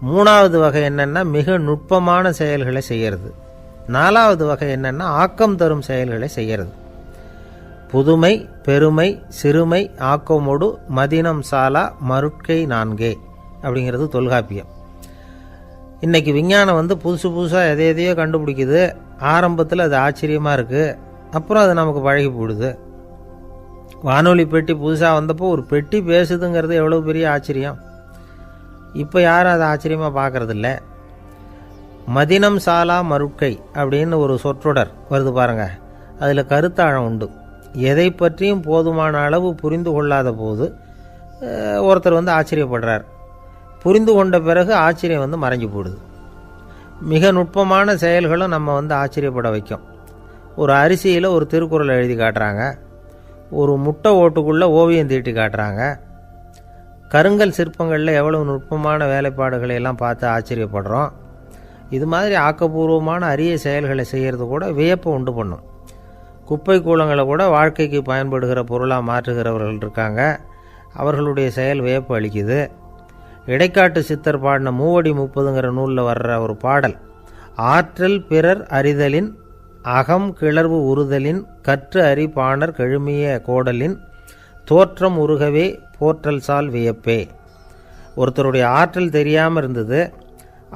3வது வகை என்னென்னா மிக நுட்பமான செயல்களை செய்கிறது. 4வது வகை என்னென்னா ஆக்கம் தரும் செயல்களை செய்கிறது. புதுமை, பெருமை, சிறுமை, ஆக்கமோடு மதினம் சாலா மருட்கை 4 அப்படிங்கிறது தொல்காப்பியம். இன்றைக்கி விஞ்ஞானம் புதுசு புதுசாக எதையோ கண்டுபிடிக்குது. ஆரம்பத்தில் அது ஆச்சரியமாக இருக்குது, அப்புறம் அது நமக்கு பழகி போடுது. வானொலி பெட்டி புதுசாக வந்தப்போ ஒரு பெட்டி பேசுதுங்கிறது எவ்வளோ பெரிய ஆச்சரியம். இப்போ யாரும் அதை ஆச்சரியமாக பார்க்குறதில்ல. மதினம் சாலா மருட்கை அப்படின்னு ஒரு சொற்றொடர் வருது பாருங்க, அதில் கருத்தாழம் உண்டு. எதை பற்றியும் போதுமான அளவு புரிந்து கொள்ளாத போது ஒருத்தர் ஆச்சரியப்படுறார். புரிந்து கொண்ட பிறகு ஆச்சரியம் மறைஞ்சு போடுது. மிக நுட்பமான செயல்களும் நம்ம ஆச்சரியப்பட வைக்கும். ஒரு அரிசியில் ஒரு திருக்குறள் எழுதி காட்டுறாங்க, ஒரு முட்டை ஓட்டுக்குள்ளே ஓவியம் தீட்டி காட்டுறாங்க. கருங்கல் சிற்பங்களில் எவ்வளவு நுட்பமான வேலைப்பாடுகளை எல்லாம் பார்த்து ஆச்சரியப்படுறோம். இது மாதிரி ஆக்கப்பூர்வமான அரிய செயல்களை செய்கிறது கூட வியப்பை உண்டு பண்ணும். குப்பை கூலங்களை கூட வாழ்க்கைக்கு பயன்படுகிற பொருளாக மாற்றுகிறவர்கள் இருக்காங்க. அவர்களுடைய செயல் வியப்பு அளிக்குது. இடைக்காட்டு சித்தர் பாடின 30 நூலில் வர்ற ஒரு பாடல், ஆற்றல் பிறர் அறிதலின் அகம் கிளர்வு உறுதலின் கற்று அறி பாணர் கெழுமிய கோடலின் தோற்றம் உருகவே போற்றல் சால் வியப்பே. ஒருத்தருடைய ஆற்றல் தெரியாமல் இருந்தது,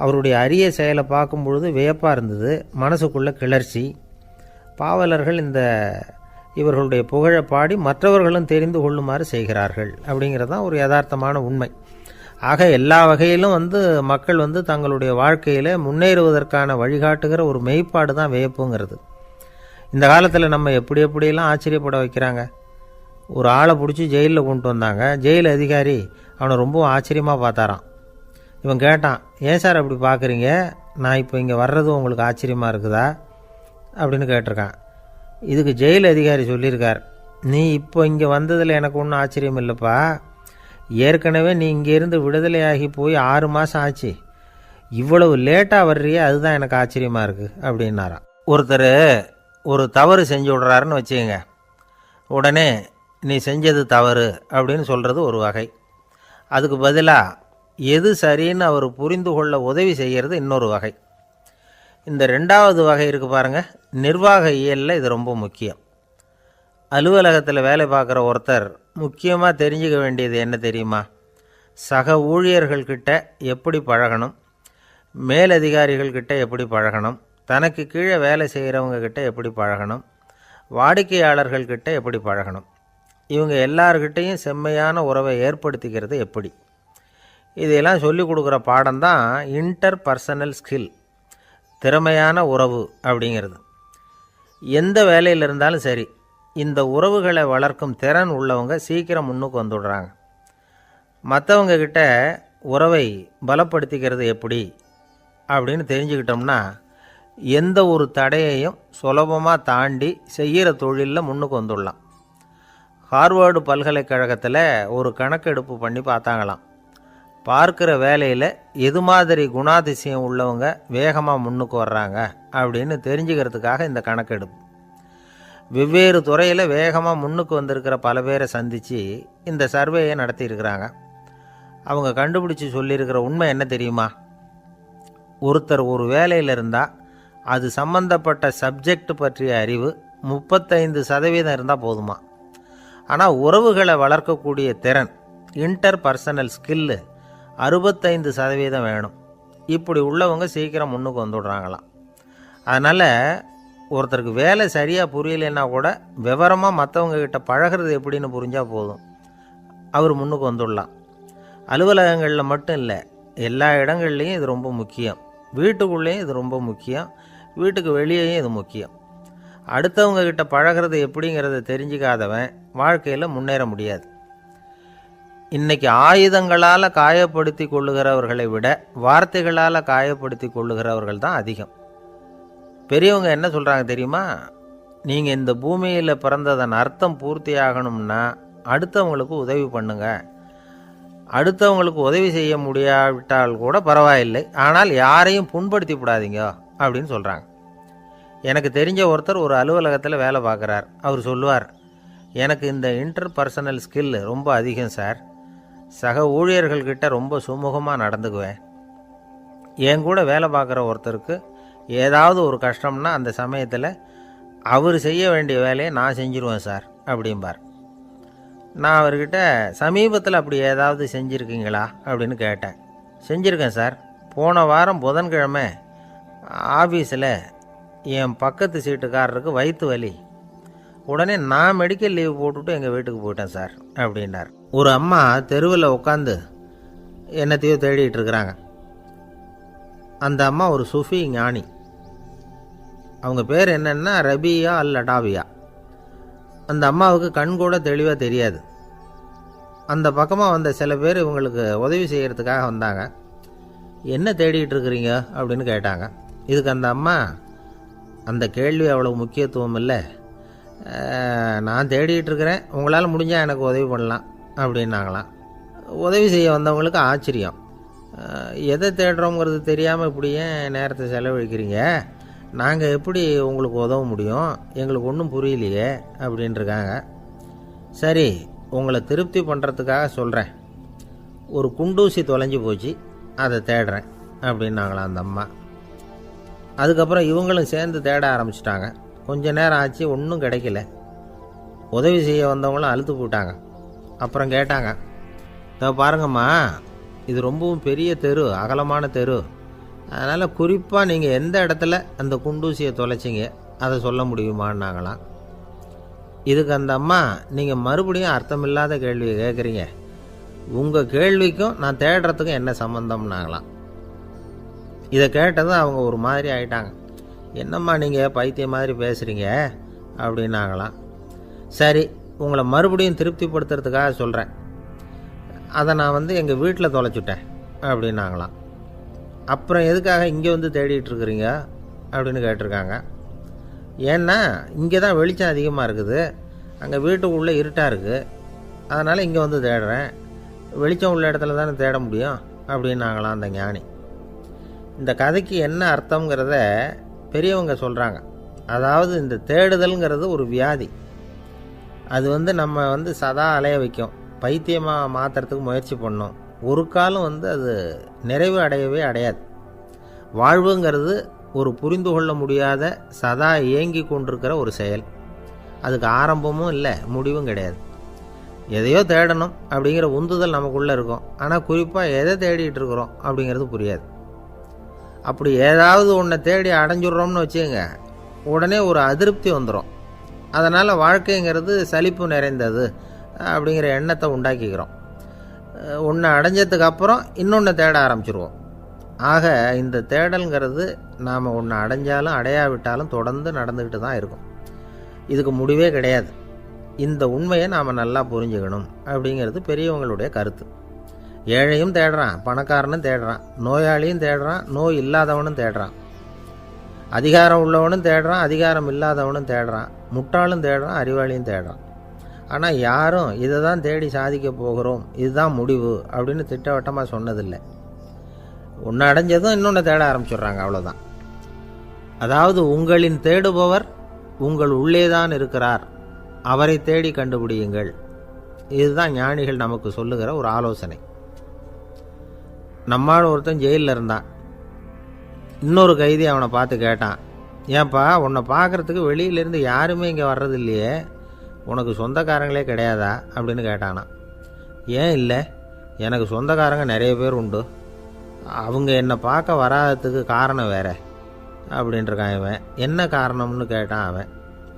அவருடைய அரிய செயலை பார்க்கும் பொழுது வியப்பாக இருந்தது, மனசுக்குள்ள கிளர்ச்சி. பாவலர்கள் இவர்களுடைய புகழை பாடி மற்றவர்களும் தெரிந்து கொள்ளுமாறு செய்கிறார்கள் அப்படிங்கிறது தான் ஒரு யதார்த்தமான உண்மை. ஆக எல்லா வகையிலும் மக்கள் தங்களுடைய வாழ்க்கையில் முன்னேறுவதற்கான வழிகாட்டுகிற ஒரு மெய்ப்பாடு தான் வியப்புங்கிறது. இந்த காலத்தில் நம்ம எப்படியெல்லாம் ஆச்சரியப்பட வைக்கிறாங்க. ஒரு ஆளை பிடிச்சி ஜெயிலில் கொண்டு வந்தாங்க. ஜெயில் அதிகாரி அவனை ரொம்ப ஆச்சரியமாக பார்த்தாரான். இவன் கேட்டான், ஏன் சார் அப்படி பார்க்குறீங்க, நான் இப்போ இங்கே வர்றது உங்களுக்கு ஆச்சரியமாக இருக்குதா அப்படின்னு கேட்டிருக்கான். இதுக்கு ஜெயில் அதிகாரி சொல்லியிருக்கார், நீ இப்போ இங்கே வந்ததில் எனக்கு ஒன்றும் ஆச்சரியம் இல்லைப்பா, ஏற்கனவே நீ இங்கேருந்து விடுதலையாகி போய் 6 மாதம் ஆச்சு, இவ்வளவு லேட்டாக வர்றியே அதுதான் எனக்கு ஆச்சரியமாக இருக்குது அப்படின்னாராம். ஒருத்தர் ஒரு தவறு செஞ்சு விட்றாருன்னு வச்சுக்கோங்க, உடனே நீ செஞ்சது தவறு அப்படின்னு சொல்கிறது ஒரு வகை. அதுக்கு பதிலாக எது சரின்னு அவர் புரிந்து கொள்ள உதவி செய்கிறது இன்னொரு வகை. இந்த 2வது வகை இருக்குது பாருங்கள், நிர்வாக இயலில் இது ரொம்ப முக்கியம். அலுவலகத்தில் வேலை பார்க்குற ஒருத்தர் முக்கியமாக தெரிஞ்சுக்க வேண்டியது என்ன தெரியுமா? சக ஊழியர்கள்கிட்ட எப்படி பழகணும், மேலதிகாரிகள்கிட்ட எப்படி பழகணும், தனக்கு கீழே வேலை செய்கிறவங்கக்கிட்ட எப்படி பழகணும், வாடிக்கையாளர்கள்கிட்ட எப்படி பழகணும், இவங்க எல்லார்கிட்டையும் செம்மையான உறவை ஏற்படுத்திக்கிறது எப்படி. இதையெல்லாம் சொல்லிக் கொடுக்குற பாடம் தான் இன்டர் பர்சனல் ஸ்கில், திறமையான உறவு அப்படிங்கிறது. எந்த வேலையில் இருந்தாலும் சரி, இந்த உறவுகளை வளர்க்கும் திறன் உள்ளவங்க சீக்கிரம் முன்னுக்கு வந்துடுறாங்க. மற்றவங்க கிட்ட உறவை பலப்படுத்திக்கிறது எப்படி அப்படின்னு தெரிஞ்சுக்கிட்டோம்னா எந்த ஒரு தடையையும் சுலபமாக தாண்டி செய்கிற தொழிலில் முன்னுக்கு வந்துடலாம். ஹார்வர்டு பல்கலைக்கழகத்தில் ஒரு கணக்கெடுப்பு பண்ணி பார்த்தாங்களாம். பார்க்குற வேலையில் எது மாதிரி குணாதிசயம் உள்ளவங்க வேகமாக முன்னுக்கு வர்றாங்க அப்படின்னு தெரிஞ்சுக்கிறதுக்காக இந்த கணக்கெடுப்பு. வெவ்வேறு துறையில் வேகமாக முன்னுக்கு வந்திருக்கிற பல பேரை சந்தித்து இந்த சர்வேயை நடத்தியிருக்கிறாங்க. அவங்க கண்டுபிடிச்சி சொல்லியிருக்கிற உண்மை என்ன தெரியுமா? ஒருத்தர் ஒரு வேலையில் இருந்தால் அது சம்பந்தப்பட்ட சப்ஜெக்ட் பற்றிய அறிவு 35% இருந்தால் போதுமா. ஆனால் உறவுகளை வளர்க்கக்கூடிய திறன், இன்டர் பர்சனல் ஸ்கில்லு 65% வேணும். இப்படி உள்ளவங்க சீக்கிரம் முன்னுக்கு வந்துடுறாங்களாம். அதனால் ஒருத்தருக்கு வேலை சரியாக புரியலைன்னா கூட விவரமாக மற்றவங்கக்கிட்ட பழகிறது எப்படின்னு புரிஞ்சால் போதும், அவர் முன்னுக்கு வந்துடலாம். அலுவலகங்களில் மட்டும் இல்லை, எல்லா இடங்கள்லேயும் இது ரொம்ப முக்கியம். வீட்டுக்குள்ளேயும் இது ரொம்ப முக்கியம், வீட்டுக்கு வெளியேயும் இது முக்கியம். அடுத்தவங்கக்கிட்ட பழகிறது எப்படிங்கிறத தெரிஞ்சிக்காதவன் வாழ்க்கையில் முன்னேற முடியாது. இன்றைக்கி ஆயுதங்களால் காயப்படுத்தி கொள்ளுகிறவர்களை விட வார்த்தைகளால் காயப்படுத்தி கொள்ளுகிறவர்கள் தான் அதிகம். பெரியவங்க என்ன சொல்கிறாங்க தெரியுமா? நீங்கள் இந்த பூமியில் பிறந்ததன் அர்த்தம் பூர்த்தி ஆகணும்னா அடுத்தவங்களுக்கு உதவி பண்ணுங்க. அடுத்தவங்களுக்கு உதவி செய்ய முடியாவிட்டால் கூட பரவாயில்லை, ஆனால் யாரையும் புண்படுத்தி விடாதீங்க அப்படின்னு சொல்கிறாங்க. எனக்கு தெரிஞ்ச ஒருத்தர் ஒரு அலுவலகத்தில் வேலை பார்க்குறார். அவர் சொல்லுவார், எனக்கு இந்த இன்டர் பர்சனல் ஸ்கில் ரொம்ப அதிகம் சார், சக ஊழியர்கள்கிட்ட ரொம்ப சுமூகமாக நடந்துக்குவேன். என் கூட வேலை பார்க்குற ஒருத்தருக்கு ஏதாவது ஒரு கஷ்டம்னா அந்த சமயத்தில் அவர் செய்ய வேண்டிய வேலையை நான் செஞ்சுருவேன் சார் அப்படிம்பார். நான் அவர்கிட்ட சமீபத்தில் அப்படி ஏதாவது செஞ்சுருக்கீங்களா அப்படின்னு கேட்டேன். செஞ்சுருக்கேன் சார். போன வாரம் புதன்கிழமை ஆஃபீஸில் என் பக்கத்து சீட்டுக்காரருக்கு வயிற்று வலி, உடனே நான் மெடிக்கல் லீவ் போட்டுவிட்டு எங்கள் வீட்டுக்கு போயிட்டேன் சார் அப்படின்னார். ஒரு அம்மா தெருவில் உட்காந்து என்னத்தையோ தேடிட்டு இருக்கிறாங்க. அந்த அம்மா ஒரு சூஃபி ஞானி. அவங்க பேர் என்னென்னா ரபியா அல் அடாவியா. அந்த அம்மாவுக்கு கண் கூட தெளிவாக தெரியாது. அந்த பக்கமாக வந்த சில பேர் இவங்களுக்கு உதவி செய்கிறதுக்காக வந்தாங்க. என்ன தேடிகிட்டு இருக்கிறீங்க அப்படின்னு கேட்டாங்க. இதுக்கு அந்த அம்மா, அந்த கேள்வி அவ்வளோ முக்கியத்துவம் இல்லை, நான் தேடிகிட்டு இருக்கிறேன், உங்களால் முடிஞ்சால் எனக்கு உதவி பண்ணலாம் அப்படின்னாங்களாம். உதவி செய்ய வந்தவங்களுக்கு ஆச்சரியம். எதை தேடுறோங்கிறது தெரியாமல் இப்படி ஏன் நேரத்தை செலவழிக்கிறீங்க, நாங்கள் எப்படி உங்களுக்கு உதவ முடியும், எங்களுக்கு ஒன்றும் புரியலையே அப்படின்ட்டுருக்காங்க. சரி, உங்களை திருப்தி பண்ணுறதுக்காக சொல்கிறேன், ஒரு குண்டூசி தொலைஞ்சி போச்சு, அதை தேடுறேன் அப்படின்னாங்களாம் அந்த அம்மா. அதுக்கப்புறம் இவங்களும் சேர்ந்து தேட ஆரம்பிச்சிட்டாங்க. கொஞ்ச நேரம் ஆச்சு, ஒன்றும் கிடைக்கல. உதவி செய்ய வந்தவங்களும் அழுத்து போட்டாங்க. அப்புறம் கேட்டாங்க, இதை பாருங்கம்மா, இது ரொம்பவும் பெரிய தெரு, அகலமான தெரு, அதனால் குறிப்பாக நீங்கள் எந்த இடத்துல அந்த குண்டூசியை தொலைச்சிங்க அதை சொல்ல முடியுமான்னாங்களாம். இதுக்கு அந்த அம்மா, நீங்கள் மறுபடியும் அர்த்தமில்லாத கேள்வியை கேட்குறீங்க, உங்கள் கேள்விக்கும் நான் தேடுறதுக்கும் என்ன சம்மந்தம்னாங்களாம். இதை கேட்டதும் அவங்க ஒரு மாதிரி ஆயிட்டாங்க. என்னம்மா நீங்கள் பைத்தியம் மாதிரி பேசுகிறீங்க அப்படின்னாங்களாம். சரி, உங்களை மறுபடியும் திருப்திப்படுத்துறதுக்காக சொல்கிறேன், அதை நான் எங்கள் வீட்டில் தொலைச்சுட்டேன் அப்படின்னாங்களாம். அப்புறம் எதுக்காக இங்கே தேடிட்டு இருக்கிறீங்க அப்படின்னு கேட்டிருக்காங்க. ஏன்னா இங்கே தான் வெளிச்சம் அதிகமாக இருக்குது, அங்கே வீட்டுக்குள்ளே இருட்டாக இருக்குது, அதனால் இங்கே தேடுறேன், வெளிச்சம் உள்ள இடத்துல தானே தேட முடியும் அப்படின்னாங்களாம் அந்த ஞானி. இந்த கதைக்கு என்ன அர்த்தங்கிறத பெரியவங்க சொல்கிறாங்க. அதாவது இந்த தேடுதல்ங்கிறது ஒரு வியாதி. அது நம்ம சதா அலைய வைக்கும், பைத்தியமாக மாற்றுறதுக்கு முயற்சி பண்ணோம். ஒரு காலம் அது நிறைவு அடையவே அடையாது. வாழ்வுங்கிறது ஒரு புரிந்து கொள்ள முடியாத சதா இயங்கி கொண்டிருக்கிற ஒரு செயல். அதுக்கு ஆரம்பமும் இல்லை, முடிவும் கிடையாது. எதையோ தேடணும் அப்படிங்கிற உந்துதல் நமக்குள்ளே இருக்கும், ஆனால் குறிப்பாக எதை தேடிட்டு இருக்கிறோம் அப்படிங்கிறது புரியாது. அப்படி ஏதாவது ஒன்றை தேடி அடைஞ்சிட்றோம்னு வச்சுக்கோங்க, உடனே ஒரு அதிருப்தி வந்துடும். அதனால் வாழ்க்கைங்கிறது சலிப்பு நிறைந்தது அப்படிங்கிற எண்ணத்தை உண்டாக்கிக்கிறோம். ஒன்று அடைஞ்சதுக்கு அப்புறம் இன்னொன்று தேட ஆரம்பிச்சிருவோம். ஆக இந்த தேடல்ங்கிறது நாம் ஒன்று அடைஞ்சாலும் அடையாவிட்டாலும் தொடர்ந்து நடந்துக்கிட்டு தான் இருக்கும். இதுக்கு முடிவே கிடையாது. இந்த உண்மையை நாம் நல்லா புரிஞ்சுக்கணும் அப்படிங்கிறது பெரியவங்களுடைய கருத்து. ஏழையும் தேடுறான், பணக்காரனும் தேடுறான், நோயாளியும் தேடுறான், நோய் இல்லாதவனும் தேடுறான், அதிகாரம் உள்ளவனும் தேடுறான், அதிகாரம் இல்லாதவனும் தேடுறான், முட்டாளும் தேடுறான், அறிவாளியும் தேடுறான். ஆனால் யாரும் இதை தான் தேடி சாதிக்க போகிறோம், இதுதான் முடிவு அப்படின்னு திட்டவட்டமாக சொன்னதில்லை. ஒன்று அடைஞ்சதும் இன்னொன்று தேட ஆரம்பிச்சிடுறாங்க, அவ்வளோதான். அதாவது உங்களின் தேடுபவர் உங்கள் உள்ளே தான் இருக்கிறார், அவரை தேடி கண்டுபிடியுங்கள். இதுதான் ஞானிகள் நமக்கு சொல்லுகிற ஒரு ஆலோசனை. நம்மால் ஒருத்தன் ஜெயிலில் இருந்தான். இன்னொரு கைதி அவனை பார்த்து கேட்டான், ஏன்பா உன்னை பார்க்குறதுக்கு வெளியிலேருந்து யாருமே இங்கே வர்றது இல்லையே, உனக்கு சொந்தக்காரங்களே கிடையாதா அப்படின்னு கேட்டானா. ஏன் இல்லை, எனக்கு சொந்தக்காரங்க நிறைய பேர் உண்டு, அவங்க என்னை பார்க்க வராததுக்கு காரணம் வேற அப்படின்ட்டுருக்கான் இவன். என்ன காரணம்னு கேட்டான் அவன்.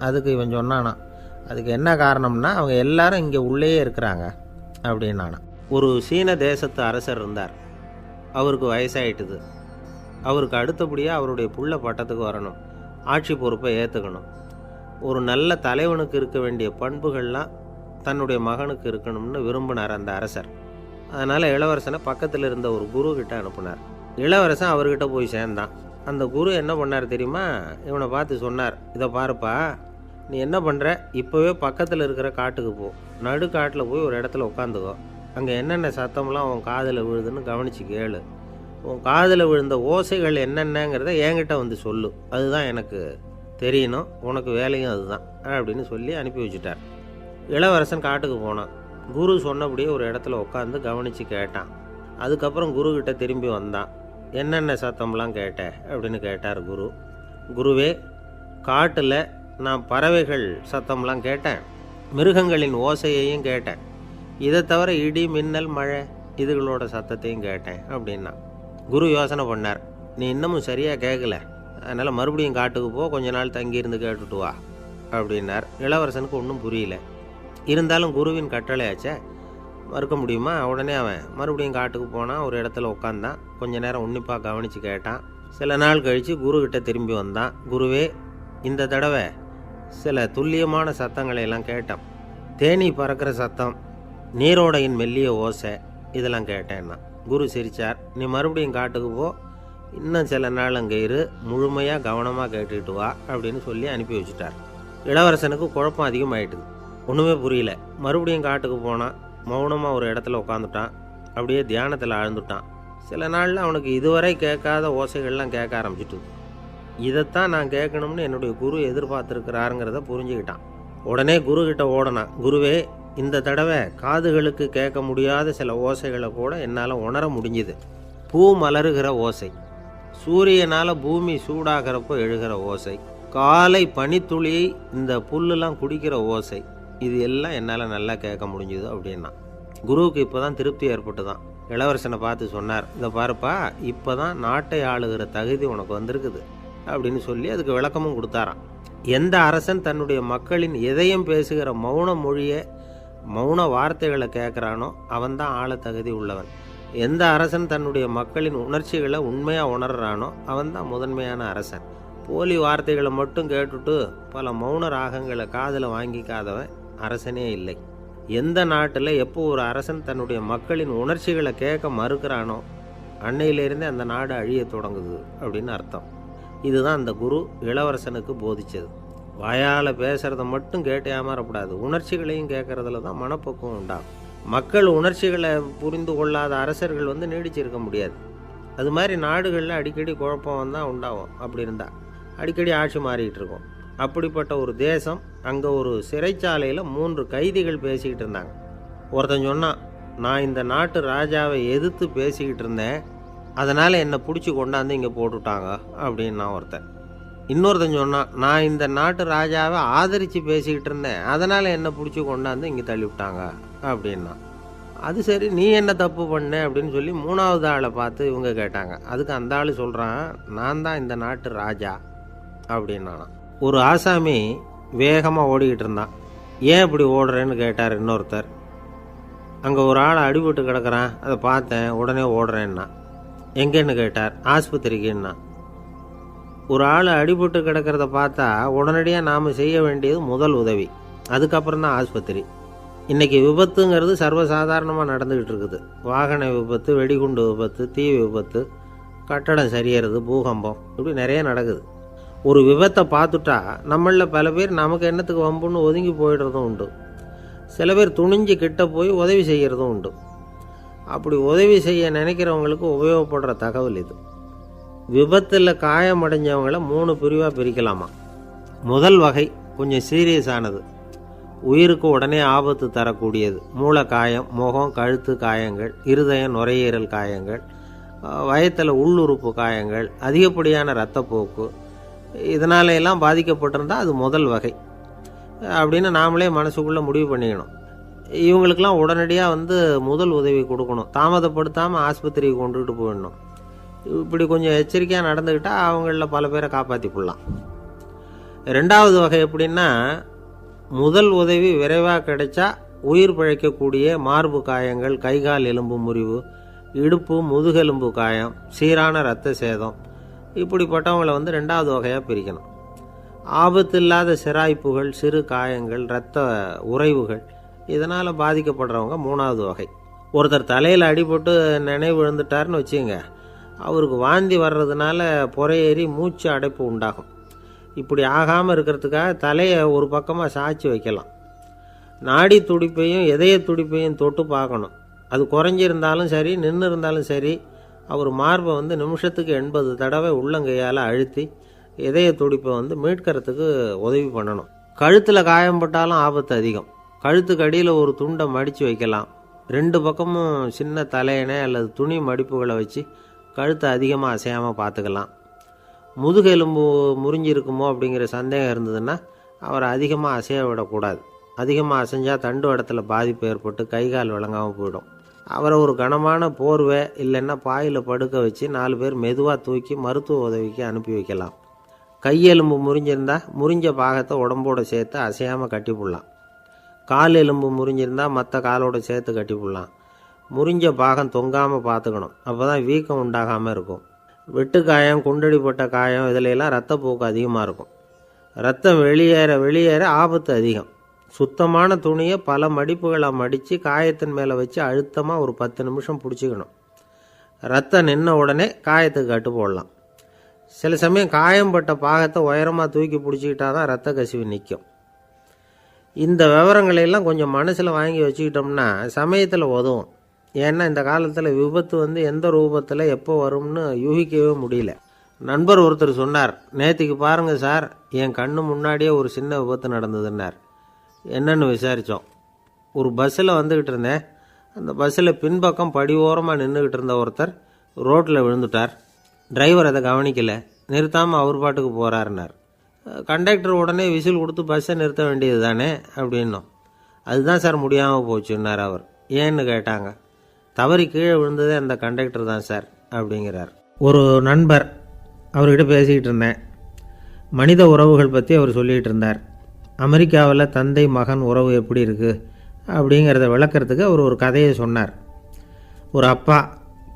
அதுக்கு இவன் சொன்னானா, அதுக்கு என்ன காரணம்னா அவங்க எல்லாரும் இங்கே உள்ளேயே இருக்கிறாங்க அப்படின்னானா. ஒரு சீன தேசத்து அரசர் இருந்தார். அவருக்கு வயசாயிட்டுது. அவருக்கு அடுத்தபடியாக அவருடைய புள்ள பட்டத்துக்கு வரணும், ஆட்சி பொறுப்பை ஏற்றுக்கணும். ஒரு நல்ல தலைவனுக்கு இருக்க வேண்டிய பண்புகள்லாம் தன்னுடைய மகனுக்கு இருக்கணும்னு விரும்பினார் அந்த அரசர். அதனால் இளவரசனை பக்கத்தில் இருந்த ஒரு குரு கிட்ட அனுப்புனார். இளவரசன் அவர்கிட்ட போய் சேர்ந்தான். அந்த குரு என்ன பண்ணார் தெரியுமா, இவனை பார்த்து சொன்னார், இதை பாருப்பா, நீ என்ன பண்ணுற, இப்போவே பக்கத்தில் இருக்கிற காட்டுக்கு போ, நடு காட்டில் போய் ஒரு இடத்துல உட்காந்துக்கோ, அங்கே என்னென்ன சத்தம்லாம் உன் காதில் விழுதுன்னு கவனித்து கேளு, உன் காதில் விழுந்த ஓசைகள் என்னென்னங்கிறத என்கிட்ட சொல்லு, அதுதான் எனக்கு தெரியணும், உனக்கு வேலையும் அதுதான் அப்படின்னு சொல்லி அனுப்பி வச்சுட்டார். இளவரசன் காட்டுக்கு போனான். குரு சொன்னபடியே ஒரு இடத்துல உட்காந்து கவனித்து கேட்டான். அதுக்கப்புறம் குருக்கிட்ட திரும்பி வந்தான். என்னென்ன சத்தம்லாம் கேட்ட அப்படின்னு கேட்டார் குரு. குருவே, காட்டில் நான் பறவைகள் சத்தம்லாம் கேட்டேன், மிருகங்களின் ஓசையையும் கேட்டேன், இதை தவிர இடி மின்னல் மழை இதுகளோட சத்தத்தையும் கேட்டேன் அப்படின்னா. குரு யோசனை பண்ணார், நீ இன்னமும் சரியாக கேட்கல, அதனால் மறுபடியும் காட்டுக்கு போ, கொஞ்ச நாள் தங்கியிருந்து கேட்டுட்டு வா அப்படின்னார். இளவரசனுக்கு ஒன்றும் புரியல. இருந்தாலும் குருவின் கட்டளையாச்சே, மறுக்க முடியுமா? உடனே அவன் மறுபடியும் காட்டுக்கு போனான். ஒரு இடத்துல உட்காந்தான். கொஞ்ச நேரம் உன்னிப்பாக கவனித்து கேட்டான். சில நாள் கழித்து குருக்கிட்ட திரும்பி வந்தான். குருவே, இந்த தடவை சில துல்லியமான சத்தங்களை எல்லாம் கேட்டான். தேனீ பறக்கிற சத்தம், நீரோடையின் மெல்லிய ஓசை, இதெல்லாம் கேட்டேன்னா. குரு சிரித்தார். நீ மறுபடியும் காட்டுக்கு போ, இன்னும் சில நாள் அங்கே இரு, முழுமையாக கவனமாக கேட்டுக்கிட்டு வா அப்படின்னு சொல்லி அனுப்பி வச்சுட்டார். இளவரசனுக்கு குழப்பம் அதிகமாயிட்டுது. ஒன்றுமே புரியல. மறுபடியும் காட்டுக்கு போனான். மௌனமாக ஒரு இடத்துல உட்காந்துட்டான். அப்படியே தியானத்தில் ஆழ்ந்துட்டான். சில நாளில் அவனுக்கு இதுவரை கேட்காத ஓசைகள்லாம் கேட்க ஆரம்பிச்சிட்டு, இதைத்தான் நான் கேட்கணும்னு என்னுடைய குரு எதிர்பார்த்துருக்கிறாருங்கிறத புரிஞ்சுக்கிட்டான். உடனே குருக்கிட்ட ஓடனான். குருவே, இந்த தடவை காதுகளுக்கு கேட்க முடியாத சில ஓசைகளை கூட என்னால் உணர முடிஞ்சுது. பூ மலருகிற ஓசை, சூரியனால் பூமி சூடாகிறப்போ எழுகிற ஓசை, காலை பனித்துளி இந்த புல்லுலாம் குடிக்கிற ஓசை, இது எல்லாம் என்னால் நல்லா கேட்க முடிஞ்சுது அப்படின்னா. குருவுக்கு இப்போ தான் திருப்தி ஏற்பட்டு தான். இளவரசனை பார்த்து சொன்னார், இதை பாருப்பா, இப்போ தான் நாட்டை ஆளுகிற தகுதி உனக்கு வந்திருக்குது அப்படின்னு சொல்லி அதுக்கு விளக்கமும் கொடுத்தாராம். எந்த அரசன் தன்னுடைய மக்களின் எதையும் பேசுகிற மௌன மொழியை மௌன வார்த்தைகளை கேட்குறானோ அவன்தான் ஆள தகுதி உள்ளவன். எந்த அரசன் தன்னுடைய மக்களின் உணர்ச்சிகளை உண்மையாக உணர்றானோ அவன்தான் முதன்மையான அரசன். போலி வார்த்தைகளை மட்டும் கேட்டுட்டு பல மௌன ராகங்களை காதில் வாங்கிக்காதவன் அரசனே இல்லை. எந்த நாட்டில் எப்போ ஒரு அரசன் தன்னுடைய மக்களின் உணர்ச்சிகளை கேட்க மறுக்கிறானோ அன்னையிலேருந்தே அந்த நாடு அழிய தொடங்குது அப்படின்னு அர்த்தம். இதுதான் அந்த குரு இளவரசனுக்கு போதிச்சது. வாயால் பேசுகிறத மட்டும் கேட்டு ஏமாறக்கூடாது, உணர்ச்சிகளையும் கேட்குறதுல தான் மனப்பக்குவம் உண்டாகும். மக்கள் உணர்ச்சிகளை புரிந்து கொள்ளாத அரசர்கள் நீடிச்சிருக்க முடியாது. அது மாதிரி நாடுகளில் அடிக்கடி குழப்பம் தான் உண்டாகும். அப்படி இருந்தால் அடிக்கடி ஆட்சி மாறிக்கிட்டு இருக்கும். அப்படிப்பட்ட ஒரு தேசம், அங்கே ஒரு சிறைச்சாலையில் 3 கைதிகள் பேசிக்கிட்டு இருந்தாங்க. ஒருத்தன் சொன்னான், நான் இந்த நாட்டு ராஜாவை எதிர்த்து பேசிக்கிட்டு இருந்தேன், அதனால் என்னை பிடிச்சி கொண்டாந்து இங்கே போட்டுட்டாங்க அப்படின்னு நான் ஒருத்தன். இன்னொருத்தன் சொன்னான், நான் இந்த நாட்டு ராஜாவை ஆதரித்து பேசிக்கிட்டு இருந்தேன், அதனால் என்னை பிடிச்சி கொண்டாந்து இங்கே தள்ளிவிட்டாங்க அப்படின்னா. அது சரி, நீ என்ன தப்பு பண்ண அப்படின்னு சொல்லி 3வது ஆளை பார்த்து இவங்க கேட்டாங்க. அதுக்கு அந்த ஆள் சொல்கிறான், நான் தான் இந்த நாட்டு ராஜா அப்படின்னானா. ஒரு ஆசாமி வேகமாக ஓடிக்கிட்டு இருந்தான். ஏன் இப்படி ஓடுறேன்னு கேட்டார் இன்னொருத்தர். அங்கே ஒரு ஆள் அடிபட்டு கிடக்கிறான், அதை பார்த்தேன், உடனே ஓடுறேன்னா. எங்கேன்னு கேட்டார். ஆஸ்பத்திரிக்குன்னா. ஒரு ஆள் அடிபட்டு கிடக்கிறத பார்த்தா உடனடியாக நாம் செய்ய வேண்டியது முதல் உதவி, அதுக்கப்புறம் தான் ஆஸ்பத்திரி. இன்றைக்கி விபத்துங்கிறது சர்வசாதாரணமாக நடந்துக்கிட்டு இருக்குது. வாகன விபத்து, வெடிகுண்டு விபத்து, தீ விபத்து, கட்டடம் சரியறது, பூகம்பம், இப்படி நிறைய நடக்குது. ஒரு விபத்தை பார்த்துட்டா நம்மளில் பல பேர் நமக்கு என்னத்துக்கு வம்புன்னு ஒதுங்கி போயிடுறதும் உண்டு. சில பேர் துணிஞ்சு கிட்ட போய் உதவி செய்கிறதும் உண்டு. அப்படி உதவி செய்ய நினைக்கிறவங்களுக்கு உபயோகப்படுற தகவல் இது. விபத்தில் காயமடைஞ்சவங்களை 3 பிரிவாக பிரிக்கலாமா. முதல் வகை கொஞ்சம் சீரியஸானது, உயிருக்கு உடனே ஆபத்து தரக்கூடியது. மூளை காயம், முகம், கழுத்து காயங்கள், இருதயம், நுரையீரல் காயங்கள், வயத்தில் உள்ளுறுப்பு காயங்கள், அதிகப்படியான இரத்தப்போக்கு, இதனால எல்லாம் பாதிக்கப்பட்டிருந்தால் அது முதல் வகை அப்படின்னு நாமளே மனசுக்குள்ளே முடிவு பண்ணிக்கணும். இவங்களுக்கெல்லாம் உடனடியாக முதல் உதவி கொடுக்கணும். தாமதப்படுத்தாமல் ஆஸ்பத்திரிக்கு கொண்டுகிட்டு போயிடணும். இப்படி கொஞ்சம் எச்சரிக்கையாக நடந்துக்கிட்டால் அவங்களில் பல பேரை காப்பாற்றிக்கொள்ளலாம். 2வது வகை எப்படின்னா, முதல் உதவி விரைவாக கிடைச்சா உயிர் பிழைக்கக்கூடிய மார்பு காயங்கள், கைகால் எலும்பு முறிவு, இடுப்பு முதுகெலும்பு காயம், சீரான இரத்த சேதம், இப்படிப்பட்டவங்களை 2வது வகையாக பிரிக்கணும். ஆபத்து இல்லாத சிராய்ப்புகள், சிறு காயங்கள், இரத்த உறைவுகள், இதனால் பாதிக்கப்படுறவங்க 3வது வகை. ஒருத்தர் தலையில் அடிபட்டு நினைவு இழந்துட்டார்னு வச்சுங்க, அவருக்கு வாந்தி வர்றதுனால புறையேறி மூச்சு அடைப்பு உண்டாகும். இப்படி ஆகாமல் இருக்கிறதுக்காக தலையை ஒரு பக்கமாக சாய்ச்சி வைக்கலாம். நாடி துடிப்பையும் இதய துடிப்பையும் தொட்டு பார்க்கணும். அது குறைஞ்சிருந்தாலும் சரி, நின்று இருந்தாலும் சரி, அவர் மார்பை நிமிஷத்துக்கு 80 தடவை உள்ளங்கையால் அழுத்தி இதய துடிப்பை மீட்கிறதுக்கு உதவி பண்ணணும். கழுத்தில் காயம்பட்டாலும் ஆபத்து அதிகம். கழுத்துக்கு அடியில் ஒரு துண்டை மடித்து வைக்கலாம். 2 பக்கமும் சின்ன தலையணை அல்லது துணி மடிப்புகளை வச்சு கழுத்தை அதிகமாக அசையாமல் பார்த்துக்கலாம். முதுகெலும்பு முறிஞ்சிருக்குமோ அப்படிங்கிற சந்தேகம் இருந்ததுன்னா அவரை அதிகமாக அசைய விடக்கூடாது. அதிகமாக அசைஞ்சால் தண்டு இடத்துல பாதிப்பு ஏற்பட்டு கைகால் விளங்காமல் போயிடும். அவரை ஒரு கனமான போர்வை இல்லைன்னா பாயில் படுக்க வச்சு 4 பேர் மெதுவாக தூக்கி மருத்துவ உதவிக்கு அனுப்பி வைக்கலாம். கையெலும்பு முறிஞ்சிருந்தால் முறிஞ்ச பாகத்தை உடம்போடு சேர்த்து அசையாமல் கட்டி போடலாம். கால் எலும்பு முறிஞ்சிருந்தால் மற்ற காலோடு சேர்த்து கட்டி போடலாம். முறிஞ்ச பாகம் தொங்காமல் பார்த்துக்கணும், அப்போ தான் வீக்கம் உண்டாகாமல் இருக்கும். வெட்டு காயம், குண்டடிப்பட்ட காயம், இதிலெல்லாம் ரத்தப்போக்கு அதிகமாக இருக்கும். ரத்தம் வெளியேற ஆபத்து அதிகம். சுத்தமான துணியை பல மடிப்புகளை மடித்து காயத்தின் மேலே வச்சு அழுத்தமாக ஒரு 10 நிமிஷம் பிடிச்சிக்கணும். ரத்தம் நின்ன உடனே காயத்துக்கு கட்டு போடலாம். சில சமயம் காயம்பட்ட பாகத்தை உயரமாக தூக்கி பிடிச்சிக்கிட்டா தான் ரத்த கசிவு நிற்கும். இந்த விவரங்களையெல்லாம் கொஞ்சம் மனசில் வாங்கி வச்சுக்கிட்டோம்னா சமயத்தில் உதவும். ஏன்னா இந்த காலத்தில் விபத்து எந்த ரூபத்தில் எப்போ வரும்னு யூகிக்கவே முடியல. நண்பர் ஒருத்தர் சொன்னார், நேற்றுக்கு பாருங்கள் சார், என் கண்ணு முன்னாடியே ஒரு சின்ன விபத்து நடந்ததுன்னார். என்னன்னு விசாரித்தோம். ஒரு பஸ்ஸில் வந்துக்கிட்டு இருந்தேன். அந்த பஸ்ஸில் பின்பக்கம் படி ஓரமாக நின்றுக்கிட்டு இருந்த ஒருத்தர் ரோட்டில் விழுந்துட்டார். டிரைவர் அதை கவனிக்கலை, நிறுத்தாமல் அவர் பாட்டுக்கு போகிறாருன்னார். கண்டக்டர் உடனே விசில் கொடுத்து பஸ்ஸை நிறுத்த வேண்டியது தானே அப்படின்னோம். அதுதான் சார் முடியாமல் போச்சுன்னார் அவர். ஏன்னு கேட்டாங்க. தவறி கீழே விழுந்ததே அந்த கண்டக்டர் தான் சார் அப்படிங்கிறார். ஒரு நண்பர், அவர்கிட்ட பேசிக்கிட்டு இருந்தேன். மனித உறவுகள் பற்றி அவர் சொல்லிகிட்டு இருந்தார். அமெரிக்காவில் தந்தை மகன் உறவு எப்படி இருக்குது அப்படிங்கிறத விளக்கிறதுக்கு அவர் ஒரு கதையை சொன்னார். ஒரு அப்பா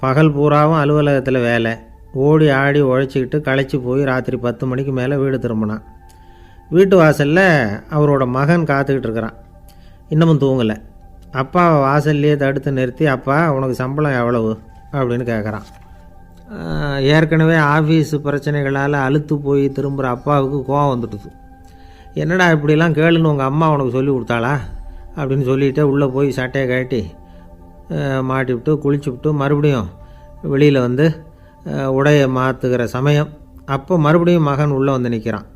பகல் பூராவும் அலுவலகத்தில் வேலை, ஓடி ஆடி உழைச்சிக்கிட்டு களைச்சி போய் ராத்திரி 10 மணிக்கு மேலே வீடு திரும்பினான். வீட்டு வாசலில் அவரோட மகன் காத்துக்கிட்டு இருக்கிறான். இன்னமும் தூங்கலை. அப்பாவை வாசல்லையே தடுத்து நிறுத்தி, அப்பா உனக்கு சம்பளம் எவ்வளவு அப்படின்னு கேட்குறான். ஏற்கனவே ஆஃபீஸு பிரச்சனைகளால் அலுத்து போய் திரும்புகிற அப்பாவுக்கு கோவம் வந்துடுது. என்னடா இப்படிலாம் கேளுன்னு உங்கள் அம்மா உனக்கு சொல்லி கொடுத்தாளா அப்படின்னு சொல்லிவிட்டு உள்ளே போய் சட்டையை கட்டி மாட்டிவிட்டு குளிச்சுவிட்டு மறுபடியும் வெளியில் வந்து உடையை மாற்றுகிற சமயம் அப்போ மறுபடியும் மகன் உள்ளே வந்து நிற்கிறான்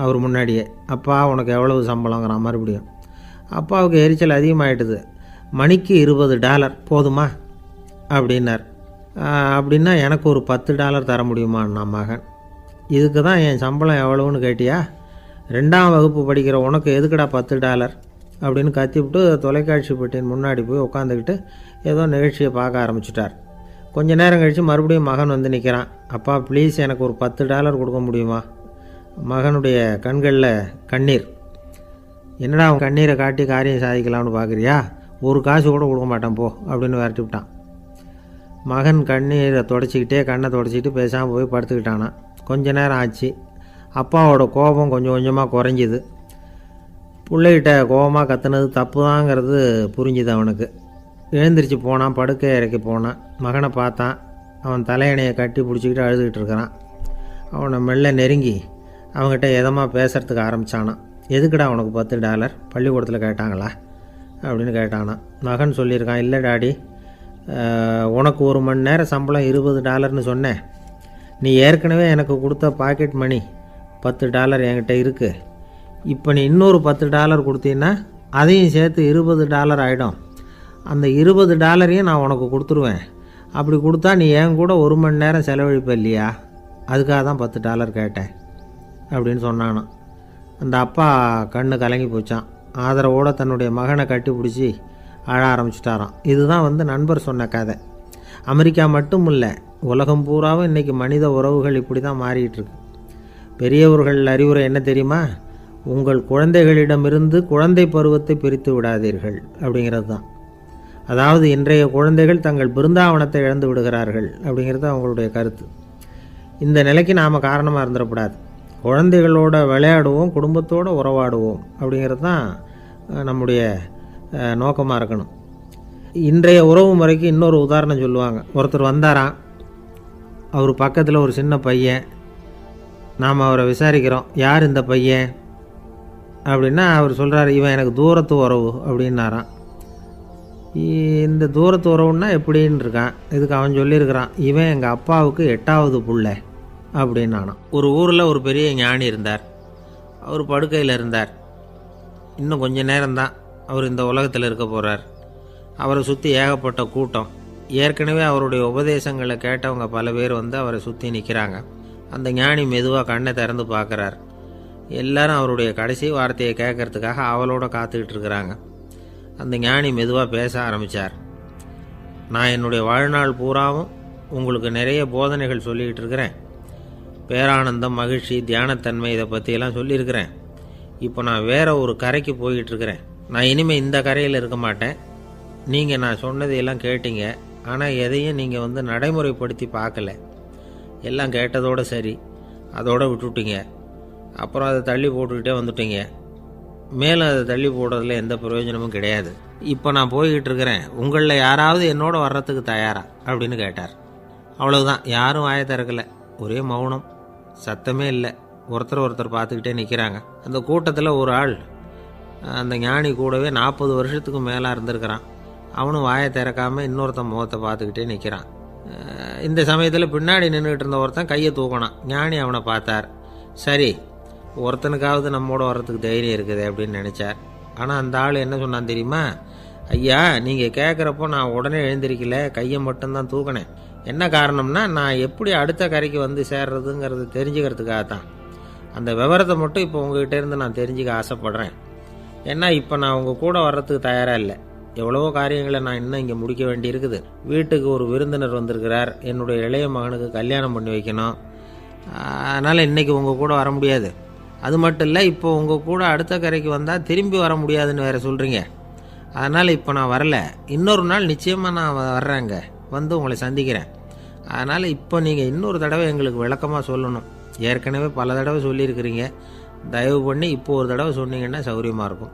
அவர் முன்னாடியே. அப்பா உனக்கு எவ்வளவு சம்பளங்கிறான் மறுபடியும். அப்பாவுக்கு எரிச்சல் அதிகமாகிட்டுது. மணிக்கு $20 போதுமா அப்படின்னார். அப்படின்னா எனக்கு ஒரு $10 தர முடியுமான்னா மகன். இதுக்கு தான் என் சம்பளம் எவ்வளவுன்னு கேட்டியா? 2ஆம் வகுப்பு படிக்கிற உனக்கு எதுக்குடா $10 அப்படின்னு கத்திவிட்டு தொலைக்காட்சி பெட்டியின் முன்னாடி போய் உட்காந்துக்கிட்டு ஏதோ நிகழ்ச்சியை பார்க்க ஆரம்பிச்சிட்டார். கொஞ்ச நேரம் கழித்து மறுபடியும் மகன் வந்து நிற்கிறான். அப்பா ப்ளீஸ் எனக்கு ஒரு $10 கொடுக்க முடியுமா? மகனுடைய கண்களில் கண்ணீர். என்னடா அவன் கண்ணீரை காட்டி காரியம் சாதிக்கலாம்னு பார்க்குறியா? ஒரு காசு கூட கொடுக்க மாட்டான் போ அப்படின்னு விரட்டி விட்டான். மகன் கண்ணீரை தொடச்சிக்கிட்டே கண்ணை தொடச்சிக்கிட்டு பேசாமல் போய் படுத்துக்கிட்டானான். கொஞ்ச நேரம் ஆச்சு. அப்பாவோட கோபம் கொஞ்சம் கொஞ்சமாக குறைஞ்சிது. பிள்ளைகிட்ட கோபமாக கத்துனது தப்பு தாங்கிறது புரிஞ்சுது அவனுக்கு. எழுந்திரிச்சு போனான், படுக்கை இறக்கி போனான். மகனை பார்த்தான். அவன் தலையணையை கட்டி பிடிச்சிக்கிட்டு அழுதுகிட்டு இருக்கிறான். அவனை மெல்ல நெருங்கி அவங்ககிட்ட எதமாக பேசுகிறதுக்கு ஆரம்பித்தானான். எதுக்குடா உனக்கு $10 பள்ளிக்கூடத்தில் கேட்டாங்களா அப்படின்னு கேட்டானான். மகன் சொல்லியிருக்கான், இல்லை டாடி, உனக்கு 1 மணி நேரம் சம்பளம் $20ன்னு சொன்னேன். நீ ஏற்கனவே எனக்கு கொடுத்த பாக்கெட் மணி $10 என்கிட்ட இருக்குது. இப்போ நீ இன்னொரு $10 கொடுத்தீங்கன்னா அதையும் சேர்த்து $20 ஆகிடும். அந்த $20 நான் உனக்கு கொடுத்துருவேன். அப்படி கொடுத்தா நீ என் கூட 1 மணி நேரம் செலவழிப்ப இல்லையா? அதுக்காக தான் $10 கேட்டேன் அப்படின்னு சொன்னானான். அந்த அப்பா கண்ணு கலங்கி போச்சான். ஆதரவோடு தன்னுடைய மகனை கட்டி பிடிச்சி அழ ஆரம்பிச்சிட்டாராம். இதுதான் நண்பர் சொன்ன கதை. அமெரிக்கா மட்டும் இல்லை, உலகம் பூராவும் இன்றைக்கி மனித உறவுகள் இப்படி தான் மாறிட்டுருக்கு. பெரியவர்கள் அறிவுரை என்ன தெரியுமா? உங்கள் குழந்தைகளிடமிருந்து குழந்தை பருவத்தை பிரித்து விடாதீர்கள் அப்படிங்கிறது தான். அதாவது இன்றைய குழந்தைகள் தங்கள் பிருந்தாவனத்தை இழந்து விடுகிறார்கள் அப்படிங்கிறது அவங்களுடைய கருத்து. இந்த நிலைக்கு நாம் காரணமாக இருந்துடக்கூடாது. குழந்தைகளோட விளையாடுவோம், குடும்பத்தோடு உறவாடுவோம் அப்படிங்கிறது தான் நம்முடைய நோக்கமாக இருக்கணும். இன்றைய உறவு முறைக்கு இன்னொரு உதாரணம் சொல்லுவாங்க. ஒருத்தர் வந்தாராம், அவர் பக்கத்தில் ஒரு சின்ன பையன். நாம் அவரை விசாரிக்கிறோம், யார் இந்த பையன் அப்படின்னா அவர் சொல்கிறார், இவன் எனக்கு தூரத்து உறவு அப்படின்னாராம். இந்த தூரத்து உறவுன்னா எப்படின்னு இருக்கான். இதுக்கு அவன் சொல்லியிருக்கிறான், இவன் எங்கள் அப்பாவுக்கு 8வது புள்ளை அப்படின்னானான். ஒரு ஊரில் ஒரு பெரிய ஞானி இருந்தார். அவர் படுக்கையில் இருந்தார். இன்னும் கொஞ்சம் நேரம்தான் அவர் இந்த உலகத்தில் இருக்க போகிறார். அவரை சுற்றி ஏகப்பட்ட கூட்டம். ஏற்கனவே அவருடைய உபதேசங்களை கேட்டவங்க பல பேர் அவரை சுற்றி நிற்கிறாங்க. அந்த ஞானி மெதுவாக கண்ணை திறந்து பார்க்குறார். எல்லாரும் அவருடைய கடைசி வார்த்தையை கேட்கறதுக்காக அவளோட காத்துக்கிட்டு இருக்கிறாங்க. அந்த ஞானி மெதுவாக பேச ஆரம்பித்தார். நான் என்னுடைய வாழ்நாள் பூராவும் உங்களுக்கு நிறைய போதனைகள் சொல்லிக்கிட்டு இருக்கிறேன். பேரானந்தம், மகிழ்ச்சி, தியானத்தன்மை, இதை பற்றியெல்லாம் சொல்லியிருக்கிறேன். இப்போ நான் வேறு ஒரு கரைக்கு போய்கிட்டுருக்கிறேன். நான் இனிமேல் இந்த கரையில் இருக்க மாட்டேன். நீங்கள் நான் சொன்னதையெல்லாம் கேட்டீங்க, ஆனால் எதையும் நீங்கள் நடைமுறைப்படுத்தி பார்க்கல. எல்லாம் கேட்டதோடு சரி, அதோடு விட்டுவிட்டீங்க. அப்புறம் அதை தள்ளி போட்டுக்கிட்டே வந்துட்டீங்க. மேலும் அதை தள்ளி போடுறதுல எந்த பிரயோஜனமும் கிடையாது. இப்போ நான் போய்கிட்டு இருக்கிறேன். உங்களில் யாராவது என்னோட வர்றதுக்கு தயாரா அப்படின்னு கேட்டார். அவ்வளவுதான். யாரும் வாயை திறக்கலை. ஒரே மௌனம், சத்தமே இல்லை. ஒருத்தர் பார்த்துக்கிட்டே நிற்கிறாங்க. அந்த கூட்டத்தில் ஒரு ஆள் அந்த ஞானி கூடவே 40 வருஷத்துக்கு மேலே இருந்திருக்கிறான். அவனும் வாயை திறக்காமல் இன்னொருத்தன் முகத்தை பார்த்துக்கிட்டே நிற்கிறான். இந்த சமயத்தில் பின்னாடி நின்றுக்கிட்டு இருந்த ஒருத்தன் கையை தூக்கினான். ஞானி அவனை பார்த்தார். சரி, ஒருத்தனுக்காவது நம்மோட வர்றதுக்கு தைரியம் இருக்குது அப்படின்னு நினச்சார். ஆனால் அந்த ஆள் என்ன சொன்னான் தெரியுமா? ஐயா, நீங்கள் கேட்குறப்போ நான் உடனே எழுந்திருக்கல, கையை மட்டும்தான் தூக்கினேன். என்ன காரணம்னா, நான் எப்படி அடுத்த கரைக்கு சேர்றதுங்கிறது தெரிஞ்சுக்கிறதுக்காகத்தான். அந்த விவரத்தை மட்டும் இப்போ உங்ககிட்ட இருந்து நான் தெரிஞ்சுக்க ஆசைப்பட்றேன். ஏன்னா இப்போ நான் உங்கள் கூட வர்றதுக்கு தயாராக இல்லை. எவ்வளவோ காரியங்களை நான் இன்னும் இங்கே முடிக்க வேண்டி இருக்குது. வீட்டுக்கு ஒரு விருந்தினர் வந்திருக்கிறார். என்னுடைய இளைய மகனுக்கு கல்யாணம் பண்ணி வைக்கணும். அதனால் இன்றைக்கி உங்கள் கூட வர முடியாது. அது மட்டும் இல்லை, இப்போ உங்கள் கூட அடுத்த கரைக்கு வந்தால் திரும்பி வர முடியாதுன்னு வேறு சொல்கிறீங்க. அதனால் இப்போ நான் வரல, இன்னொரு நாள் நிச்சயமாக நான் வர்றேங்க, வந்து உங்களை சந்திக்கிறேன். அதனால் இப்போ நீங்கள் இன்னொரு தடவை எங்களுக்கு விளக்கமாக சொல்லணும். ஏற்கனவே பல தடவை சொல்லியிருக்கிறீங்க, தயவு பண்ணி இப்போ ஒரு தடவை சொன்னீங்கன்னா சௌகரியமாக இருக்கும்.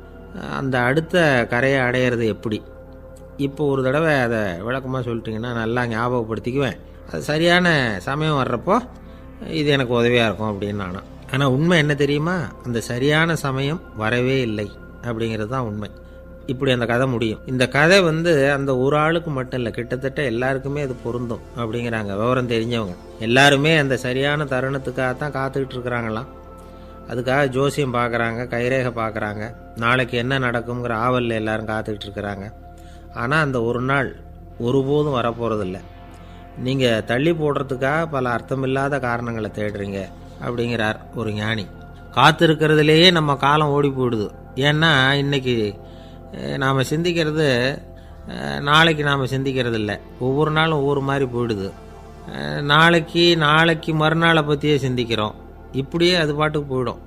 அந்த அடுத்த கரையை அடையிறது எப்படி, இப்போ ஒரு தடவை அதை விளக்கமாக சொல்லிட்டிங்கன்னா நல்லா ஞாபகப்படுத்திக்குவேன். அது சரியான சமயம் வர்றப்போ இது எனக்கு உதவியாக இருக்கும் அப்படின்னு நானும். ஆனால் உண்மை என்ன தெரியுமா, அந்த சரியான சமயம் வரவே இல்லை அப்படிங்கிறது தான் உண்மை. இப்படி அந்த கதை முடியும். இந்த கதை அந்த ஒரு ஆளுக்கு மட்டும் இல்லை, கிட்டத்தட்ட எல்லாருக்குமே அது பொருந்தும் அப்படிங்கிறாங்க விவரம் தெரிஞ்சவங்க. எல்லாருமே அந்த சரியான தருணத்துக்காகத்தான் காத்துக்கிட்டு இருக்கிறாங்களாம். அதுக்காக ஜோசியம் பார்க்குறாங்க, கைரேகை பார்க்குறாங்க, நாளைக்கு என்ன நடக்குங்கிற ஆவலில் எல்லாரும் காத்துக்கிட்டு இருக்கிறாங்க. ஆனால் அந்த ஒரு நாள் ஒருபோதும் வரப்போகிறதில்ல. நீங்கள் தள்ளி போடுறதுக்காக பல அர்த்தமில்லாத காரணங்களை தேடுறீங்க அப்படிங்கிறார் ஒரு ஞானி. காத்திருக்கிறதுலேயே நம்ம காலம் ஓடி போயிடுது. ஏன்னா இன்றைக்கி நாம் சிந்திக்கிறது நாளைக்கு நாம் சிந்திக்கிறது இல்லை. ஒவ்வொரு நாளும் ஒவ்வொரு மாதிரி போயிடுது. நாளைக்கு மறுநாளை பற்றியே சிந்திக்கிறோம். இப்படியே அது பாட்டுக்கு போயிடும்.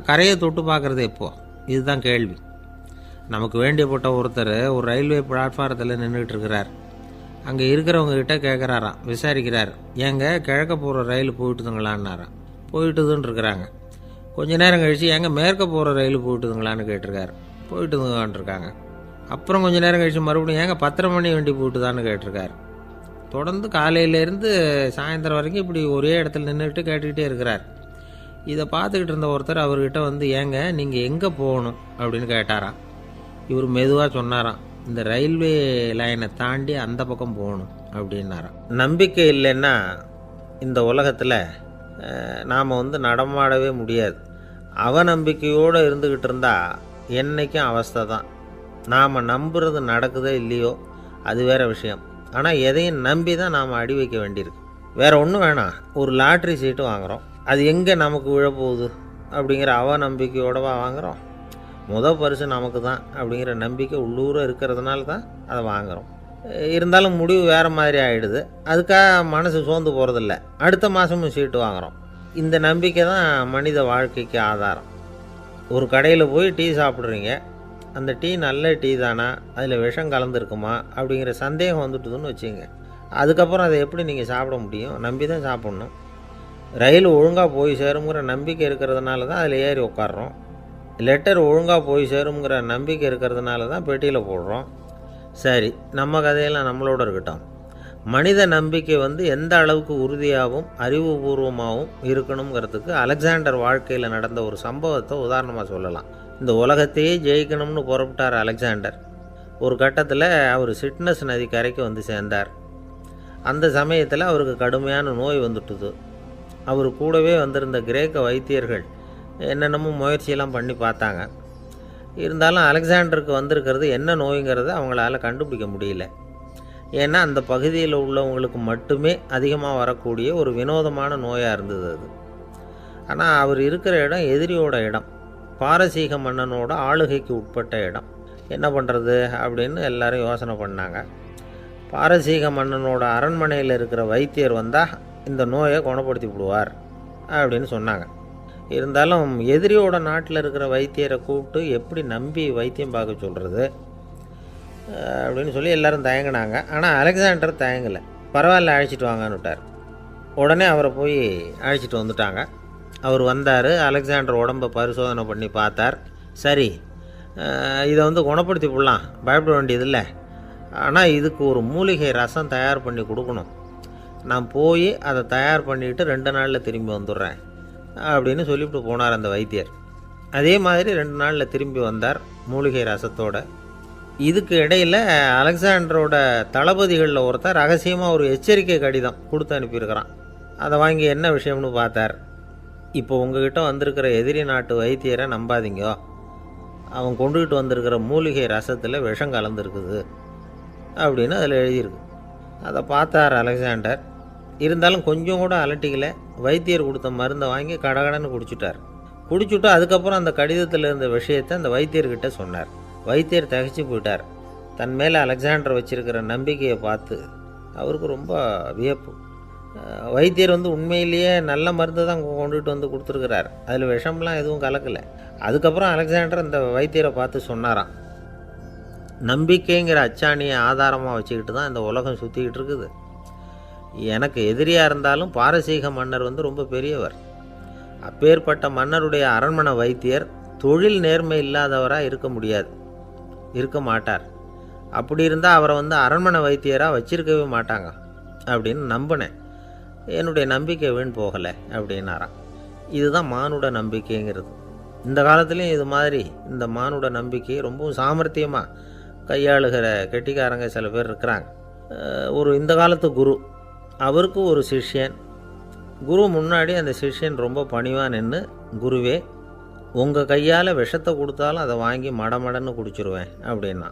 கரையை தொட்டு பார்க்குறது எப்போ, இதுதான் கேள்வி. நமக்கு வேண்டியப்பட்ட ஒருத்தர் ஒரு ரயில்வே பிளாட்ஃபாரத்தில் நின்றுட்டு இருக்கிறார். அங்கே இருக்கிறவங்ககிட்ட கேட்குறாராம், விசாரிக்கிறார், ஏங்க கிழக்க போகிற ரயில் போயிட்டுதுங்களான்னாராம். போயிட்டுதுன்னு இருக்கிறாங்க. கொஞ்ச நேரம் கழித்து ஏங்க மேற்க போகிற ரயில் போயிட்டுதுங்களான்னு கேட்டிருக்காரு. போயிட்டுதுங்களான் இருக்காங்க. அப்புறம் கொஞ்ச நேரம் கழித்து மறுபடியும் ஏங்க 10:30 மணி வண்டி போயிட்டுதான்னு கேட்டிருக்காரு. தொடர்ந்து காலையிலேருந்து சாயந்தரம் வரைக்கும் இப்படி ஒரே இடத்துல நின்றுட்டு கேட்டுக்கிட்டே இருக்கிறார். இதை பார்த்துக்கிட்டு இருந்த ஒருத்தர் அவர்கிட்ட ஏங்க நீங்கள் எங்கே போகணும் அப்படின்னு கேட்டாராம். இவர் மெதுவாக சொன்னாராம், இந்த ரயில்வே லைனை தாண்டி அந்த பக்கம் போகணும் அப்படின்னாராம். நம்பிக்கை இல்லைன்னா இந்த உலகத்தில் நாம் நடமாடவே முடியாது. அவநம்பிக்கையோடு இருந்துக்கிட்டு இருந்தால் என்றைக்கும் அவஸ்தை தான். நாம் நம்புறது நடக்குதோ இல்லையோ அது வேறு விஷயம். ஆனால் எதையும் நம்பி தான் நாம் அடி வைக்க வேண்டியிருக்கு. வேறு ஒன்றும் வேணாம், ஒரு லாட்ரி சீட்டு வாங்குகிறோம், அது எங்கே நமக்கு விழப்போகுது அப்படிங்கிற அவநம்பிக்கையோடவா வாங்குகிறோம். பரிசு நமக்கு தான் அப்படிங்கிற நம்பிக்கை உள்ளூர இருக்கிறதுனால தான் அதை வாங்குகிறோம். இருந்தாலும் முடிவு வேறு மாதிரி ஆகிடுது. அதுக்காக மனசு சோர்ந்து போகிறதில்ல, அடுத்த மாதமும் சீட்டு வாங்குகிறோம். இந்த நம்பிக்கை தான் மனித வாழ்க்கைக்கு ஆதாரம். ஒரு கடையில் போய் டீ சாப்பிட்றீங்க, அந்த டீ நல்ல டீ தானா, அதில் விஷம் கலந்துருக்குமா அப்படிங்கிற சந்தேகம் வந்துட்டுதுன்னு வச்சுங்க. அதுக்கப்புறம் அதை எப்படி நீங்கள் சாப்பிட முடியும்? நம்பி தான் சாப்பிட்ணும். ரயில் ஒழுங்காக போய் சேருங்கிற நம்பிக்கை இருக்கிறதுனால தான் அதில் ஏறி உட்காடுறோம். லெட்டர் ஒழுங்காக போய் சேருங்கிற நம்பிக்கை இருக்கிறதுனால தான் பெட்டியில் போடுறோம். சரி, நம்ம கதையெல்லாம் நம்மளோட இருக்கட்டும். மனித நம்பிக்கை எந்த அளவுக்கு உறுதியாகவும் அறிவுபூர்வமாகவும் இருக்கணுங்கிறதுக்கு அலெக்சாண்டர் வாழ்க்கையில் நடந்த ஒரு சம்பவத்தை உதாரணமாக சொல்லலாம். இந்த உலகத்தையே ஜெயிக்கணும்னு புறப்பட்டார் அலெக்சாண்டர். ஒரு கட்டத்தில் அவர் சிட்னஸ் நதி கரைக்கு சேர்ந்தார். அந்த சமயத்தில் அவருக்கு கடுமையான நோய் வந்துட்டுது. அவர் கூடவே வந்திருந்த கிரேக்க வைத்தியர்கள் என்னென்னமோ முயற்சியெல்லாம் பண்ணி பார்த்தாங்க. இருந்தாலும் அலெக்சாண்டருக்கு வந்திருக்கிறது என்ன நோய்ங்கிறத அவங்களால கண்டுபிடிக்க முடியல. ஏன்னா அந்த பகுதியில் உள்ளவங்களுக்கு மட்டுமே அதிகமாக வரக்கூடிய ஒரு வினோதமான நோயாக இருந்தது அது. ஆனால் அவர் இருக்கிற இடம் எதிரியோட இடம், பாரசீக மன்னனோட ஆளுகைக்கு உட்பட்ட இடம். என்ன பண்ணுறது அப்படின்னு எல்லாரும் யோசனை பண்ணாங்க. பாரசீக மன்னனோட அரண்மனையில் இருக்கிற வைத்தியர் வந்தால் இந்த நோயை குணப்படுத்தி விடுவார் அப்படின்னு சொன்னாங்க. இருந்தாலும் எதிரியோட நாட்டில் இருக்கிற வைத்தியரை கூப்பிட்டு எப்படி நம்பி வைத்தியம் பார்க்க சொல்கிறது அப்படின்னு சொல்லி எல்லோரும் தயங்கினாங்க. ஆனால் அலெக்சாண்டர் தயங்கலை. பரவாயில்ல, அழைச்சிட்டு வாங்கன்னு விட்டார். உடனே அவரை போய் அழைச்சிட்டு வந்துட்டாங்க. அவர் வந்தார். அலெக்சாண்டர் உடம்பை பரிசோதனை பண்ணி பார்த்தார். சரி, இதை குணப்படுத்தி விடலாம், பயப்பட வேண்டியதில்லை. ஆனால் இதுக்கு ஒரு மூலிகை ரசம் தயார் பண்ணி கொடுக்கணும். நான் போய் அதை தயார் பண்ணிவிட்டு 2 நாளில் திரும்பி வந்துடுறேன் அப்படின்னு சொல்லிவிட்டு போனார் அந்த வைத்தியர். அதே மாதிரி 2 நாளில் திரும்பி வந்தார் மூலிகை ரசத்தோட. இதுக்கு இடையில் அலெக்சாண்டரோட தளபதிகளில் ஒருத்தர் ரகசியமாக ஒரு எச்சரிக்கை கடிதம் கொடுத்து அனுப்பியிருக்கிறான். அதை வாங்கி என்ன விஷயம்னு பார்த்தார். இப்போ உங்ககிட்ட வந்திருக்கிற எதிரி நாட்டு வைத்தியரை நம்பாதீங்க, அவன் கொண்டுகிட்டு வந்திருக்கிற மூலிகை ரசத்தில் விஷம் கலந்துருக்குது அப்படின்னு அதில் எழுதியிருக்கு. அதை பார்த்தார் அலெக்சாண்டர். இருந்தாலும் கொஞ்சம் கூட அலட்டிக்கல. வைத்தியர் கொடுத்த மருந்தை வாங்கி கடகடன்னு குடிச்சுட்டு அதுக்கப்புறம் அந்த கடிதத்தில் இருந்த விஷயத்தை அந்த வைத்தியர்கிட்ட சொன்னார். வைத்தியர் தகைச்சு போயிட்டார். தன் மேலே அலெக்சாண்டர் வச்சிருக்கிற நம்பிக்கையை பார்த்து அவருக்கு ரொம்ப வியப்பு. வைத்தியர் உண்மையிலேயே நல்ல மருந்து தான் கொண்டுகிட்டு கொடுத்துருக்கிறார், அதில் விஷம்லாம் எதுவும் கலக்கலை. அதுக்கப்புறம் அலெக்சாண்டர் அந்த வைத்தியரை பார்த்து சொன்னாராம், நம்பிக்கைங்கிற அச்சாணியை ஆதாரமாக வச்சுக்கிட்டு தான் இந்த உலகம் சுற்றிக்கிட்டு இருக்குது. எனக்கு எதிரியாக இருந்தாலும் பாரசீக மன்னர் ரொம்ப பெரியவர். அப்பேற்பட்ட மன்னருடைய அரண்மனை வைத்தியர் தொழில் நேர்மை இல்லாதவராக இருக்க முடியாது, இருக்க மாட்டார். அப்படி இருந்தால் அவரை அரண்மனை வைத்தியராக வச்சிருக்கவே மாட்டாங்க அப்படின்னு நம்பினேன். என்னுடைய நம்பிக்கை வீண் போகலை அப்படின்னாராம். இதுதான் மானுட நம்பிக்கைங்கிறது. இந்த காலத்துலேயும் இது மாதிரி இந்த மானுட நம்பிக்கை ரொம்பவும் சாமர்த்தியமாக கையாளுகிற கெட்டிக்காரங்க சில பேர் இருக்கிறாங்க. இந்த காலத்து குரு, அவருக்கு ஒரு சிஷ்யன். குரு முன்னாடி அந்த சிஷ்யன் ரொம்ப பணிவாக நின்று, குருவே, உங்கள் கையால் விஷத்தை கொடுத்தாலும் அதை வாங்கி மடமடன்னு குடிச்சிருவேன் அப்படின்னா.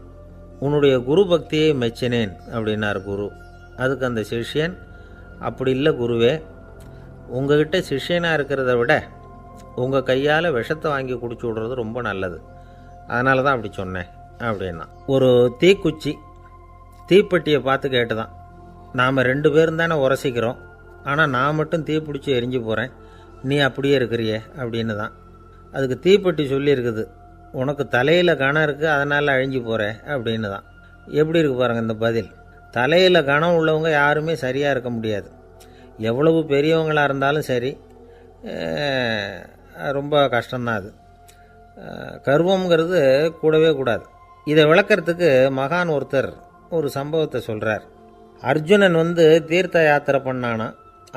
உன்னுடைய குரு பக்தியை மெச்சினேன் அப்படின்னார் குரு. அதுக்கு அந்த சிஷ்யன், அப்படி இல்லை குருவே, உங்ககிட்ட சிஷ்யனாக இருக்கிறத விட உங்கள் கையால் விஷத்தை வாங்கி குடிச்சு விடுறது ரொம்ப நல்லது, அதனால தான் அப்படி சொன்னேன் அப்படின்னா. ஒரு தீக்குச்சி தீப்பெட்டியை பார்த்து கேட்டு தான், நாம் 2 பேரும் தானே உரசிக்கிறோம், ஆனால் நான் மட்டும் தீப்பிடிச்சி எரிஞ்சு போகிறேன், நீ அப்படியே இருக்கிறியே அப்படின்னு தான். அதுக்கு தீப்பெட்டி சொல்லியிருக்குது, உனக்கு தலையில் கணம் இருக்குது அதனால் அழிஞ்சு போகிற அப்படின்னு தான். எப்படி இருக்கு பாருங்கள் இந்த பதில். தலையில் கணம் உள்ளவங்க யாருமே சரியாக இருக்க முடியாது. எவ்வளவு பெரியவங்களாக இருந்தாலும் சரி, ரொம்ப கஷ்டம்தான் அது. கர்வம்ங்கிறது கூடவே கூடாது. இதை விளக்கிறதுக்கு மகான் ஒருத்தர் ஒரு சம்பவத்தை சொல்கிறார். அர்ஜுனன் தீர்த்த யாத்திரை பண்ணானா.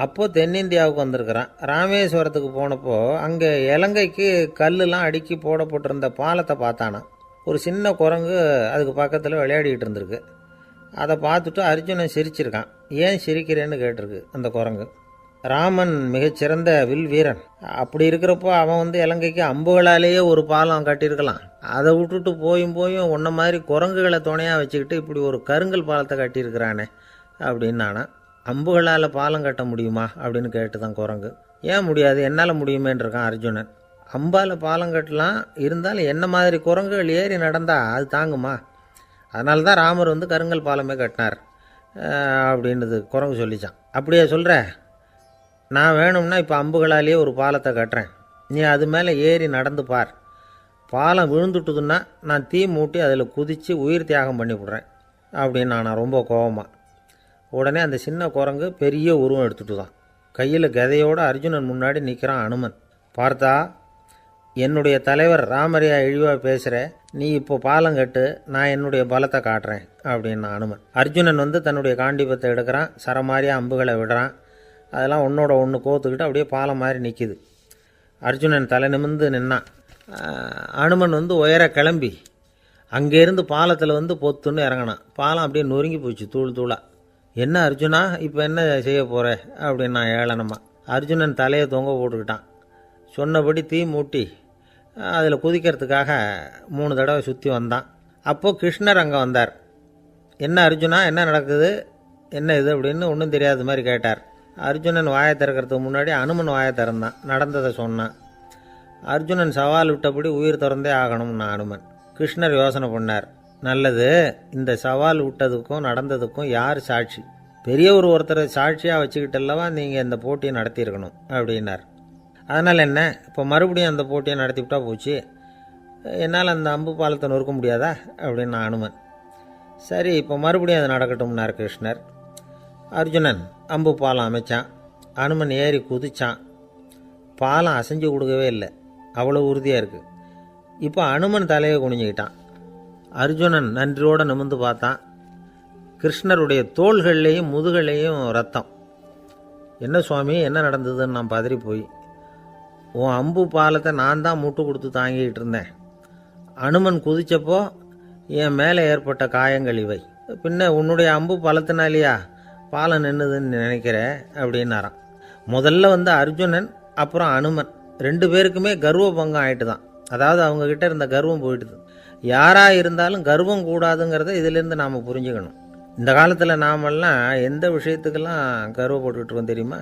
அப்போது தென்னிந்தியாவுக்கு வந்திருக்கிறான். ராமேஸ்வரத்துக்கு போனப்போ அங்கே இலங்கைக்கு கல்லுலாம் அடுக்கி போடப்பட்டிருந்த பாலத்தை பார்த்தானா. ஒரு சின்ன குரங்கு அதுக்கு பக்கத்தில் விளையாடிக்கிட்டு இருந்திருக்கு. அதை பார்த்துட்டு அர்ஜுனன் சிரிச்சிருக்கான். ஏன் சிரிக்கிறேன்னு கேட்டிருக்கு அந்த குரங்கு. ராமன் மிகச்சிறந்த வில் வீரன். அப்படி இருக்கிறப்போ அவன் இலங்கைக்கு அம்புகளாலேயே ஒரு பாலம் கட்டியிருக்கலாம். அதை விட்டுட்டு போயும் உன்ன மாதிரி குரங்குகளை துணையாக வச்சுக்கிட்டு இப்படி ஒரு கருங்கல் பாலத்தை கட்டியிருக்கிறானே அப்படின்னானா. அம்புகளால் பாலம் கட்ட முடியுமா அப்படின்னு கேட்டு தான் குரங்கு. ஏன் முடியாது, என்னால் முடியுமேன்னு இருக்கான் அர்ஜுனன். அம்பால் பாலம் கட்டலாம், இருந்தாலும் என்ன மாதிரி குரங்குகள் ஏறி நடந்தால் அது தாங்குமா? அதனால தான் ராமர் கருங்கல் பாலமே கட்டினார் அப்படின்றது குரங்கு சொல்லிச்சான். அப்படியே சொல்கிற, நான் வேணும்னா இப்போ அம்புகளாலேயே ஒரு பாலத்தை கட்டுறேன், நீ அது மேலே ஏறி நடந்து பார். பாலம் விழுந்துட்டுதுன்னா நான் தீ மூட்டி அதில் குதித்து உயிர் தியாகம் பண்ணி விட்றேன் அப்படின்னு நான் ரொம்ப கோபமாக. உடனே அந்த சின்ன குரங்கு பெரிய உருவம் எடுத்துட்டு தான் கையில் கதையோடு அர்ஜுனன் முன்னாடி நிற்கிறான் அனுமன். பார்த்தா, என்னுடைய தலைவர் ராமரையா இழிவாக பேசுகிற, நீ இப்போ பாலம் கட்டு, நான் என்னுடைய பலத்தை காட்டுறேன் அப்படின்னு அனுமன். அர்ஜுனன் தன்னுடைய காண்டிபத்தை எடுக்கிறான், சரமாரியாக அம்புகளை விடுறான். அதெல்லாம் ஒன்றோட ஒன்று கோத்துக்கிட்டு அப்படியே பாலம் மாதிரி நிற்கிது. அர்ஜுனன் தலை நிமிர்ந்து நின்னான். அனுமன் உயர கிளம்பி அங்கேருந்து பாலத்தில் பொத்துன்னு இறங்கினான். பாலம் அப்படியே நொறுங்கி போச்சு தூள் தூளாக. என்ன அர்ஜுனா, இப்போ என்ன செய்ய போகிற அப்படின்னு நான் ஏளனமா. அர்ஜுனன் தலையை தொங்க போட்டுக்கிட்டான். சொன்னபடி தீ மூட்டி அதில் குதிக்கிறதுக்காக 3 தடவை சுற்றி வந்தான். அப்போது கிருஷ்ணர் அங்கே வந்தார். என்ன அர்ஜுனா, என்ன நடக்குது, என்ன இது அப்படின்னு ஒன்றும் தெரியாத மாதிரி கேட்டார். அர்ஜுனன் வாயை திறக்கிறதுக்கு முன்னாடி அனுமன் வாயை திறந்தான், நடந்ததை சொன்னான். அர்ஜுனன் சவால் விட்டபடி உயிர் திறந்தே ஆகணும்னா அனுமன். கிருஷ்ணர் யோசனை பண்ணார். நல்லது, இந்த சவால் விட்டதுக்கும் நடந்ததுக்கும் யார் சாட்சி? பெரியவர் ஒருத்தரை சாட்சியாக வச்சுக்கிட்டல்லவா நீங்கள் இந்த போட்டியை நடத்தியிருக்கணும் அப்படின்னார். அதனால் என்ன, இப்போ மறுபடியும் அந்த போட்டியை நடத்திவிட்டா போச்சு, என்னால் அந்த அம்பு பாலத்தை நொறுக்க முடியாதா அப்படின்னு அனுமன். சரி, இப்போ மறுபடியும் அது நடக்கட்டும்னார் கிருஷ்ணர். அர்ஜுனன் அம்பு பாலம் அமைச்சான். அனுமன் ஏறி குதிச்சான். பாலம் அசைஞ்சு கொடுக்கவே இல்லை, அவ்வளோ உறுதியாக இருக்குது. இப்போ அனுமன் தலையை குனிஞ்சிக்கிட்டான். அர்ஜுனன் நன்றியோடு நிமிர்ந்து பார்த்தான். கிருஷ்ணருடைய தோள்கள்லேயும் முதுகள்லேயும் ரத்தம். என்ன சுவாமி, என்ன நடந்ததுன்னு நான் பதறி போய், உன் அம்பு பாலத்தை நான் தான் முட்டு கொடுத்து தாங்கிக்கிட்டு இருந்தேன். அனுமன் குதித்தப்போ என் மேலே ஏற்பட்ட காயங்கள் இவை. பின்ன உன்னுடைய அம்பு பலத்தினாலேயா பாலம் நின்றுதுன்னு நினைக்கிற அப்படின்னாரான். முதல்ல அர்ஜுனன் அப்புறம் அனுமன் 2 பேருக்குமே கர்வ பங்கம் ஆகிட்டு தான். அதாவது அவங்கக்கிட்ட இருந்த கர்வம் போயிட்டுது. யாராக இருந்தாலும் கர்வம் கூடாதுங்கிறத இதிலேருந்து நாம் புரிஞ்சுக்கணும். இந்த காலத்தில் நாமெல்லாம் எந்த விஷயத்துக்கெல்லாம் கர்வப்பட்டுக்கிட்டு இருக்கோம் தெரியுமா?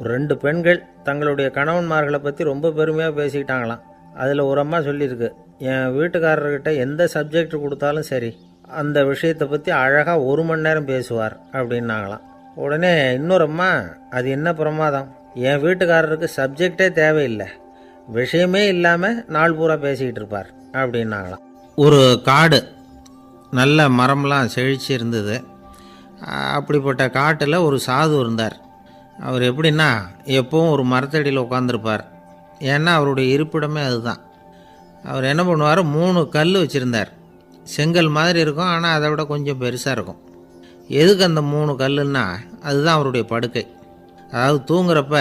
2 பெண்கள் தங்களுடைய கணவன்மார்களை பற்றி ரொம்ப பெருமையாக பேசிக்கிட்டாங்களாம். அதில் ஒரு அம்மா சொல்லியிருக்கு, என் வீட்டுக்காரர்கிட்ட எந்த சப்ஜெக்ட் கொடுத்தாலும் சரி அந்த விஷயத்தை பற்றி அழகாக 1 மணி நேரம் பேசுவார் அப்படின்னாங்களாம். உடனே இன்னொரு அம்மா, அது என்ன பிரமாதம், என் வீட்டுக்காரருக்கு சப்ஜெக்டே தேவையில்லை, விஷயமே இல்லாமல் நாள் பூரா பேசிக்கிட்டு இருப்பார் அப்படின்னாங்களாம். ஒரு காடு, நல்ல மரம்லாம் செழிச்சு இருந்தது. அப்படிப்பட்ட காட்டில் ஒரு சாது இருந்தார். அவர் எப்படின்னா எப்போவும் ஒரு மரத்தடியில் உட்காந்துருப்பார். ஏன்னா அவருடைய இருப்பிடமே அதுதான். அவர் என்ன பண்ணுவார், 3 கல் வச்சுருந்தார். செங்கல் மாதிரி இருக்கும், ஆனால் அதை விட கொஞ்சம் பெருசாக இருக்கும். எதுக்கு அந்த 3 கல்லுன்னா அதுதான் அவருடைய படுக்கை. அதாவது தூங்குறப்ப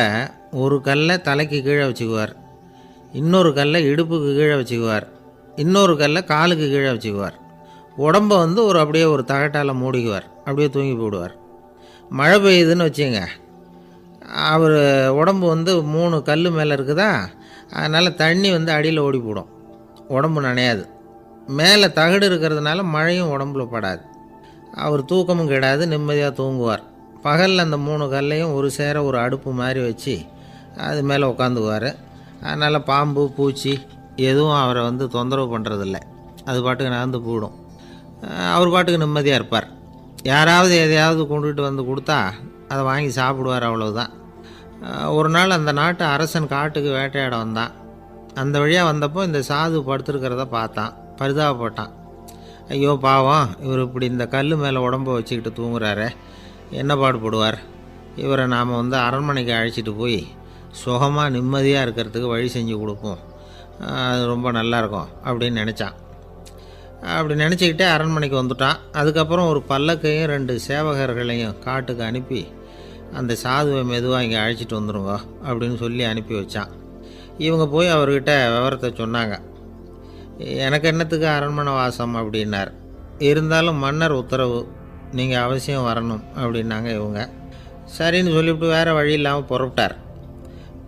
ஒரு கல்லை தலைக்கு கீழே வச்சுக்குவார், இன்னொரு கல்லை இடுப்புக்கு கீழே வச்சுக்குவார், இன்னொரு கல்லை காலுக்கு கீழே வச்சுக்குவார். உடம்பை வந்து அப்படியே ஒரு தகட்டால் மூடிக்குவார், அப்படியே தூங்கி போடுவார். மழை பெய்யுதுன்னு வச்சுங்க, அவர் உடம்பு வந்து 3 கல் மேலே இருக்குதா, அதனால் தண்ணி வந்து அடியில் ஓடி போடும், உடம்பு நனையாது. மேலே தகடு இருக்கிறதுனால மழையும் உடம்புல படாது. அவர் தூக்கமும் கெடாது, நிம்மதியாக தூங்குவார். பகலில் அந்த 3 கல்லையும் ஒரு சேர ஒரு அடுப்பு மாதிரி வச்சு அது மேலே உட்காந்துக்குவார். அதனால் பாம்பு பூச்சி எதுவும் அவரை வந்து தொந்தரவு பண்ணுறதில்ல, அது பாட்டுக்கு நகர்ந்து போயிடும். அவர் பாட்டுக்கு நிம்மதியாக இருப்பார். யாராவது எதையாவது கொண்டுகிட்டு வந்து கொடுத்தா அதை வாங்கி சாப்பிடுவார், அவ்வளவுதான். ஒரு நாள் அந்த நாட்டு அரசன் காட்டுக்கு வேட்டையாட வந்தான். அந்த வழியாக வந்தப்போ இந்த சாது படுத்துருக்கிறத பார்த்தான், பரிதாபப்பட்டான். ஐயோ பாவம், இவர் இப்படி இந்த கல் மேலே உடம்பை வச்சுக்கிட்டு தூங்குறாரு, என்ன பாடுபடுவார், இவரை நாம் வந்து அரண்மனைக்கு அழைச்சிட்டு போய் சுகமாக நிம்மதியாக இருக்கிறதுக்கு வழி செஞ்சு கொடுப்போம், அது ரொம்ப நல்லாயிருக்கும் அப்படின்னு நினச்சான். அப்படி நினச்சிக்கிட்டே அரண்மனைக்கு வந்துட்டான். அதுக்கப்புறம் ஒரு பல்லக்கையும் 2 சேவகர்களையும் காட்டுக்கு அனுப்பி அந்த சாதுவை மெதுவாக இங்கே அழைச்சிட்டு வந்துடுங்க அப்படின்னு சொல்லி அனுப்பி வச்சான். இவங்க போய் அவர்கிட்ட விவரத்தை சொன்னாங்க. எனக்கு என்னத்துக்கு அரண்மனை வாசம் அப்படின்னார். இருந்தாலும் மன்னர் உத்தரவு, நீங்கள் அவசியம் வரணும் அப்படின்னாங்க இவங்க. சரின்னு சொல்லிவிட்டு வேறு வழி இல்லாமல் புறப்பட்டார்.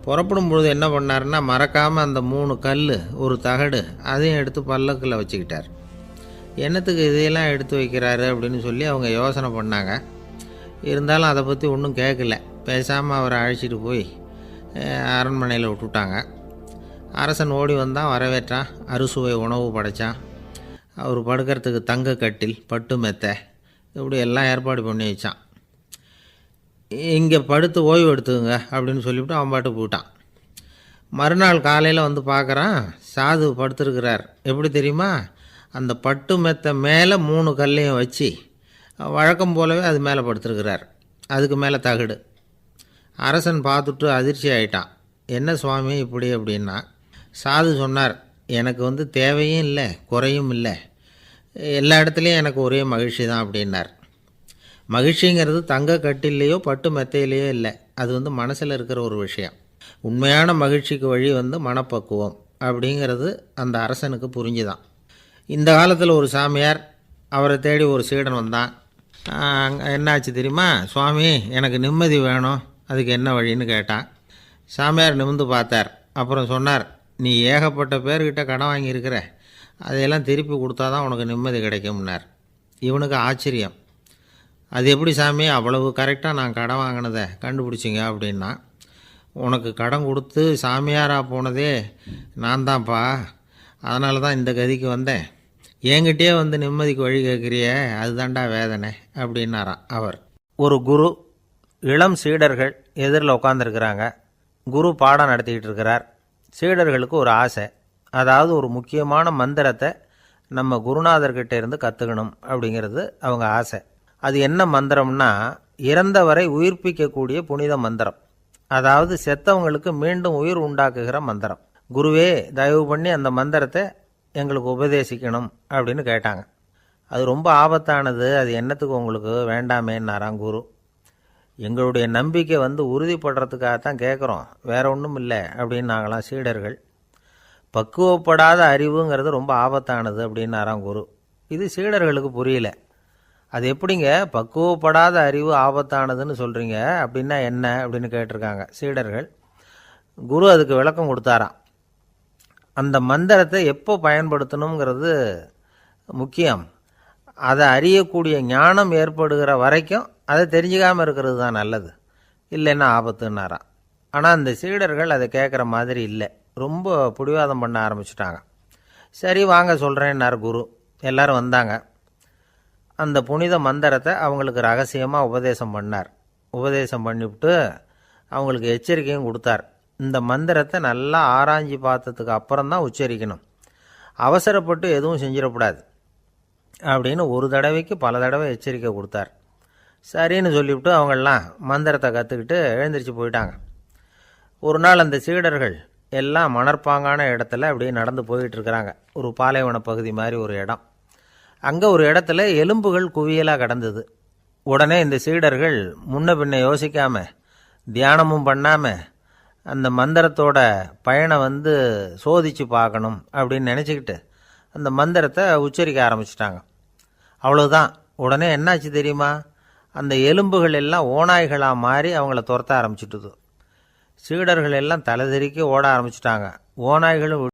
புறப்படும் பொழுது என்ன பண்ணார்னா, மறக்காமல் அந்த 3 கல் ஒரு தகடு அதையும் எடுத்து பல்லக்கில் வச்சுக்கிட்டார். என்னத்துக்கு இதையெல்லாம் எடுத்து வைக்கிறாரு அப்படின்னு சொல்லி அவங்க யோசனை பண்ணாங்க. இருந்தாலும் அதை பற்றி ஒன்றும் கேட்கல. பேசாமல் அவரை அழைச்சிட்டு போய் அரண்மனையில் விட்டுட்டாங்க. அரசன் ஓடி வந்தான், வரவேற்றான், அறுசுவை உணவு படைத்தான். அவர் படுக்கிறதுக்கு தங்க கட்டில், பட்டு மெத்தை, இப்படி எல்லாம் ஏற்பாடு பண்ணி வச்சான். இங்கே படுத்து ஓய்வு எடுத்துக்குங்க அப்படின்னு சொல்லிவிட்டு அவன் பாட்டு போயிட்டான். மறுநாள் காலையில் வந்து பார்க்குறான், சாது படுத்துருக்கிறார். எப்படி தெரியுமா, அந்த பட்டு மெத்தை மேலே 3 கல்லையும் வச்சு வழக்கம் போலவே அது மேலே படுத்துருக்கிறார். அதுக்கு மேலே தகடு. அரசன் பார்த்துட்டு அதிர்ச்சி ஆகிட்டான். என்ன சுவாமி இப்படி அப்படின்னா, சாது சொன்னார், எனக்கு வந்து தேவையும் இல்லை குறையும் இல்லை, எல்லா இடத்துலையும் எனக்கு ஒரே மகிழ்ச்சி தான் அப்படின்னார். மகிழ்ச்சிங்கிறது தங்க கட்டிலேயோ பட்டு மெத்தையிலேயோ இல்லை, அது வந்து மனசில் இருக்கிற ஒரு விஷயம். உண்மையான மகிழ்ச்சிக்கு வழி வந்து மனப்பக்குவம் அப்படிங்கிறது அந்த அரசனுக்கு புரிஞ்சுதான். இந்த காலத்தில் ஒரு சாமியார், அவரை தேடி ஒரு சீடன் வந்தான். என்னாச்சு தெரியுமா, சுவாமி எனக்கு நிம்மதி வேணும், அதுக்கு என்ன வழின்னு கேட்டான். சாமியார் நிமிர்ந்து பார்த்தார். அப்புறம் சொன்னார், நீ ஏகப்பட்ட பேர்கிட்ட கடன் வாங்கியிருக்கிற, அதையெல்லாம் திருப்பி கொடுத்தா தான் உனக்கு நிம்மதி கிடைக்கும்னார். இவனுக்கு ஆச்சரியம். அது எப்படி சாமி அவ்வளவு கரெக்டாக நான் கடன் வாங்கினதை கண்டுபிடிச்சிங்க அப்படின்னா, உனக்கு கடன் கொடுத்து சாமியாராக போனதே நான் தான்ப்பா, அதனால தான் இந்த கதிக்கு வந்தேன். என்கிட்டயே வந்து நிம்மதிக்கு வழி கேட்குறிய, அதுதான்டா வேதனை அப்படின்னாராம் அவர். ஒரு குரு, இளம் சீடர்கள் எதிரில் உட்காந்துருக்கிறாங்க. குரு பாடம் நடத்திக்கிட்டு இருக்கிறார். சீடர்களுக்கு ஒரு ஆசை, அதாவது ஒரு முக்கியமான மந்திரத்தை நம்ம குருநாதர்கிட்ட இருந்து கற்றுக்கணும் அப்படிங்கிறது அவங்க ஆசை. அது என்ன மந்திரம்னா, இறந்தவரை உயிர்ப்பிக்கக்கூடிய புனித மந்திரம், அதாவது செத்தவங்களுக்கு மீண்டும் உயிர் உண்டாக்குகிற மந்திரம். குருவே தயவு பண்ணி அந்த மந்திரத்தை எங்களுக்கு உபதேசிக்கணும் அப்படின்னு கேட்டாங்க. அது ரொம்ப ஆபத்தானது, அது என்னத்துக்கு உங்களுக்கு வேண்டாமேன்னாராம் குரு. எங்களுடைய நம்பிக்கை வந்து உறுதிப்படுறதுக்காகத்தான் கேட்குறோம், வேற ஒன்றும் இல்லை அப்படின்னாங்களாம் சீடர்கள். பக்குவப்படாத அறிவுங்கிறது ரொம்ப ஆபத்தானது அப்படின்னாராம் குரு. இது சீடர்களுக்கு புரியல. அது எப்படிங்க பக்குவப்படாத அறிவு ஆபத்தானதுன்னு சொல்கிறீங்க, அப்படின்னா என்ன அப்படின்னு கேட்டிருக்காங்க சீடர்கள். குரு அதுக்கு விளக்கம் கொடுத்தாராம். அந்த மந்திரத்தை எப்போ பயன்படுத்தணுங்கிறது முக்கியம். அதை அறியக்கூடிய ஞானம் ஏற்படுகிற வரைக்கும் அதை தெரிஞ்சுக்காமல் இருக்கிறது தான் நல்லது, இல்லைன்னா ஆபத்துன்னாராம். ஆனால் அந்த சீடர்கள் அதை கேட்குற மாதிரி இல்லை, ரொம்ப பிடிவாதம் பண்ண ஆரம்பிச்சுட்டாங்க. சரி வாங்க சொல்கிறேன்னார் குரு. எல்லோரும் வந்தாங்க. அந்த புனித மந்திரத்தை அவங்களுக்கு ரகசியமாக உபதேசம் பண்ணார். உபதேசம் பண்ணிவிட்டு அவங்களுக்கு எச்சரிக்கையும் கொடுத்தார். இந்த மந்திரத்தை நல்லா ஆராய்ச்சி பார்த்ததுக்கு அப்புறம்தான் உச்சரிக்கணும், அவசரப்பட்டு எதுவும் செஞ்சிடக்கூடாது. அப்படின்னு ஒரு தடவைக்கு பல தடவை எச்சரிக்கை கொடுத்தார். சரின்னு சொல்லிவிட்டு அவங்கெல்லாம் மந்திரத்தை கற்றுக்கிட்டு எழுந்திரிச்சு போயிட்டாங்க. ஒரு நாள் அந்த சீடர்கள் எல்லாம் மணற்பாங்கான இடத்துல அப்படியே நடந்து போயிட்டுருக்கிறாங்க. ஒரு பாலைவன பகுதி மாதிரி ஒரு இடம். அங்கே ஒரு இடத்துல எலும்புகள் குவியலாக கிடந்தது. உடனே இந்த சீடர்கள் முன்ன பின்ன யோசிக்காமல், தியானமும் பண்ணாமல், அந்த மந்திரத்தோட பயனை சோதித்து பார்க்கணும் அப்படின்னு நினச்சிக்கிட்டு அந்த மந்திரத்தை உச்சரிக்க ஆரம்பிச்சிட்டாங்க. அவ்வளோதான். உடனே என்னாச்சு தெரியுமா? அந்த எலும்புகள் எல்லாம் ஓநாய்களாக மாறி அவங்கள துரத்த ஆரம்பிச்சுட்டுது. சீடர்கள் எல்லாம் தலைதெறிக்க ஓட ஆரம்பிச்சிட்டாங்க. ஓநாய்களும்